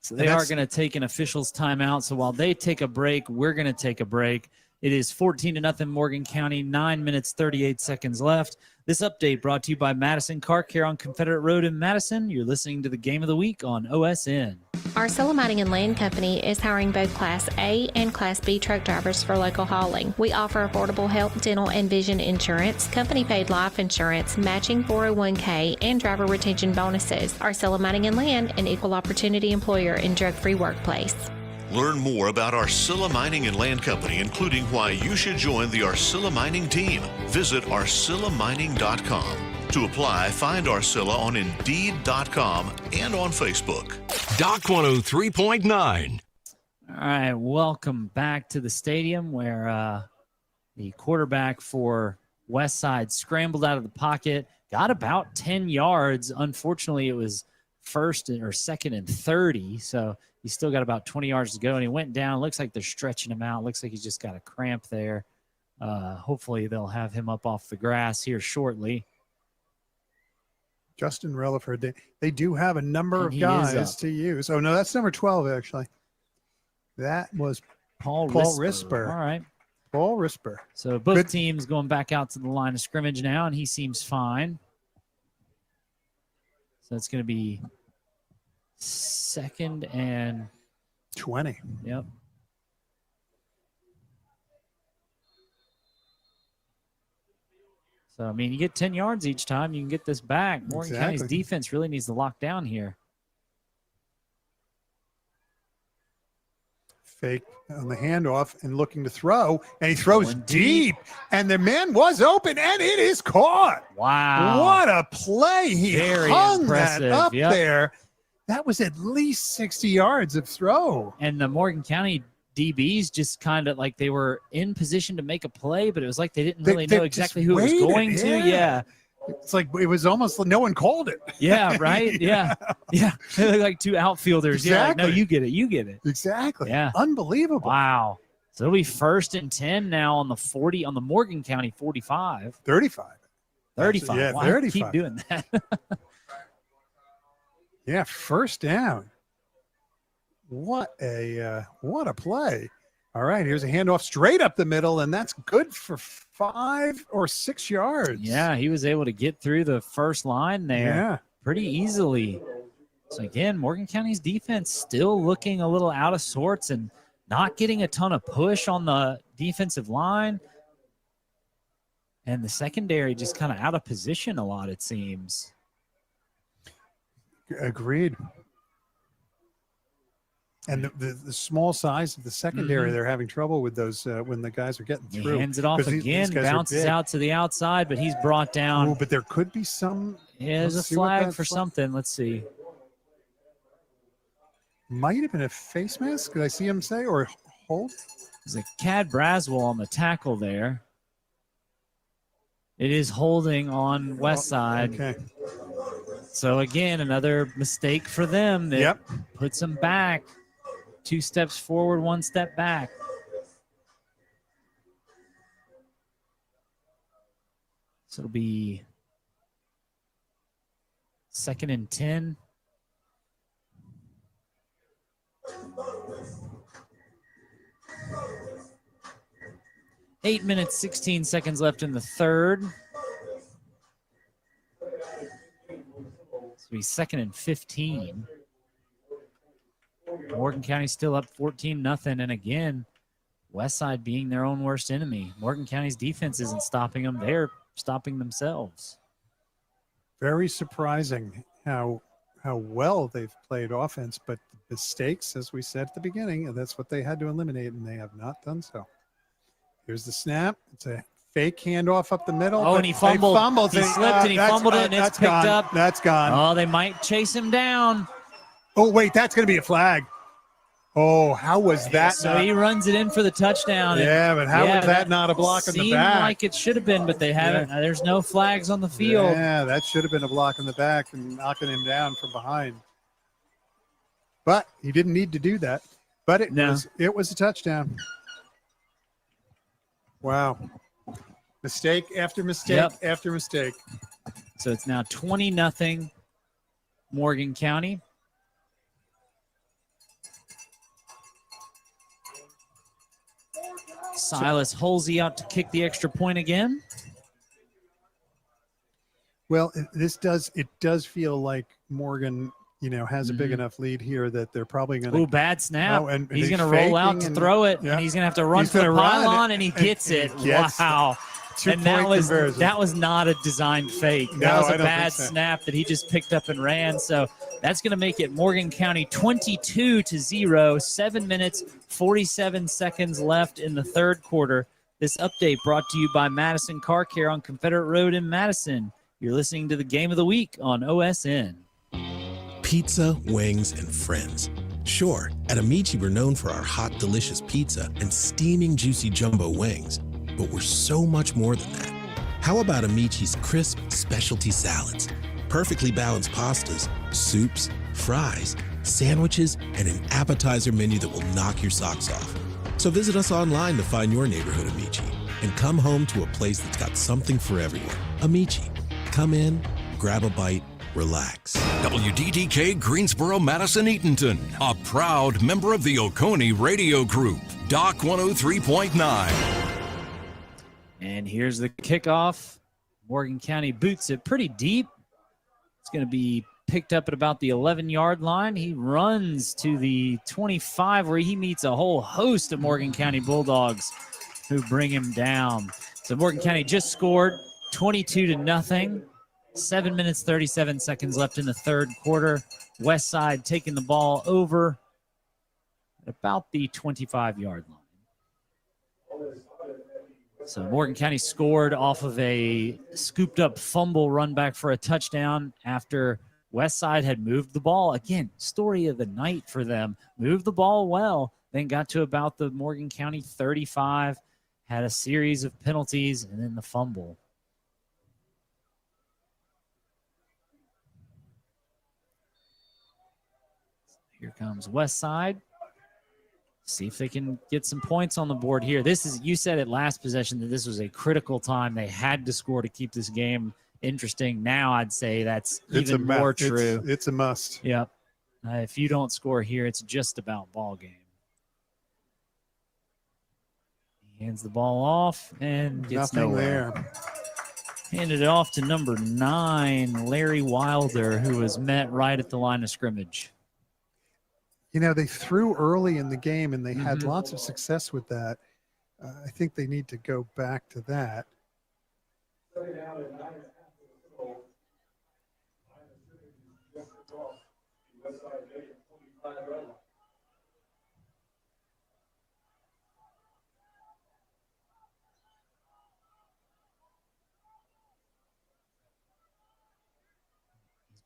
So they are going to take an official's timeout. So while they take a break, we're going to take a break. It is 14-0 Morgan County, 9 minutes, 38 seconds left. This update brought to you by Madison Car Care on Confederate Road in Madison. You're listening to the Game of the Week on OSN. Arcilla Mining and Land Company is hiring both Class A and Class B truck drivers for local hauling. We offer affordable health, dental, and vision insurance, company-paid life insurance, matching 401k, and driver retention bonuses. Arcilla Mining and Land, an equal opportunity employer in drug-free workplace. Learn more about Arcilla Mining and Land Company, including why you should join the Arcilla Mining team. Visit arcillamining.com. To apply, find Arcilla on Indeed.com and on Facebook. Doc 103.9. All right, welcome back to the stadium where the quarterback for Westside scrambled out of the pocket, got about 10 yards. Unfortunately, it was second and 30, so he's still got about 20 yards to go, and he went down. Looks like they're stretching him out. Looks like he's just got a cramp there. Hopefully they'll have him up off the grass here shortly. Justin Relaford, they do have a number of guys to use. Oh, no, that's number 12, actually. That was Paul Risper. All right. Paul Risper. So both teams going back out to the line of scrimmage now, and he seems fine. So it's going to be 2nd and 20. Yep. So, I mean, you get 10 yards each time, you can get this back. Morgan County's defense really needs to lock down here. Fake on the handoff and looking to throw, and he throws deep, and the man was open, and it is caught. Wow. What a play. He Very hung impressive. that up Yep. there. That was at least 60 yards of throw. And the Morgan County DBs just kind of like they were in position to make a play, but it was like they didn't really know exactly who it was going to. Yeah. It's like it was almost no one called it. Yeah, right? Yeah. Yeah. They look like two outfielders. Exactly. Yeah, like, no, you get it. You get it. Exactly. Yeah. Unbelievable. Wow. So it'll be 1st and 10 now on the 40, on the Morgan County 45. 35. 35. Yeah, Wow, 35. Keep doing that. Yeah, 1st down. What a play. All right, here's a handoff straight up the middle, and that's good for 5 or 6 yards. Yeah, he was able to get through the first line there pretty easily. So, again, Morgan County's defense still looking a little out of sorts and not getting a ton of push on the defensive line. And the secondary just kind of out of position a lot, it seems. Agreed. And the small size of the secondary, they're having trouble with those when the guys are getting through. He hands it off again, bounces out to the outside, but he's brought down. Oh, but there could be some. Yeah, there's a flag for something. Let's see. Might have been a face mask. Did I see him say or hold? There's a Cad Braswell on the tackle there. It is holding on Westside. Okay. So, again, another mistake for them that puts them back. 2 steps forward, 1 step back. So it'll be 2nd and 10. Eight minutes, 16 seconds left in the third. It'll be 2nd and 15. Morgan County still up 14-0. And again, Westside being their own worst enemy. Morgan County's defense isn't stopping them. They're stopping themselves. Very surprising how well they've played offense, but the mistakes, as we said at the beginning, that's what they had to eliminate, and they have not done so. Here's the snap. It's a fake handoff up the middle. Oh, and he fumbled. He slipped and he fumbled it, and it's picked up. That's gone. Oh, they might chase him down. Oh, wait, that's going to be a flag. Oh, how was that? So he runs it in for the touchdown. Yeah, but how was that not a block in the back? Seemed like it should have been, but they haven't. There's no flags on the field. Yeah, that should have been a block in the back and knocking him down from behind. But he didn't need to do that. But it was a touchdown. Wow. Mistake after mistake after mistake. So it's now 20-0 Morgan County. Silas Holsey out to kick the extra point again. Well, it does feel like Morgan, has a big enough lead here that they're probably going to. Oh, bad snap. And he's going to roll out to throw it, and he's going to have to run for the pylon, and he gets it. Wow. And that was not a designed fake. That was a bad snap that he just picked up and ran. So that's going to make it Morgan County 22-0. 7 minutes, 47 seconds left in the third quarter. This update brought to you by Madison Car Care on Confederate Road in Madison. You're listening to the Game of the Week on OSN. Pizza, wings, and friends. Sure, at Amici we're known for our hot, delicious pizza and steaming, juicy jumbo wings. But we're so much more than that. How about Amici's crisp specialty salads, perfectly balanced pastas, soups, fries, sandwiches, and an appetizer menu that will knock your socks off. So visit us online to find your neighborhood Amici and come home to a place that's got something for everyone. Amici. Come in, grab a bite, relax. WDDK Greensboro, Madison, Eatonton, a proud member of the Oconee Radio Group. Doc 103.9. And here's the kickoff. Morgan County boots it pretty deep. It's going to be picked up at about the 11-yard line. He runs to the 25 where he meets a whole host of Morgan County Bulldogs who bring him down. So Morgan County just scored 22-0. 7 minutes, 37 seconds left in the third quarter. Westside taking the ball over at about the 25-yard line. So Morgan County scored off of a scooped-up fumble run back for a touchdown after Westside had moved the ball. Again, story of the night for them. Moved the ball well, then got to about the Morgan County 35, had a series of penalties, and then the fumble. Here comes Westside. See if they can get some points on the board here. You said at last possession that this was a critical time. They had to score to keep this game interesting. Now I'd say that's even more true. It's a must. Yep. If you don't score here, it's just about ball game. He hands the ball off and gets nothing nowhere. there. Handed it off to number 9, Larry Wilder, who was met right at the line of scrimmage. They threw early in the game, and they had lots of success with that. I think they need to go back to that.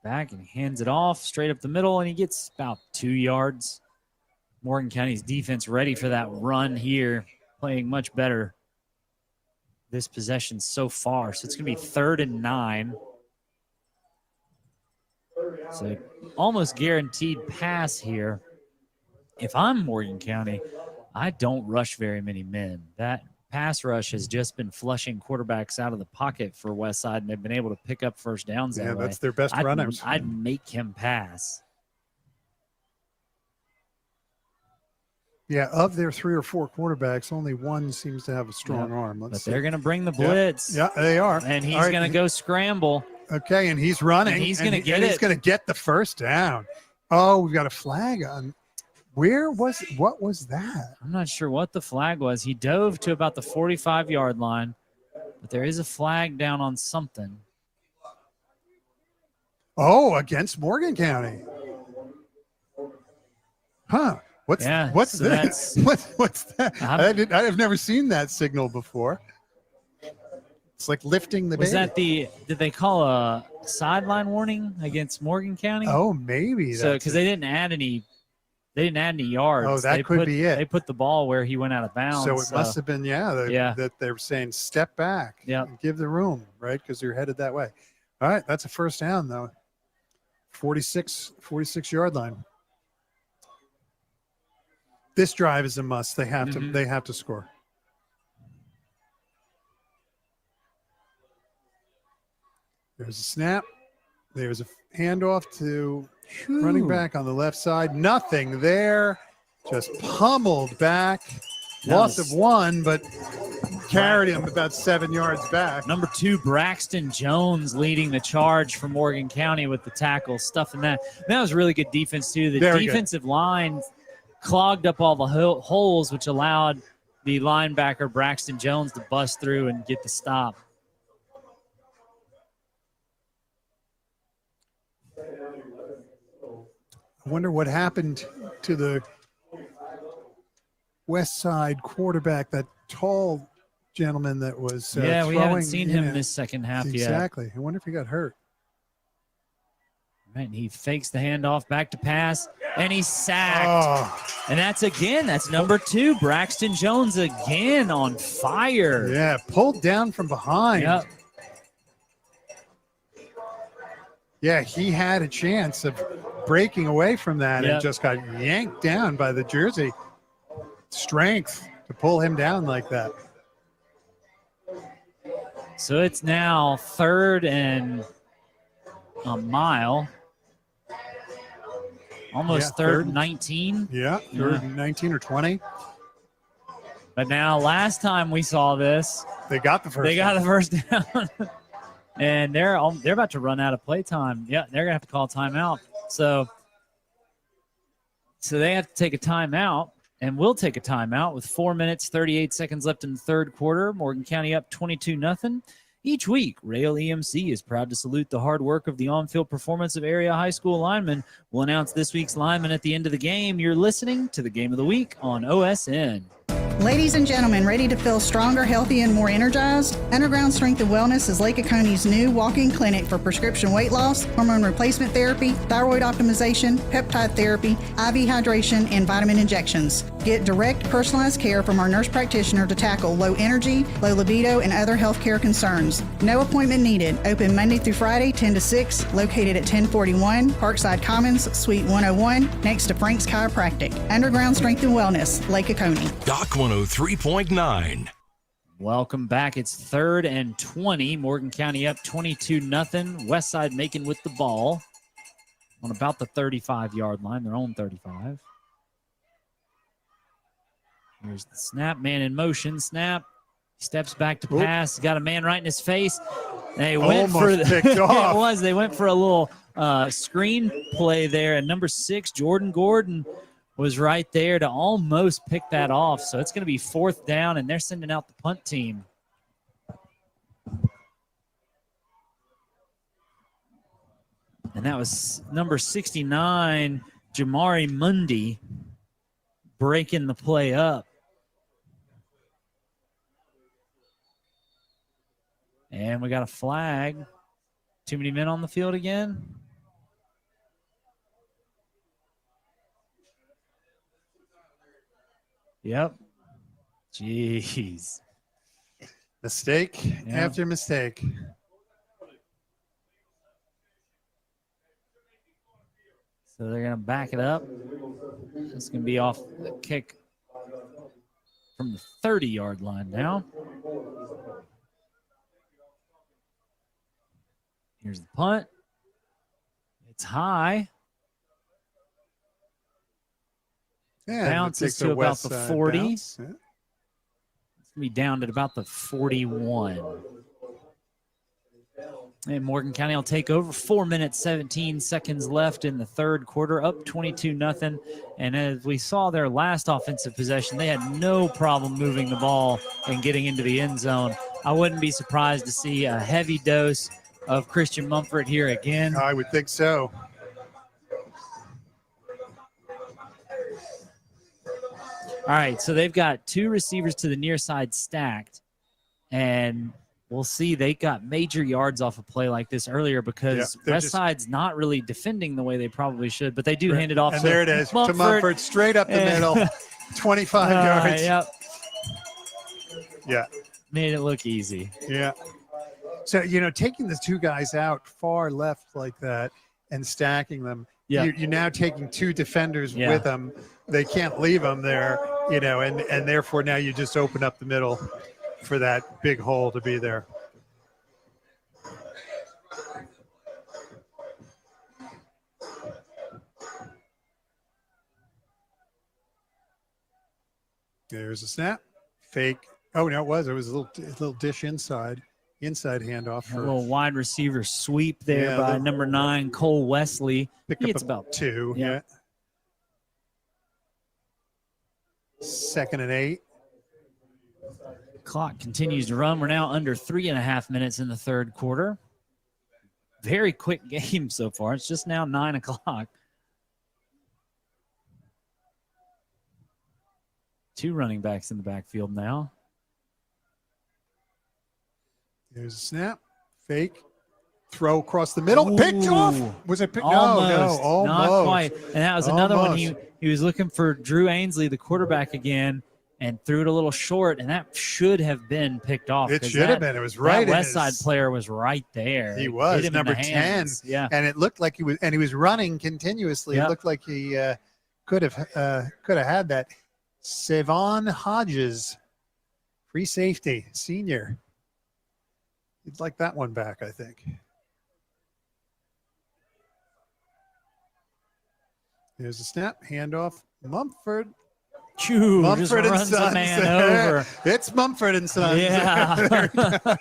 Back and he hands it off straight up the middle, and he gets about 2 yards. Morgan County's defense ready for that run here, playing much better this possession so far. So it's going to be 3rd and 9. So almost guaranteed pass here. If I'm Morgan County, I don't rush very many men. That pass rush has just been flushing quarterbacks out of the pocket for Westside, and they've been able to pick up first downs that way. That's their best runners. I'd make him pass. Yeah, of their 3 or 4 quarterbacks, only one seems to have a strong arm. But they're going to bring the blitz. Yeah, they are. And he's going to go scramble. Okay, and he's running. And he's going to get it. He's going to get the first down. Oh, we've got a flag on. What was that? I'm not sure what the flag was. He dove to about the 45-yard line, but there is a flag down on something. Oh, against Morgan County. Huh. What's this? What's that? I have never seen that signal before. It's like lifting the baby. Did they call a sideline warning against Morgan County? Oh, maybe. So because they didn't add any yards. Oh, that could be it. They put the ball where he went out of bounds. So it must have been, that they were saying step back. Yeah. Give the room, right? Because you're headed that way. All right, that's a first down, though. 46-yard line. This drive is a must. They have to score. There's a snap. There's a handoff to running back on the left side. Nothing there. Just pummeled back. Loss of 1, but carried him about 7 yards back. Number 2, Braxton Jones leading the charge for Morgan County with the tackle, stuffing that. That was really good defense, too. The defensive line clogged up all the holes, which allowed the linebacker Braxton Jones to bust through and get the stop. I wonder what happened to the West Side quarterback, that tall gentleman that was we haven't throwing seen him this second half yet. Exactly. I wonder if he got hurt. Right, and he fakes the handoff back to pass, and he's sacked. And that's number 2, Braxton Jones again on fire. Yeah, pulled down from behind. Yep. Yeah, he had a chance of breaking away from that and just got yanked down by the jersey. Strength to pull him down like that. So it's now 3rd and a mile. Almost third and 19. Yeah, third and 19 or 20. But now, last time we saw this, they got the first down. And they're about to run out of play time. Yeah, they're going to have to call timeout. So they have to take a timeout, and we'll take a timeout with 4 minutes, 38 seconds left in the third quarter. Morgan County up 22-0. Each week, Rail EMC is proud to salute the hard work of the on-field performance of area high school linemen. We'll announce this week's lineman at the end of the game. You're listening to the Game of the Week on OSN. Ladies and gentlemen, ready to feel stronger, healthy, and more energized? Underground Strength and Wellness is Lake Oconee's new walk-in clinic for prescription weight loss, hormone replacement therapy, thyroid optimization, peptide therapy, IV hydration, and vitamin injections. Get direct, personalized care from our nurse practitioner to tackle low energy, low libido, and other health care concerns. No appointment needed. Open Monday through Friday, 10 to 6, located at 1041 Parkside Commons, Suite 101, next to Frank's Chiropractic. Underground Strength and Wellness, Lake Oconee. Doc 103.9. Welcome back. It's 3rd and 20. Morgan County up 22-0. Westside Macon with the ball on about the 35-yard line, their own 35. Here's the snap, man in motion, snap. Steps back to pass. Got a man right in his face. They went for the picked off. It was. They went for a little screen play there, and number 6, Jordan Gordon, was right there to almost pick that off. So it's going to be 4th down, and they're sending out the punt team. And that was number 69, Jamari Mundy, breaking the play up. And we got a flag. Too many men on the field again. Yep. Jeez. Mistake after mistake. So they're going to back it up. It's going to be off the kick from the 30-yard line now. Here's the punt. It's high. Yeah, bounces to about the 40. Yeah. It's going to be down at about the 41. And Morgan County will take over. 4 minutes, 17 seconds left in the third quarter, up 22-0. And as we saw their last offensive possession, they had no problem moving the ball and getting into the end zone. I wouldn't be surprised to see a heavy dose of Christian Mumford here again. I would think so. All right, so they've got 2 receivers to the near side stacked, and we'll see. They got major yards off a play like this earlier because West Side's not really defending the way they probably should, but they do hand it off. And there it is, to Mumford, straight up the middle, 25 yards. Yep. Yeah. Made it look easy. Yeah. So, taking the 2 guys out far left like that and stacking them, you're now taking 2 defenders with them. They can't leave them there, and therefore now you just open up the middle for that big hole to be there. There's a snap. Fake. Oh, no, it was a little dish inside handoff. A little wide receiver sweep there by number 9, Cole Wesley. It's about 2. Yeah. 2nd and 8. Clock continues to run. We're now under 3.5 minutes in the third quarter. Very quick game so far. It's just now 9 o'clock. 2 running backs in the backfield now. There's a snap. Fake. Throw across the middle. Picked off. Was it picked? Almost. No, almost. Not quite. And that was another one. He was looking for Drew Ainsley, the quarterback, again, and threw it a little short, and that should have been picked off. It should have been. It was right. That West Side player was right there. He was number 10. Yeah, and it looked like he was running continuously. It looked like he could have had that. Savon Hodges, free safety, senior. You'd like that one back, I think. There's a snap, handoff, Mumford. Mumford and Sons. A man over. It's Mumford and Sons. Yeah.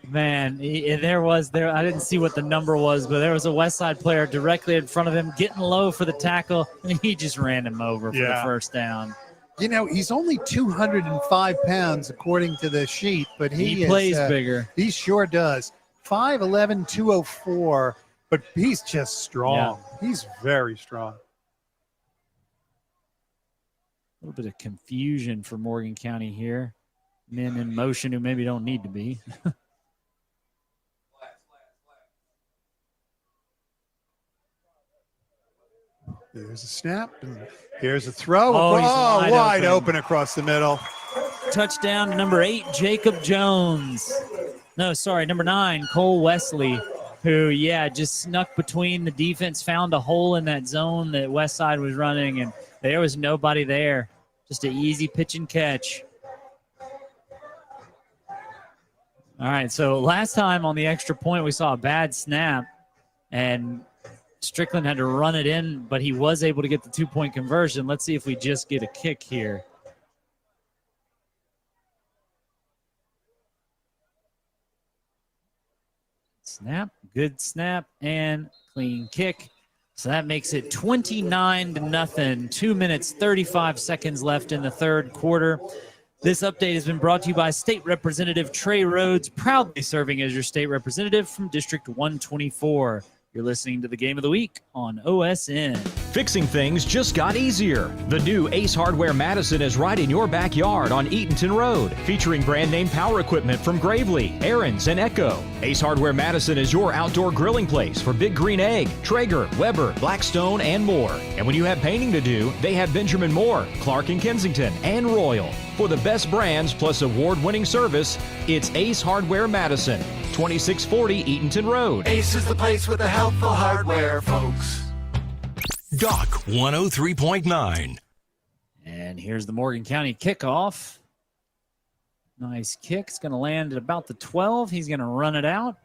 Man, I didn't see what the number was, but there was a West Side player directly in front of him, getting low for the tackle, and he just ran him over for the first down. You know, he's only 205 pounds according to the sheet, but he plays bigger. He sure does. 5'11", 204, but he's just strong. Yeah. He's very strong. A little bit of confusion for Morgan County here. Men in motion who maybe don't need to be. There's a snap. And here's a throw. Oh, wide open across the middle. Touchdown to number 8, Jacob Jones. No, sorry, number 9, Cole Wesley, who, just snuck between the defense, found a hole in that zone that West Side was running, and there was nobody there. Just an easy pitch and catch. All right, so last time on the extra point, we saw a bad snap, and Strickland had to run it in, but he was able to get the 2-point conversion. Let's see if we just get a kick here. Snap, good snap, and clean kick. So that makes it 29-0. 2 minutes, 35 seconds left in the third quarter. This update has been brought to you by State Representative Trey Rhodes, proudly serving as your state representative from District 124. You're listening to the Game of the Week on OSN. Fixing things just got easier. The new Ace Hardware Madison is right in your backyard on Eatonton Road, featuring brand name power equipment from Gravely, Aaron's, and Echo. Ace Hardware Madison is your outdoor grilling place for Big Green Egg, Traeger, Weber, Blackstone, and more. And when you have painting to do, they have Benjamin Moore, Clark and Kensington, and Royal. For the best brands plus award-winning service, it's Ace Hardware Madison, 2640 Eatonton Road. Ace is the place with the helpful hardware, folks. Doc 103.9. And here's the Morgan County kickoff. Nice kick. It's going to land at about the 12. He's going to run it out.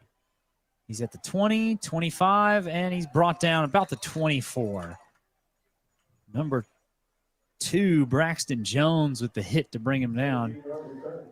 He's at the 20, 25, and he's brought down about the 24. Number 2, Braxton Jones with the hit to bring him down.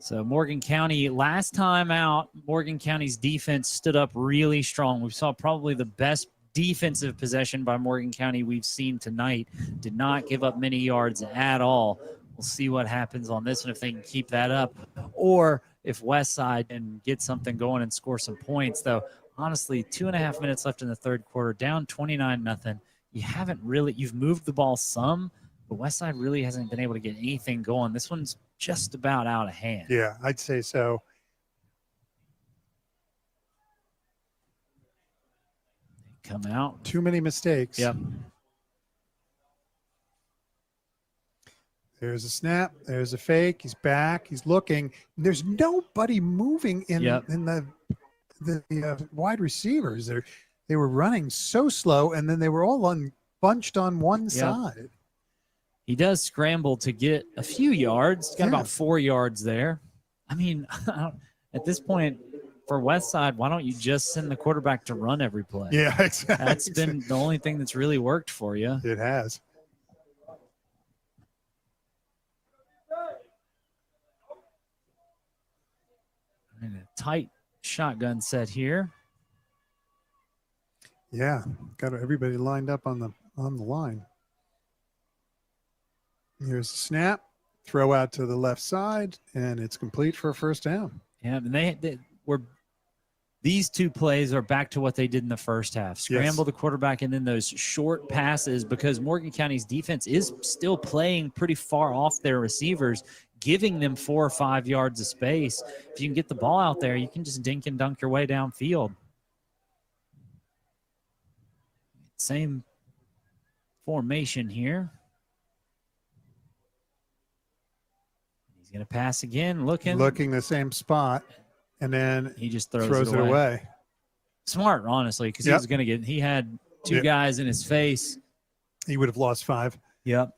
So Morgan County, last time out, Morgan County's defense stood up really strong. We saw probably the best defensive possession by Morgan County we've seen tonight. Did not give up many yards at all. We'll see what happens on this one, if they can keep that up, or if Westside can get something going and score some points. Though, honestly, 2.5 minutes left in the third quarter, down 29-0. You've moved the ball some, but Westside really hasn't been able to get anything going. This one's just about out of hand. Yeah, I'd say so. Come out. Too many mistakes. Yep. There's a snap. There's a fake. He's back. He's looking. There's nobody moving in the wide receivers. They were running so slow, and then they were all bunched on one side. He does scramble to get a few yards. Got about 4 yards there. I mean, at this point, for Westside, why don't you just send the quarterback to run every play? Yeah, exactly. That's been the only thing that's really worked for you. It has. And a tight shotgun set here. Yeah, got everybody lined up on the line. Here's the snap, throw out to the left side, and it's complete for a first down. Yeah, and they were. These two plays are back to what they did in the first half. Scramble the quarterback and then those short passes, because Morgan County's defense is still playing pretty far off their receivers, giving them 4 or 5 yards of space. If you can get the ball out there, you can just dink and dunk your way downfield. Same formation here. He's going to pass again, looking the same spot, and then he just throws it away. Smart, honestly, because he was going to get. He had 2 guys in his face. He would have lost 5. Yep.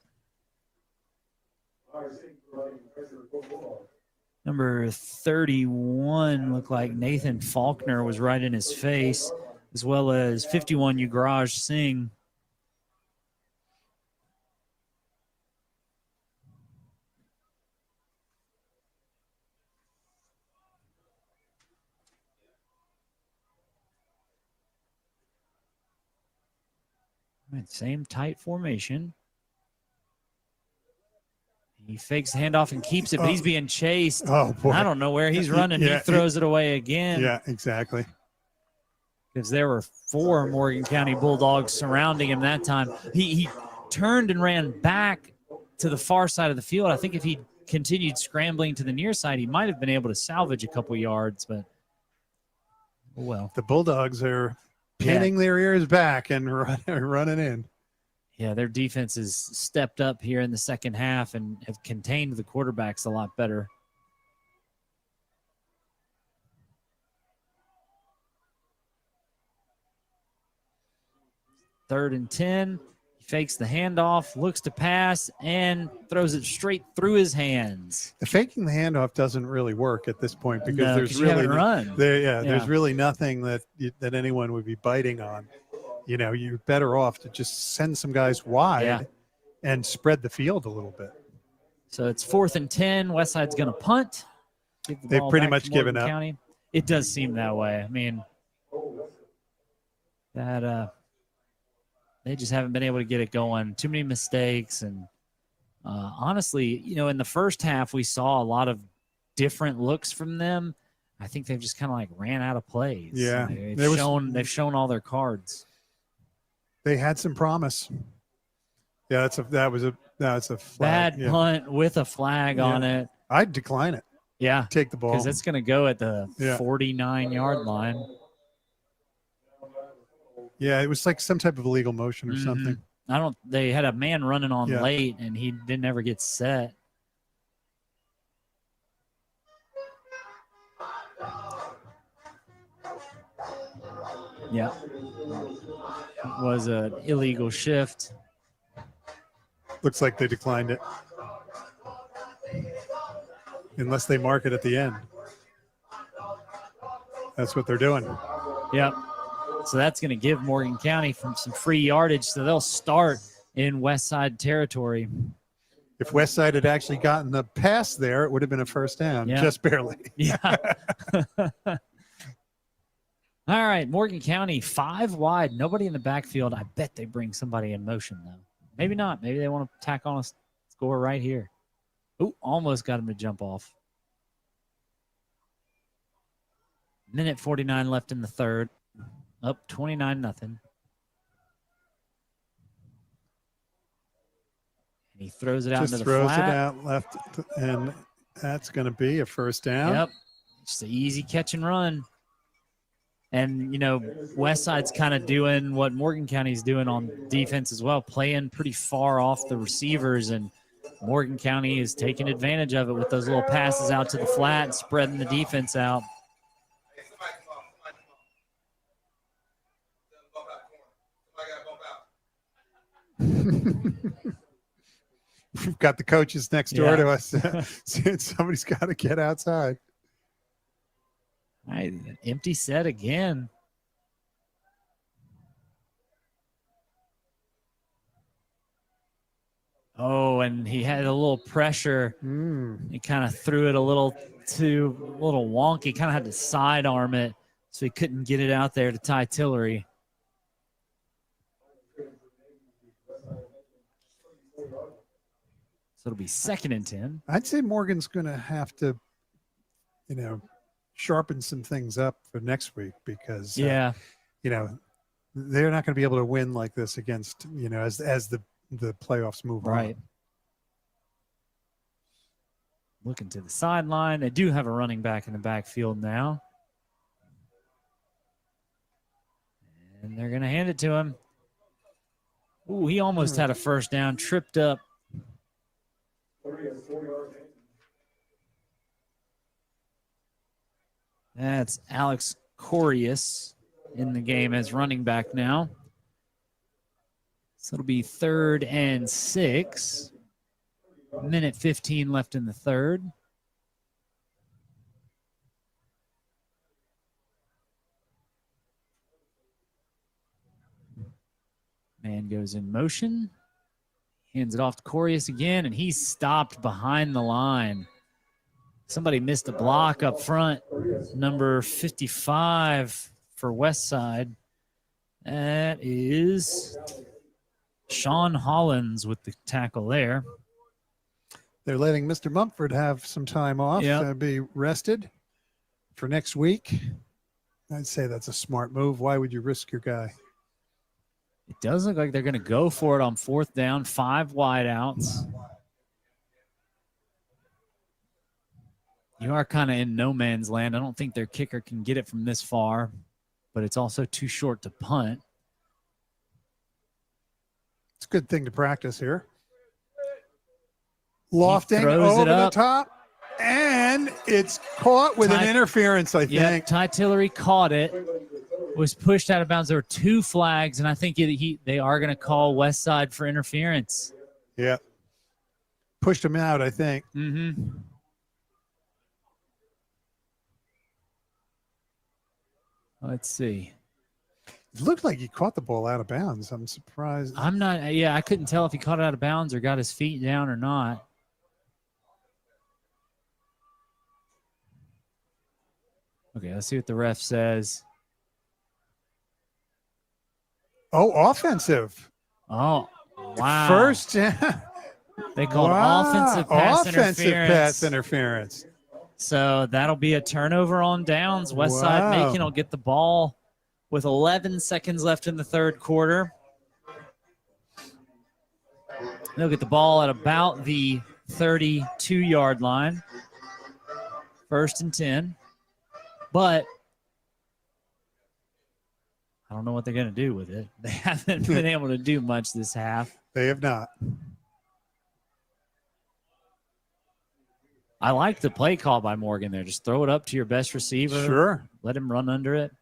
Number 31 looked like Nathan Faulkner was right in his face, as well as 51 Yugraj Singh. Same tight formation. He fakes the handoff and keeps it, but he's being chased. Oh, boy. I don't know where he's running. He throws it away again. Yeah, exactly. Because there were 4 Morgan County Bulldogs surrounding him that time. He turned and ran back to the far side of the field. I think if he continued scrambling to the near side, he might have been able to salvage a couple yards, but oh well. The Bulldogs are pinning their ears back and running in. Yeah, their defense has stepped up here in the second half and have contained the quarterbacks a lot better. Third and 10. He fakes the handoff, looks to pass, and throws it straight through his hands. The faking the handoff doesn't really work at this point because there's really there's really nothing that anyone would be biting on. You know, you're better off to just send some guys wide and spread the field a little bit. So it's 4th and 10. Westside's going to punt. They've pretty much given up. County. It does seem that way. I mean, that they just haven't been able to get it going. Too many mistakes. And honestly, you know, in the first half, we saw a lot of different looks from them. I think they've just kind of like ran out of plays. Yeah. They've shown all their cards. They had some promise. Yeah, that was a flag. Bad punt with a flag on it. I'd decline it. Yeah. Take the ball. Because it's going to go at the 49-yard line. Yeah, it was like some type of illegal motion or something. They had a man running on late, and he didn't ever get set. Yeah. It was an illegal shift. Looks like they declined it. Unless they mark it at the end. That's what they're doing. Yep. So that's going to give Morgan County some free yardage. So they'll start in Westside territory. If Westside had actually gotten the pass there, it would have been a first down, just barely. Yeah. All right, Morgan County 5 wide, nobody in the backfield. I bet they bring somebody in motion, though. Maybe not. Maybe they want to tack on a score right here. Ooh, almost got him to jump off. Minute 49 left in the third. Up 29-0. And he throws it out into the flat. Just throws it out left, and that's going to be a first down. Yep. Just an easy catch and run. And, you know, Westside's kind of doing what Morgan County's doing on defense as well, playing pretty far off the receivers, and Morgan County is taking advantage of it with those little passes out to the flat and spreading the defense out. We've got the coaches next door to us. Somebody's got to get outside. All right, empty set again. Oh, and he had a little pressure. He kind of threw it a little wonky, kind of had to sidearm it, so he couldn't get it out there to Ty Tillery. So it'll be 2nd and 10. I'd say Morgan's going to have to, sharpen some things up for next week because, they're not going to be able to win like this against, as the playoffs move on. Looking to the sideline. They do have a running back in the backfield now. And they're going to hand it to him. Ooh, he almost had a first down, tripped up. That's Alex Corius in the game as running back now. So it'll be 3rd and 6. Minute 15 left in the third. Man goes in motion. Hands it off to Corius again, and he's stopped behind the line. Somebody missed a block up front. Number 55 for Westside. That is Sean Hollins with the tackle there. They're letting Mr. Mumford have some time off, be rested for next week. I'd say that's a smart move. Why would you risk your guy? It does look like they're going to go for it on 4th down, 5 wideouts. You are kind of in no man's land. I don't think their kicker can get it from this far, but it's also too short to punt. It's a good thing to practice here. Lofting over the top, and it's caught with an interference, I think. Ty Tillery caught it, was pushed out of bounds. There were 2 flags, and I think they are going to call Westside for interference. Yeah. Pushed him out, I think. Mm-hmm. Let's see. It looked like he caught the ball out of bounds. I'm surprised. I couldn't tell if he caught it out of bounds or got his feet down or not. Okay, let's see what the ref says. Oh, offensive. Oh, wow. First, they called offensive pass interference. So that'll be a turnover on downs. Westside Macon will get the ball with 11 seconds left in the third quarter. They'll get the ball at about the 32-yard line. 1st and 10. But I don't know what they're going to do with it. They haven't been able to do much this half. They have not. I like the play call by Morgan there. Just throw it up to your best receiver. Sure. Let him run under it.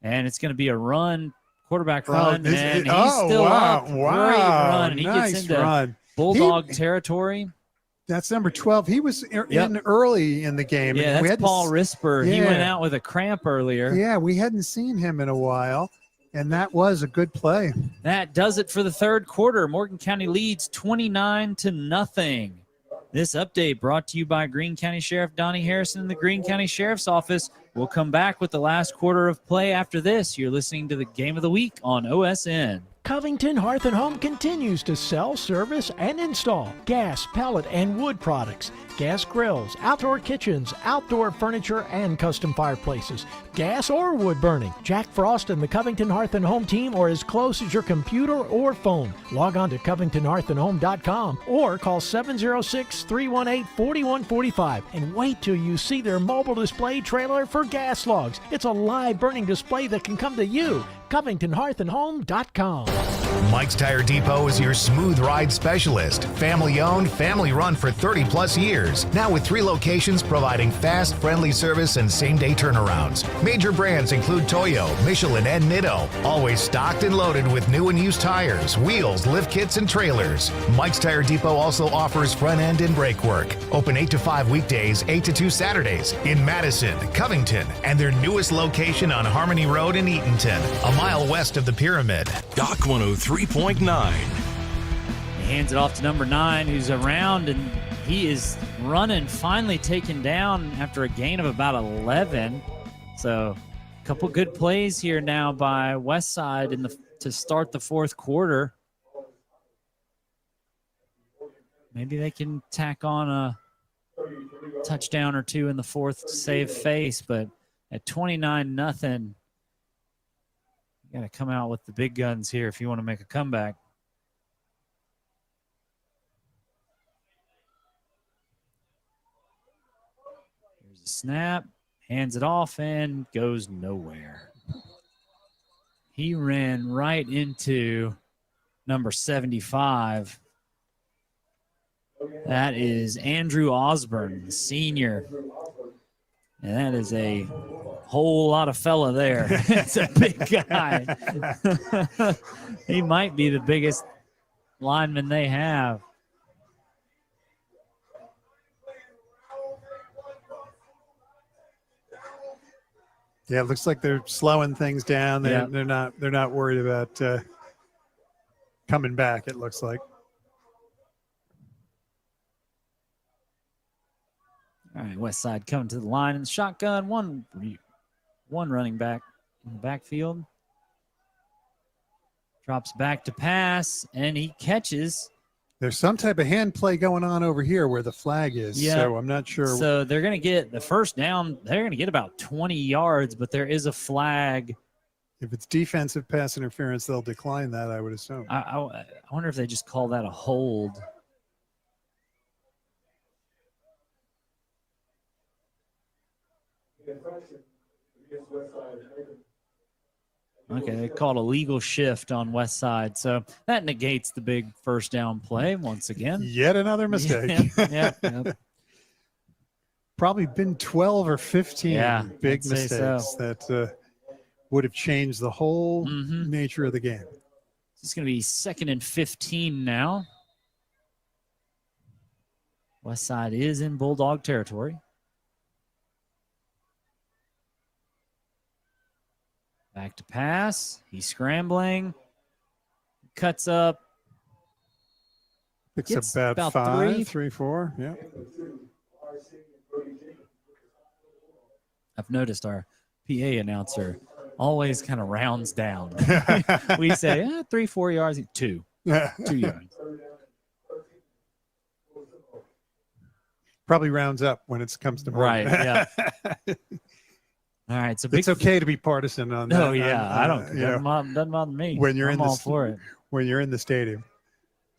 And it's going to be a run, quarterback run, and he's still up. Wow. Great run. And he gets into Bulldog territory. That's number 12. He was in early in the game. Yeah, that's Paul Risper. He went out with a cramp earlier. Yeah, we hadn't seen him in a while, and that was a good play. That does it for the third quarter. Morgan County leads 29-0. This update brought to you by Greene County Sheriff Donnie Harrison in the Greene County Sheriff's Office. We'll come back with the last quarter of play after this. You're listening to the Game of the Week on OSN. Covington Hearth & Home continues to sell, service, and install gas, pellet, and wood products, gas grills, outdoor kitchens, outdoor furniture, and custom fireplaces, gas or wood burning. Jack Frost and the Covington Hearth & Home team are as close as your computer or phone. Log on to CovingtonHearthAndHome.com or call 706-318-4145 and wait till you see their mobile display trailer for gas logs. It's a live burning display that can come to you. CovingtonHearthAndHome.com. Mike's Tire Depot is your smooth ride specialist. Family owned, family run for 30 plus years. Now with 3 locations providing fast, friendly service and same day turnarounds. Major brands include Toyo, Michelin, and Nitto. Always stocked and loaded with new and used tires, wheels, lift kits, and trailers. Mike's Tire Depot also offers front end and brake work. Open 8 to 5 weekdays, 8 to 2 Saturdays in Madison, Covington, and their newest location on Harmony Road in Eatonton, a mile west of the Pyramid. Doc 103.9. He hands it off to number 9, who's around, and he is running, finally taken down after a gain of about 11. So a couple good plays here now by Westside to start the fourth quarter. Maybe they can tack on a touchdown or two in the fourth to save face, but at 29-0, you got to come out with the big guns here if you want to make a comeback. Here's a snap, hands it off, and goes nowhere. He ran right into number 75. That is Andrew Osborne, the senior. And that is a whole lot of fella there. It's a big guy. He might be the biggest lineman they have. Yeah, it looks like they're slowing things down. They're not worried about coming back, it looks like. All right, Westside coming to the line in the shotgun. One running back in the backfield. Drops back to pass, and he catches. There's some type of hand play going on over here where the flag is, so I'm not sure. So they're going to get the first down. They're going to get about 20 yards, but there is a flag. If it's defensive pass interference, they'll decline that, I would assume. I wonder if they just call that a hold. Okay, they called a legal shift on Westside, so that negates the big first down play once again. Yet another mistake. Yep. Probably been 12 or 15 big mistakes that would have changed the whole nature of the game. It's going to be 2nd and 15 now. Westside is in Bulldog territory. Back to pass. He's scrambling. Cuts up. Picks up about 5, 3, 4. Yeah. I've noticed our PA announcer always kind of rounds down. We say 3, 4 yards. 2 yards. Probably rounds up when it comes to right. Yeah. All right, so it's okay to be partisan on that. Oh yeah, I don't. Doesn't bother me. When you're I'm all for it. When you're in the stadium.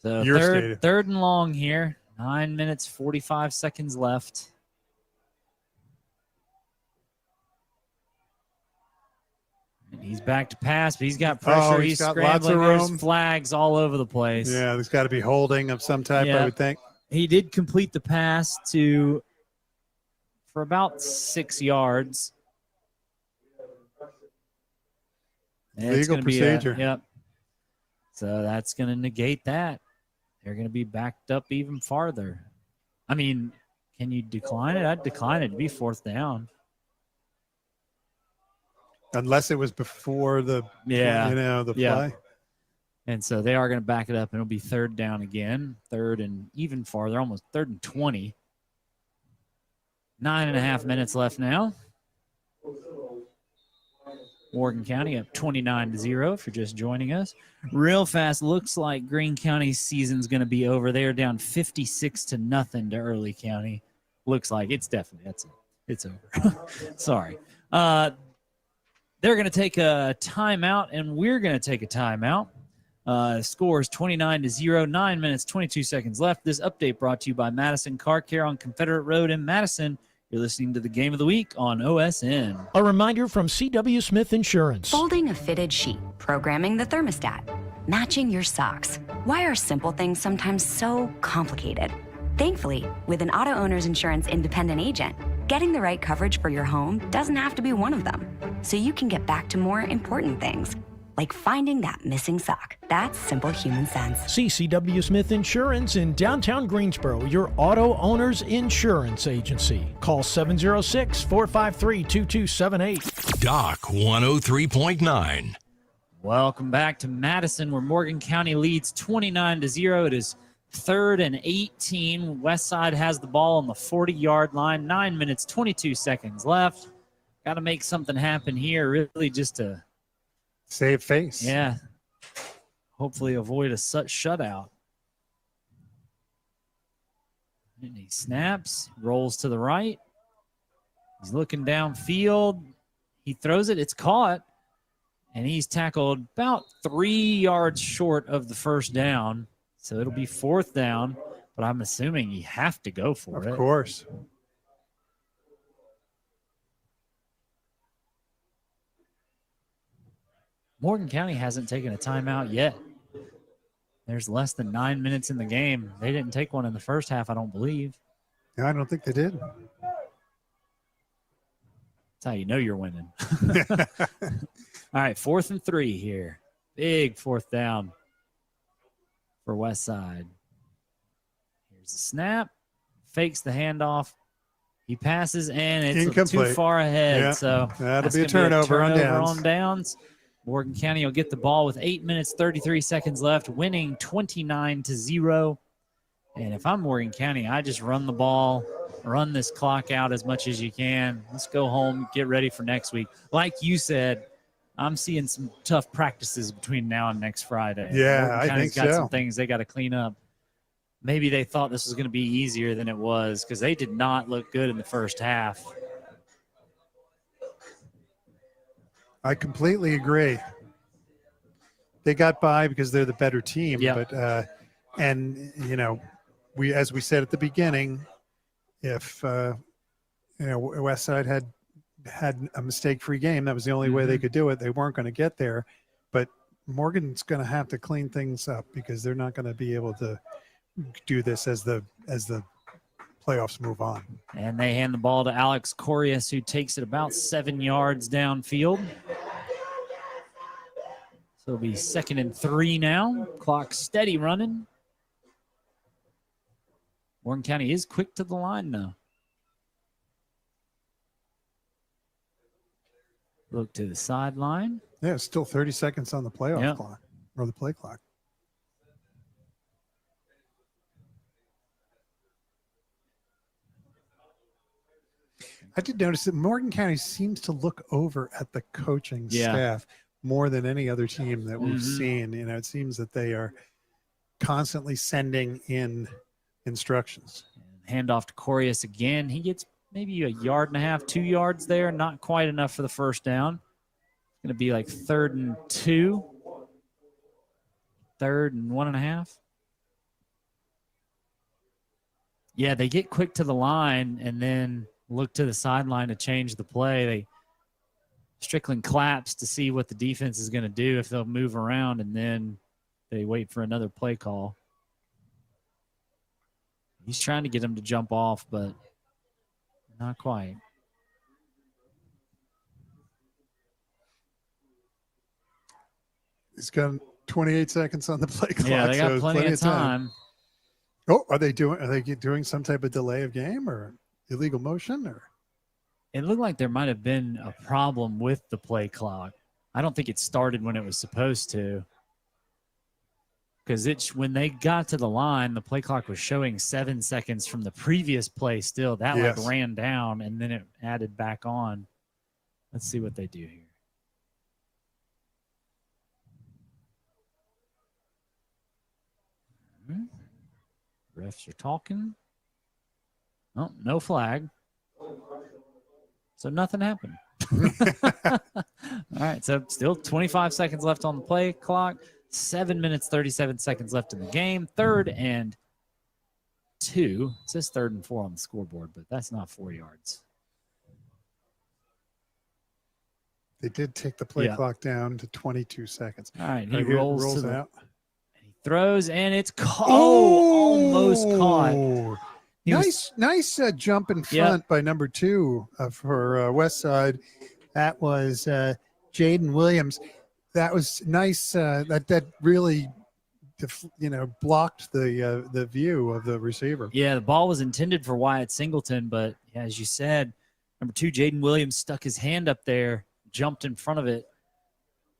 So third and long here. 9 minutes 45 seconds left. And he's back to pass, but he's got pressure. He's got scrambling. Lots of room. There's flags all over the place. Yeah, there's got to be holding of some type. I would think. He did complete the pass for about 6 yards. Legal procedure. Yep. So that's going to negate that. They're going to be backed up even farther. I mean, can you decline it? I'd decline it to be 4th down. Unless it was before the play. And so they are going to back it up, and it'll be 3rd down again. 3rd and even farther, almost 3rd and 20. 9.5 minutes left now. Morgan County up 29-0 if you're just joining us. Real fast, looks like Greene County's season's going to be over. They're down 56-0 to Early County. Looks like it's over. Sorry. They're going to take a timeout, and we're going to take a timeout. Score is 29-0, 9 minutes, 22 seconds left. This update brought to you by Madison Car Care on Confederate Road in Madison. You're listening to the Game of the Week on OSN. A reminder from C.W. Smith Insurance. Folding a fitted sheet, programming the thermostat, matching your socks. Why are simple things sometimes so complicated? Thankfully, with an auto owner's insurance independent agent, getting the right coverage for your home doesn't have to be one of them. So you can get back to more important things, like finding that missing sock. That's simple human sense. CCW Smith Insurance in downtown Greensboro, your auto owner's insurance agency. Call 706-453-2278. Doc 103.9. Welcome back to Madison, where Morgan County leads 29-0. It is 3rd and 18. Westside has the ball on the 40-yard line. 9 minutes, 22 seconds left. Got to make something happen here, really, just to save face. Yeah. Hopefully avoid a shutout. And he snaps, rolls to the right. He's looking downfield. He throws it. It's caught. And he's tackled about 3 yards short of the first down. So it'll be 4th down. But I'm assuming you have to go for it. Of course. Morgan County hasn't taken a timeout yet. There's less than 9 minutes in the game. They didn't take one in the first half, I don't believe. Yeah, I don't think they did. That's how you know you're winning. All right, 4th and 3 here. Big 4th down for Westside. Here's the snap. Fakes the handoff. He passes, and it's incomplete. Too far ahead. Yeah, so that'll be a turnover on downs. Morgan County will get the ball with 8 minutes, 33 seconds left, winning 29-0. And if I'm Morgan County, I just run the ball, run this clock out as much as you can. Let's go home, get ready for next week. Like you said, I'm seeing some tough practices between now and next Friday. Yeah, I think got so. some things they got to clean up. Maybe they thought this was going to be easier than it was because they did not look good in the first half. I completely agree. They got by because they're the better team. Yep. But and you know, as we said at the beginning, if Westside had a mistake-free game, that was the only way they could do it. They weren't going to get there. But Morgan's going to have to clean things up because they're not going to be able to do this as the playoffs move on. And they hand the ball to Alex Corias, who takes it about 7 yards downfield. So it'll be 2nd and 3 now. Clock steady running. Morgan County is quick to the line now. Look to the sideline. Yeah, it's still 30 seconds on the playoff clock or the play clock. I did notice that Morgan County seems to look over at the coaching staff more than any other team that we've seen. You know, it seems that they are constantly sending in instructions. Handoff to Corias again. He gets maybe a yard and a half, 2 yards there. Not quite enough for the first down. It's going to be like 3rd and 2. 3rd and 1.5. Yeah, they get quick to the line and then look to the sideline to change the play. Strickland claps to see what the defense is going to do, if they'll move around, and then they wait for another play call. He's trying to get him to jump off, but not quite. He's got 28 seconds on the play clock. Yeah, they got plenty of time. Oh, are they doing some type of delay of game or illegal motion? Or it looked like there might have been a problem with the play clock. I don't think it started when it was supposed to. Because when they got to the line, the play clock was showing 7 seconds from the previous play still. That like ran down, and then it added back on. Let's see what they do here. Refs are talking. Oh, no flag. So nothing happened. All right, so still 25 seconds left on the play clock. 7 minutes, 37 seconds left in the game. 3rd and 2. It says 3rd and 4 on the scoreboard, but that's not 4 yards. They did take the play clock down to 22 seconds. All right, he rolls out. He throws, and it's caught. Oh, almost caught. Nice jump in front by number 2 for Westside. That was Jaden Williams. That was nice. That really, blocked the view of the receiver. Yeah, the ball was intended for Wyatt Singleton, but as you said, number 2, Jaden Williams stuck his hand up there, jumped in front of it,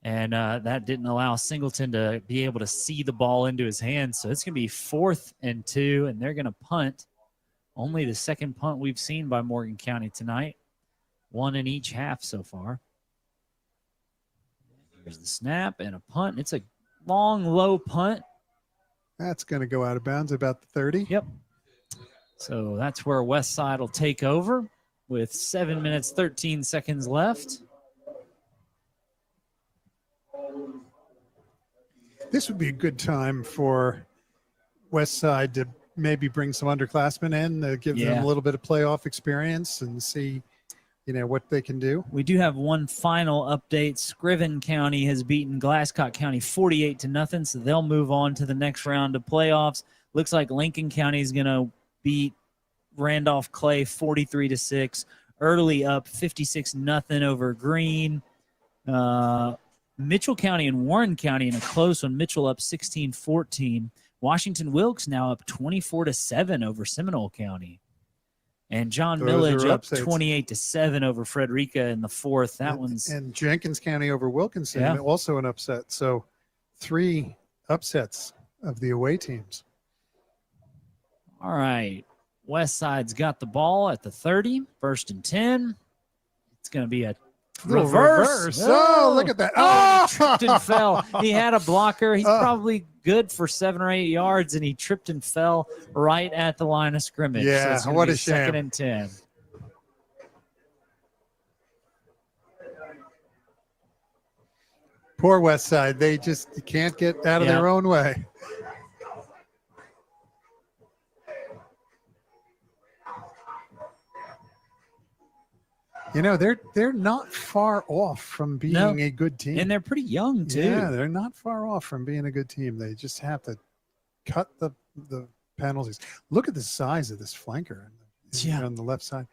And that didn't allow Singleton to be able to see the ball into his hands. So it's going to be 4th and 2, and they're going to punt. Only the second punt we've seen by Morgan County tonight. 1 in each half so far. Here's the snap and a punt. It's a long, low punt. That's going to go out of bounds about the 30. Yep. So that's where Westside will take over with 7 minutes, 13 seconds left. This would be a good time for Westside to maybe bring some underclassmen in, give them a little bit of playoff experience and see, what they can do. We do have one final update. Scriven County has beaten Glasscock County 48-0, so they'll move on to the next round of playoffs. Looks like Lincoln County is going to beat Randolph Clay 43-6. Early up 56-0 over Green. Mitchell County and Warren County in a close one. Mitchell up 16-14. Washington-Wilkes now up 24-7 over Seminole County. And John Millage up 28-7 over Frederica in the 4th. And Jenkins County over Wilkinson, also an upset. So 3 upsets of the away teams. All right. Westside's got the ball at the 30, 1st and 10. It's going to be a reverse. Oh, look at that. Oh, he tripped and fell. He had a blocker. He's probably good for 7 or 8 yards, and he tripped and fell right at the line of scrimmage. Yeah, so what a shame. 2nd and 10. Poor Westside. They just can't get out of their own way. They're not far off from being a good team. And they're pretty young, too. Yeah, they're not far off from being a good team. They just have to cut the penalties. Look at the size of this flanker on the left side.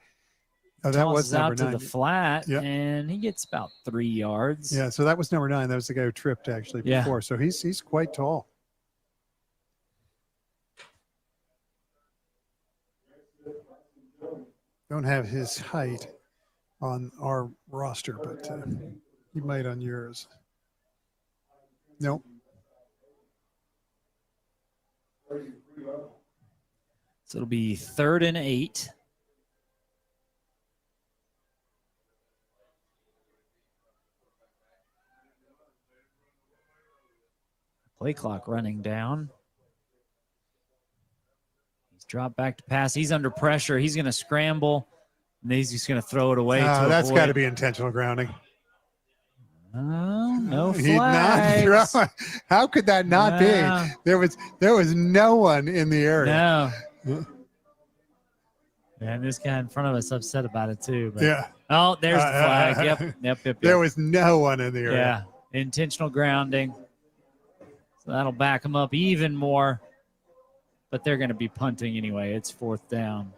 Oh, that was number 9. Out to the flat, and he gets about 3 yards. Yeah, so that was number 9. That was the guy who tripped actually before. So he's quite tall. Don't have his height on our roster, but he might on yours. Nope. So it'll be 3rd and 8. Play clock running down. He's dropped back to pass. He's under pressure. He's going to scramble. And he's just going to throw it away. That's got to be intentional grounding. No He'd flags. not throw. How could that not be? There was no one in the area. No. And this guy in front of us upset about it too. But, yeah. Oh, there's the flag. Yep. There was no one in the area. Yeah. Intentional grounding. So that'll back them up even more. But they're going to be punting anyway. It's 4th down.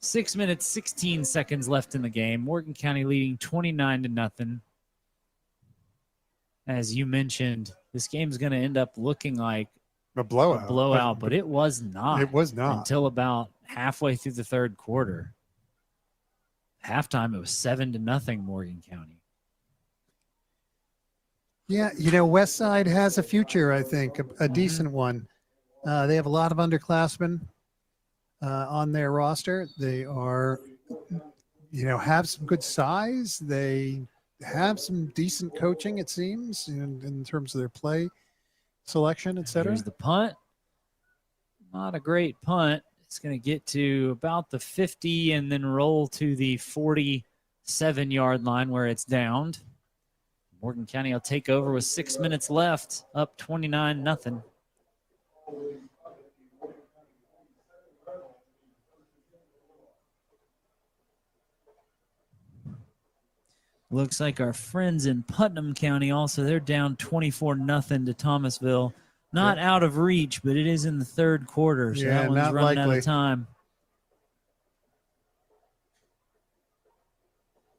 Six minutes, 16 seconds left in the game. Morgan County leading 29-0. As you mentioned, this game's going to end up looking like a blowout. But it was not. It was not. Until about halfway through the 3rd quarter. Halftime, it was 7-0 Morgan County. Yeah, Westside has a future, I think, a decent one. They have a lot of underclassmen on their roster. They are, have some good size. They have some decent coaching, it seems, in terms of their play selection, et cetera. Here's the punt. Not a great punt. It's going to get to about the 50 and then roll to the 47-yard line where it's downed. Morgan County will take over with 6 minutes left, up 29-0. Looks like our friends in Putnam County also, they're down 24-0 to Thomasville. Not out of reach, but it is in the 3rd quarter, so that one's running out of time.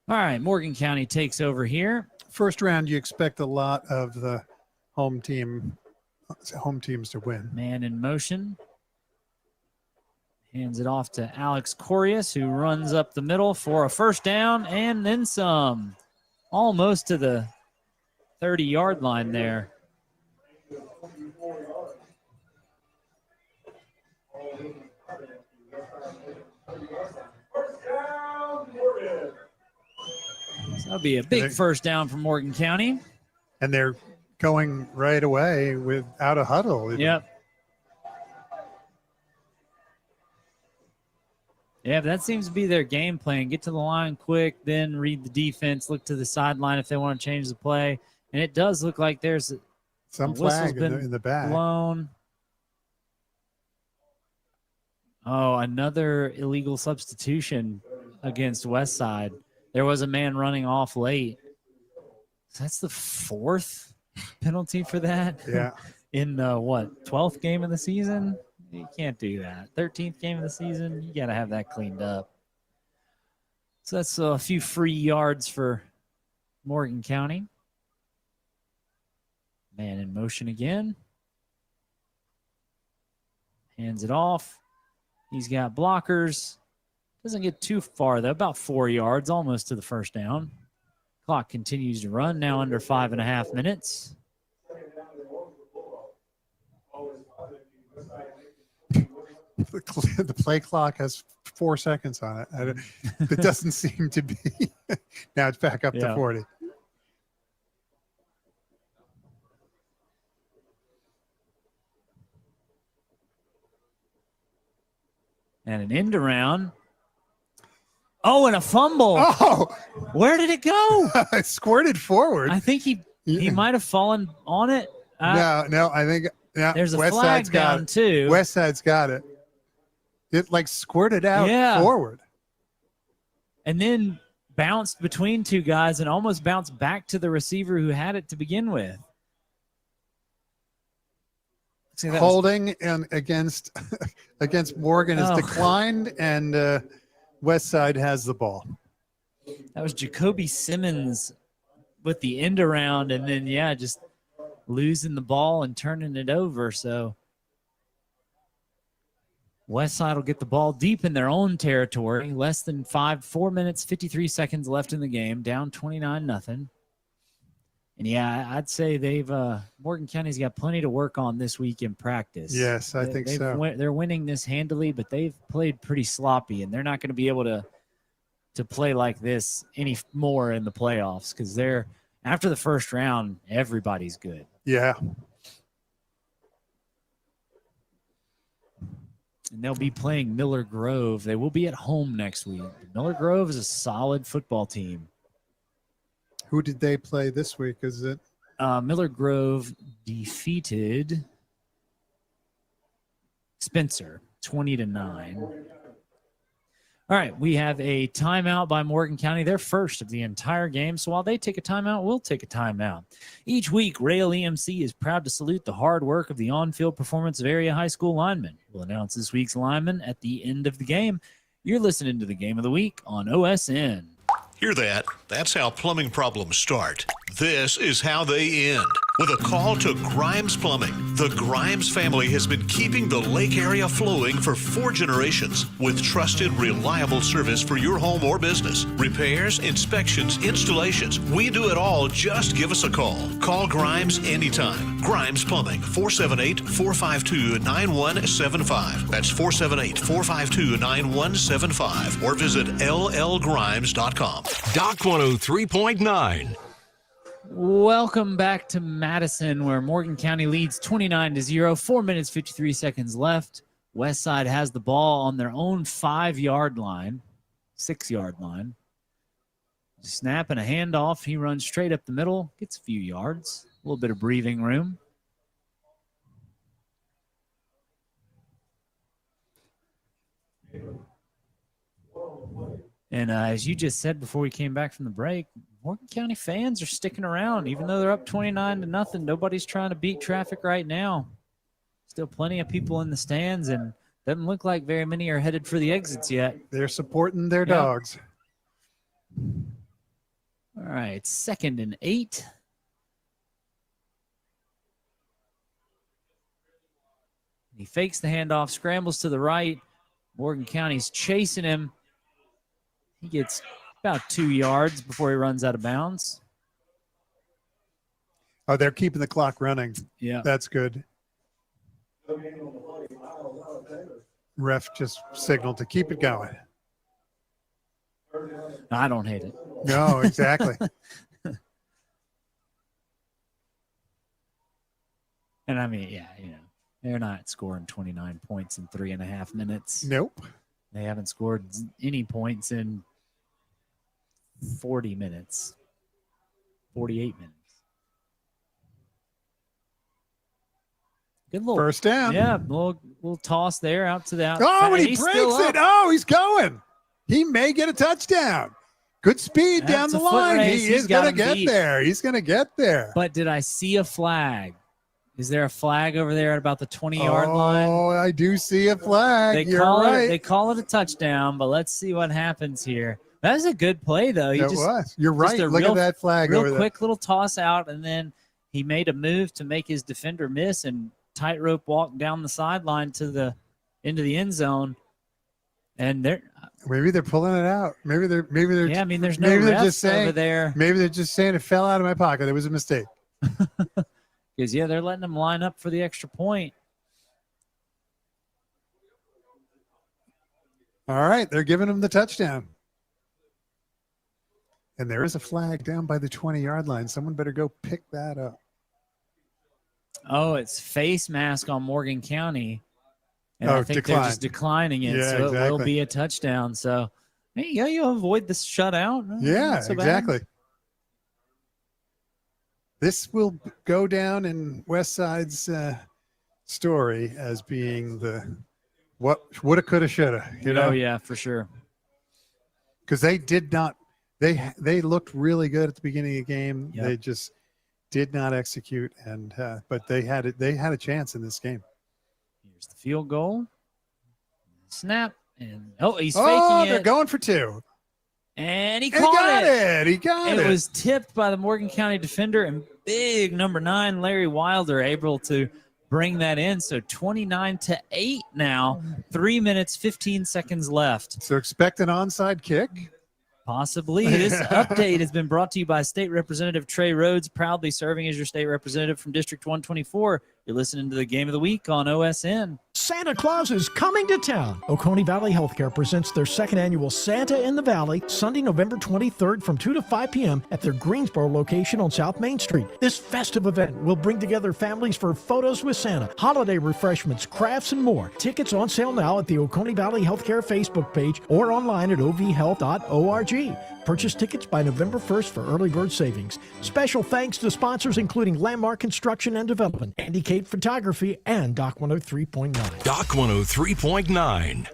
All right, Morgan County takes over here. First round, you expect a lot of the home teams to win. Man in motion. Hands it off to Alex Corius, who runs up the middle for a first down and then some. Almost to the 30-yard line there. So that'll be a big first down for Morgan County. And they're going right away without a huddle. Yep. Yeah, but that seems to be their game plan. Get to the line quick, then read the defense, look to the sideline if they want to change the play. And it does look like there's some flag in the back. Blown. Oh, another illegal substitution against Westside. There was a man running off late. So that's the 4th penalty for that? Yeah. In the, 12th game of the season? You can't do that. 13th game of the season, you got to have that cleaned up. So that's a few free yards for Morgan County. Man in motion again. Hands it off. He's got blockers. Doesn't get too far, though. About 4 yards, almost to the first down. Clock continues to run, now under 5.5 minutes. The play clock has 4 seconds on it. It doesn't seem to be. Now it's back up to 40. And an end around. Oh, and a fumble. Oh, where did it go? It squirted forward. I think he might have fallen on it. No, I think there's a flag down too. Westside's got it. It like squirted out forward. And then bounced between two guys and almost bounced back to the receiver who had it to begin with. Holding and against Morgan is declined, and Westside has the ball. That was Jacoby Simmons with the end around, and then just losing the ball and turning it over. So Westside will get the ball deep in their own territory. Less than 4 minutes, 53 seconds left in the game. Down 29-0. And I'd say they've Morgan County's got plenty to work on this week in practice. Yes, I think so. They're winning this handily, but they've played pretty sloppy, and they're not going to be able to play like this any more in the playoffs because they're after the first round, everybody's good. Yeah. And they'll be playing Miller Grove. They will be at home next week. Miller Grove is a solid football team. Who did they play this week? Is it Miller Grove defeated Spencer 20-9. All right, we have a timeout by Morgan County. They're first of the entire game, so while they take a timeout, we'll take a timeout. Each week, Rail EMC is proud to salute the hard work of the on-field performance of area high school linemen. We'll announce this week's lineman at the end of the game. You're listening to the Game of the Week on OSN. Hear that? That's how plumbing problems start. This is how they end. With a call to Grimes Plumbing. The Grimes family has been keeping the lake area flowing for 4 generations with trusted, reliable service for your home or business. Repairs, inspections, installations. We do it all. Just give us a call. Call Grimes anytime. Grimes Plumbing, 478-452-9175. That's 478-452-9175. Or visit llgrimes.com. Doc 103.9. Welcome back to Madison, where Morgan County leads 29-0. 4 minutes, 53 seconds left. Westside has the ball on their own 5-yard line, 6-yard line. Snap and a handoff. He runs straight up the middle, gets a few yards, a little bit of breathing room. And as you just said before we came back from the break, Morgan County fans are sticking around. Even though they're up 29-0, nobody's trying to beat traffic right now. Still plenty of people in the stands, and doesn't look like very many are headed for the exits yet. They're supporting their dogs. All right, 2nd and 8. He fakes the handoff, scrambles to the right, Morgan County's chasing him. He gets about 2 yards before he runs out of bounds. Oh, they're keeping the clock running. Yeah. That's good. Ref just signaled to keep it going. I don't hate it. No, exactly. And I mean, yeah, they're not scoring 29 points in 3.5 minutes. Nope. They haven't scored any points in 40 minutes, 48 minutes. Good little first down. Yeah, little toss there out to the outside. Oh, and he breaks it. Oh, he's going. He may get a touchdown. Good speed down the line. He is going to get there. He's going to get there. But did I see a flag? Is there a flag over there at about the 20-yard line? Oh, I do see a flag. You're right. They call it a touchdown, but let's see what happens here. That was a good play, though. It was. You're right. Look at that flag over there. Real quick little toss out, and then he made a move to make his defender miss and tightrope walk down the sideline into the end zone. And maybe they're pulling it out. Maybe they're yeah. I mean, there's no refs over there. Maybe they're just saying it fell out of my pocket. It was a mistake. Because they're letting them line up for the extra point. All right, they're giving him the touchdown. And there is a flag down by the 20-yard line. Someone better go pick that up. Oh, it's face mask on Morgan County. And I think they're just declining it, so exactly. It will be a touchdown. So, hey, you avoid the shutout. Yeah, so exactly. This will go down in West Side's story as being the what woulda, coulda, shoulda. Oh, yeah, for sure. Because they did not – they looked really good at the beginning of the game. Yep. They just did not execute, and but they had a chance in this game. Here's the field goal. Snap. And he's faking it. They're going for 2. And he caught it. He got it. It was tipped by the Morgan County defender, and big number 9, Larry Wilder, able to bring that in. So 29-8 now. 3 minutes, 15 seconds left. So expect an onside kick. Possibly. This update has been brought to you by State Representative Trey Rhodes, proudly serving as your state representative from District 124. You're listening to the Game of the Week on OSN. Santa Claus is coming to town. Oconee Valley Healthcare presents their second annual Santa in the Valley, Sunday, November 23rd from 2 to 5 p.m. at their Greensboro location on South Main Street. This festive event will bring together families for photos with Santa, holiday refreshments, crafts, and more. Tickets on sale now at the Oconee Valley Healthcare Facebook page or online at ovhealth.org. Purchase tickets by November 1st for early bird savings. Special thanks to sponsors including Landmark Construction and Development, Andy Cape Photography, and Doc 103.9. Doc 103.9.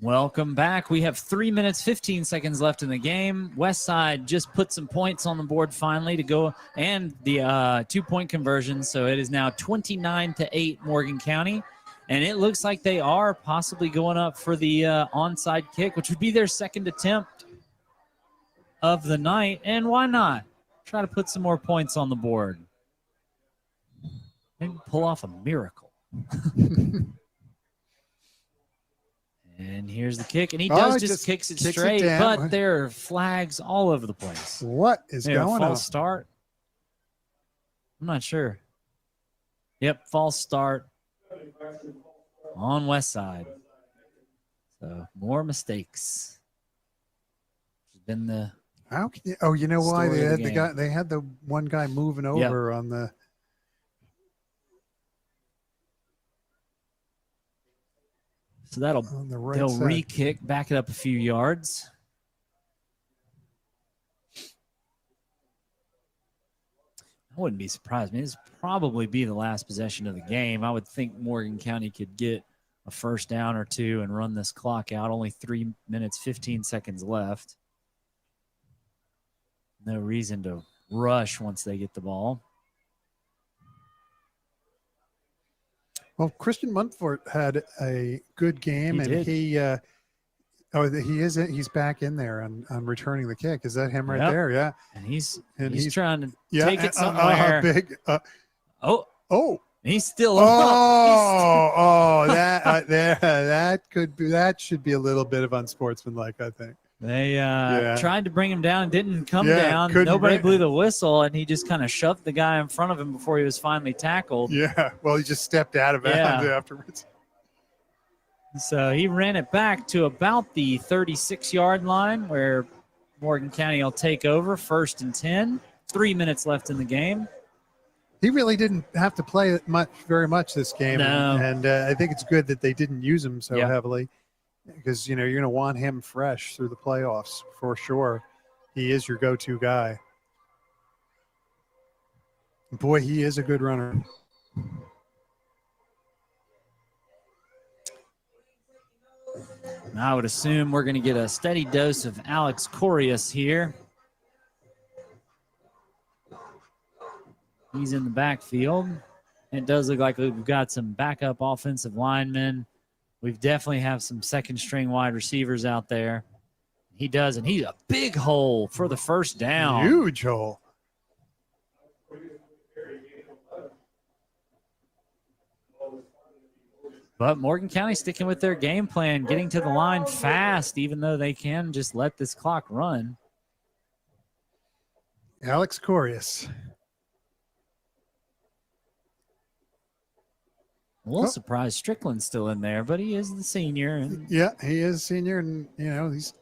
Welcome back. We have 3 minutes, 15 seconds left in the game. Westside just put some points on the board finally to go, and the 2-point conversion. So it is now 29-8 Morgan County. And it looks like they are possibly going up for the onside kick, which would be their second attempt of the night. And why not? Try to put some more points on the board. Maybe pull off a miracle. And here's the kick. And he just kicks it straight, but there are flags all over the place. What is going on? False start. I'm not sure. Yep, false start on West Side. So more mistakes. Been the you know why they had they had the one guy moving over on the. So they'll re-kick, back it up a few yards. I wouldn't be surprised. I mean, this would probably be the last possession of the game. I would think Morgan County could get a first down or two and run this clock out. Only 3 minutes, 15 seconds left. No reason to rush once they get the ball. Well, Christian Muntfort had a good game, he's back in there on returning the kick. Is that him right there? Yeah, and he's trying to take it somewhere. He's still up. That should be a little bit of unsportsmanlike, I think. They tried to bring him down, didn't come down. couldn't Nobody bring- blew the whistle, and he just kind of shoved the guy in front of him before he was finally tackled. Yeah, well, he just stepped out of bounds afterwards. So he ran it back to about the 36-yard line where Morgan County will take over, 1st and 10. 3 minutes left in the game. He really didn't have to play very much this game. No. And I think it's good that they didn't use him so Yeah. heavily because, you're going to want him fresh through the playoffs for sure. He is your go-to guy. Boy, he is a good runner. I would assume we're going to get a steady dose of Alex Corius here. He's in the backfield. It does look like we've got some backup offensive linemen. We've definitely have some second-string wide receivers out there. He does, and he's a big hole for the first down. Huge hole. But Morgan County sticking with their game plan, getting to the line fast, even though they can just let this clock run. Alex Corius. A little surprised Strickland's still in there, but he is the senior. And Yeah, he is senior, and, he's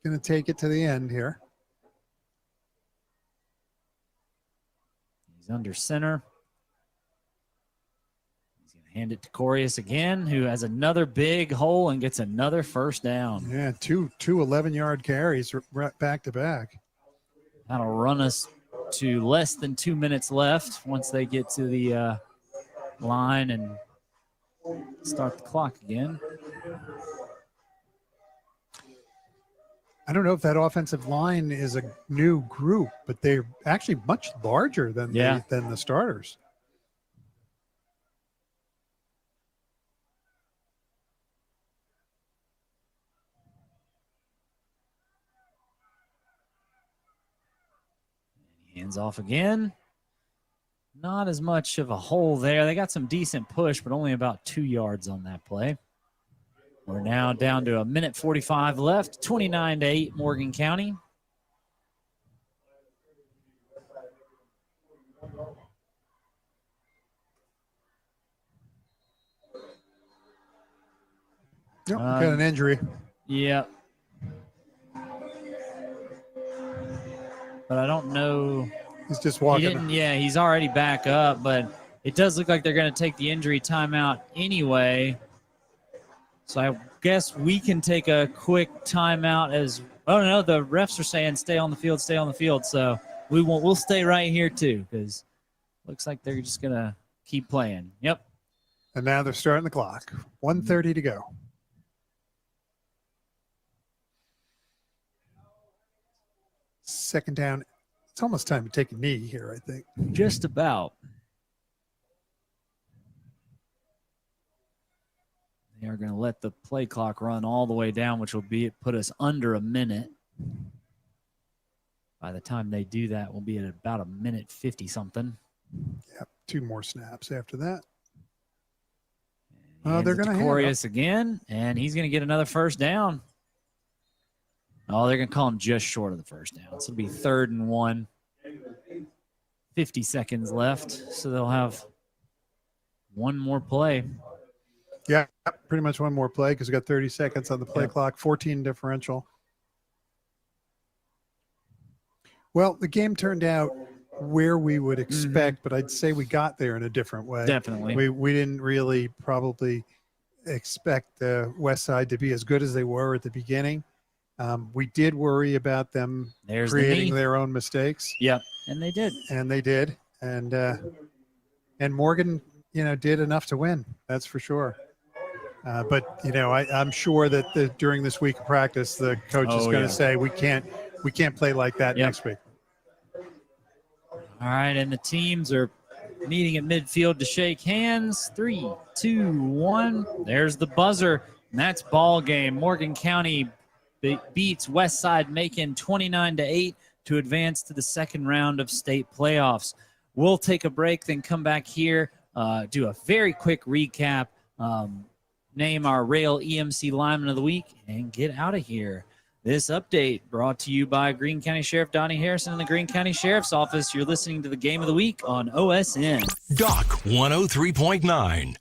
going to take it to the end here. he's under center. He's going to hand it to Corius again, who has another big hole and gets another first down. Yeah, two 11-yard carries back to back. That'll run us to less than 2 minutes left once they get to the line and start the clock again. I don't know if that offensive line is a new group, but they're actually much larger than the starters. Hands off again. Not as much of a hole there. They got some decent push, but only about 2 yards on that play. We're now down to 1:45 left, 29-8 Morgan County. Yep, got an injury. Yeah. But I don't know. He's just walking. He's already back up, but it does look like they're going to take the injury timeout anyway. So I guess we can take a quick timeout as no, the refs are saying stay on the field. So we'll stay right here too, because looks like they're just going to keep playing. Yep. And now they're starting the clock. 1:30 to go. Second down. It's almost time to take a knee here, I think. Just about. They are going to let the play clock run all the way down, which will put us under a minute. By the time they do that, we'll be at about 1:50-something. Yep, 2 more snaps after that. They're going to Corius again, and he's going to get another first down. Oh, they're going to call him just short of the first down. So it'll be 3rd and 1. 50 seconds left, so they'll have one more play. Yeah, pretty much one more play because we got 30 seconds on the play clock, 14 differential. Well, the game turned out where we would expect, but I'd say we got there in a different way. Definitely. We didn't really probably expect the West Side to be as good as they were at the beginning. We did worry about them creating their own mistakes. Yep, and they did. And Morgan, did enough to win. That's for sure. But I'm sure that during this week of practice, the coach is going to say we can't play like that next week. All right, and the teams are meeting at midfield to shake hands. 3, 2, 1. There's the buzzer, and that's ball game. Morgan County beats Westside Macon 29-8 to advance to the second round of state playoffs. We'll take a break, then come back here do a very quick recap, name our Rail EMC Lineman of the Week, and get out of here. This update brought to you by Greene County Sheriff Donnie Harrison and the Greene County Sheriff's Office. You're listening to the Game of the Week on OSN. Doc 103.9.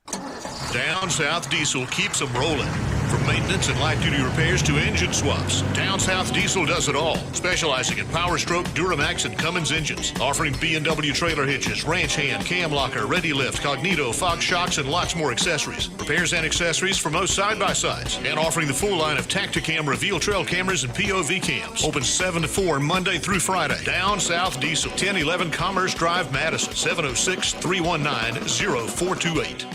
Down South Diesel keeps them rolling. From maintenance and light-duty repairs to engine swaps, Down South Diesel does it all. Specializing in Power Stroke, Duramax, and Cummins engines. Offering B&W trailer hitches, ranch hand, cam locker, ready lift, Cognito, fog shocks, and lots more accessories. Repairs and accessories for most side-by-sides. And offering the full line of Tacticam reveal trail cameras and POV cams. Open 7 to 4 Monday through Friday. Down South Diesel, 1011 Commerce Drive, Madison, 706-319-0428.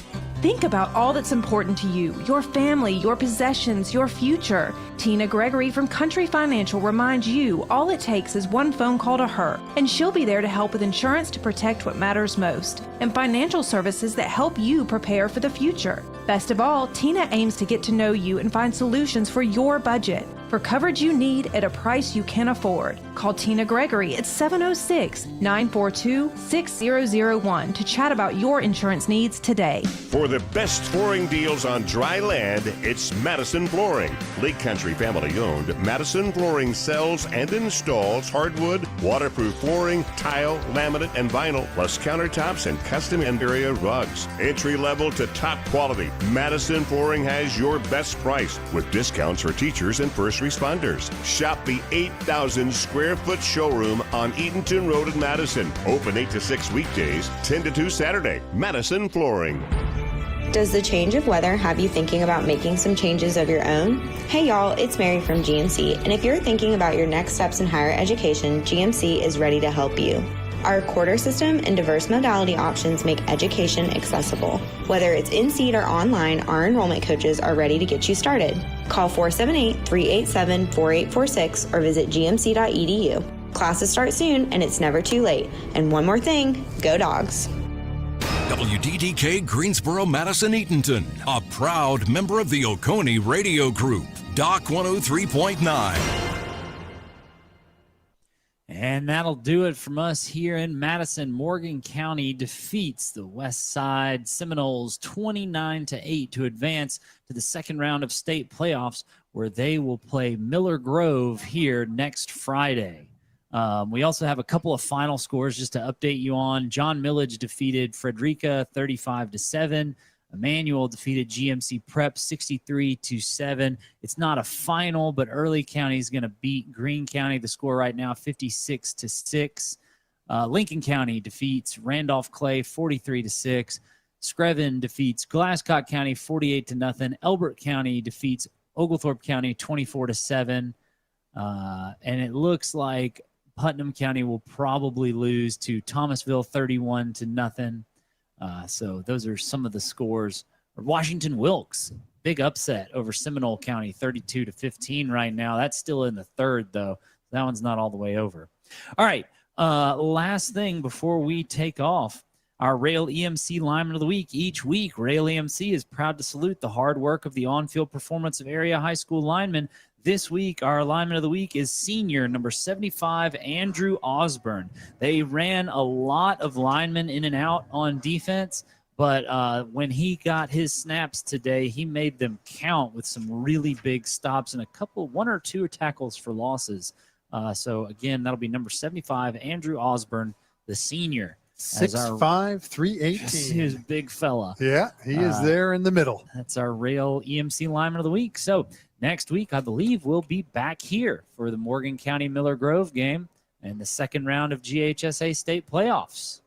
Think about all that's important to you, your family, your possessions, your future. Tina Gregory from Country Financial reminds you all it takes is one phone call to her, and she'll be there to help with insurance to protect what matters most, and financial services that help you prepare for the future. Best of all, Tina aims to get to know you and find solutions for your budget. For coverage you need at a price you can afford. Call Tina Gregory at 706-942-6001 to chat about your insurance needs today. For the best flooring deals on dry land, it's Madison Flooring. Lake Country family owned, Madison Flooring sells and installs hardwood, waterproof flooring, tile, laminate, and vinyl, plus countertops and custom area rugs. Entry level to top quality, Madison Flooring has your best price with discounts for teachers and first responders. Shop the 8,000 square foot showroom on Eatonton Road in Madison. Open 8 to 6 weekdays, 10 to 2 Saturday. Madison Flooring. Does the change of weather have you thinking about making some changes of your own? Hey y'all, it's Mary from GMC, and if you're thinking about your next steps in higher education, GMC is ready to help you. Our quarter system and diverse modality options make education accessible. Whether it's in-seat or online, our enrollment coaches are ready to get you started. Call 478-387-4846 or visit gmc.edu. Classes start soon, and it's never too late. And one more thing, go Dogs. WDDK Greensboro, Madison, Eatonton, a proud member of the Oconee Radio Group. Doc 103.9. And that'll do it from us here in Madison. Morgan County defeats the West Side Seminoles 29-8 to advance to the second round of state playoffs, where they will play Miller Grove here next Friday. We also have a couple of final scores just to update you on. John Millage defeated Frederica 35-7. Emmanuel defeated GMC Prep 63-7. It's not a final, but Early County is going to beat Greene County. The score right now, 56-6. Lincoln County defeats Randolph Clay 43-6. Screven defeats Glasscock County 48-0. Elbert County defeats Oglethorpe County 24-7. And it looks like Putnam County will probably lose to Thomasville 31-0. So those are some of the scores. Washington-Wilkes, big upset over Seminole County, 32-15 right now. That's still in the third, though. That one's not all the way over. All right, last thing before we take off, our Rail EMC Lineman of the Week. Each week, Rail EMC is proud to salute the hard work of the on-field performance of area high school linemen. This week, our lineman of the week is senior, number 75, Andrew Osborne. They ran a lot of linemen in and out on defense, but when he got his snaps today, he made them count with some really big stops and one or two tackles for losses. So, again, that'll be number 75, Andrew Osborne, the senior. 6'5", 318. He's a big fella. Yeah, he is there in the middle. That's our Rail EMC Lineman of the Week. So, next week, I believe we'll be back here for the Morgan County Miller Grove game and the second round of GHSA state playoffs.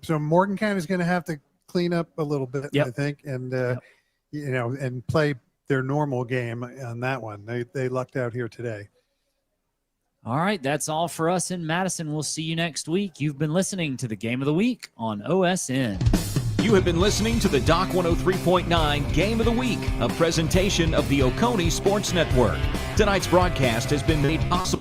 So Morgan County is going to have to clean up a little bit, I think, and and play their normal game on that one. They lucked out here today. All right, that's all for us in Madison. We'll see you next week. You've been listening to the Game of the Week on OSN. You have been listening to the Doc 103.9 Game of the Week, a presentation of the Oconee Sports Network. Tonight's broadcast has been made possible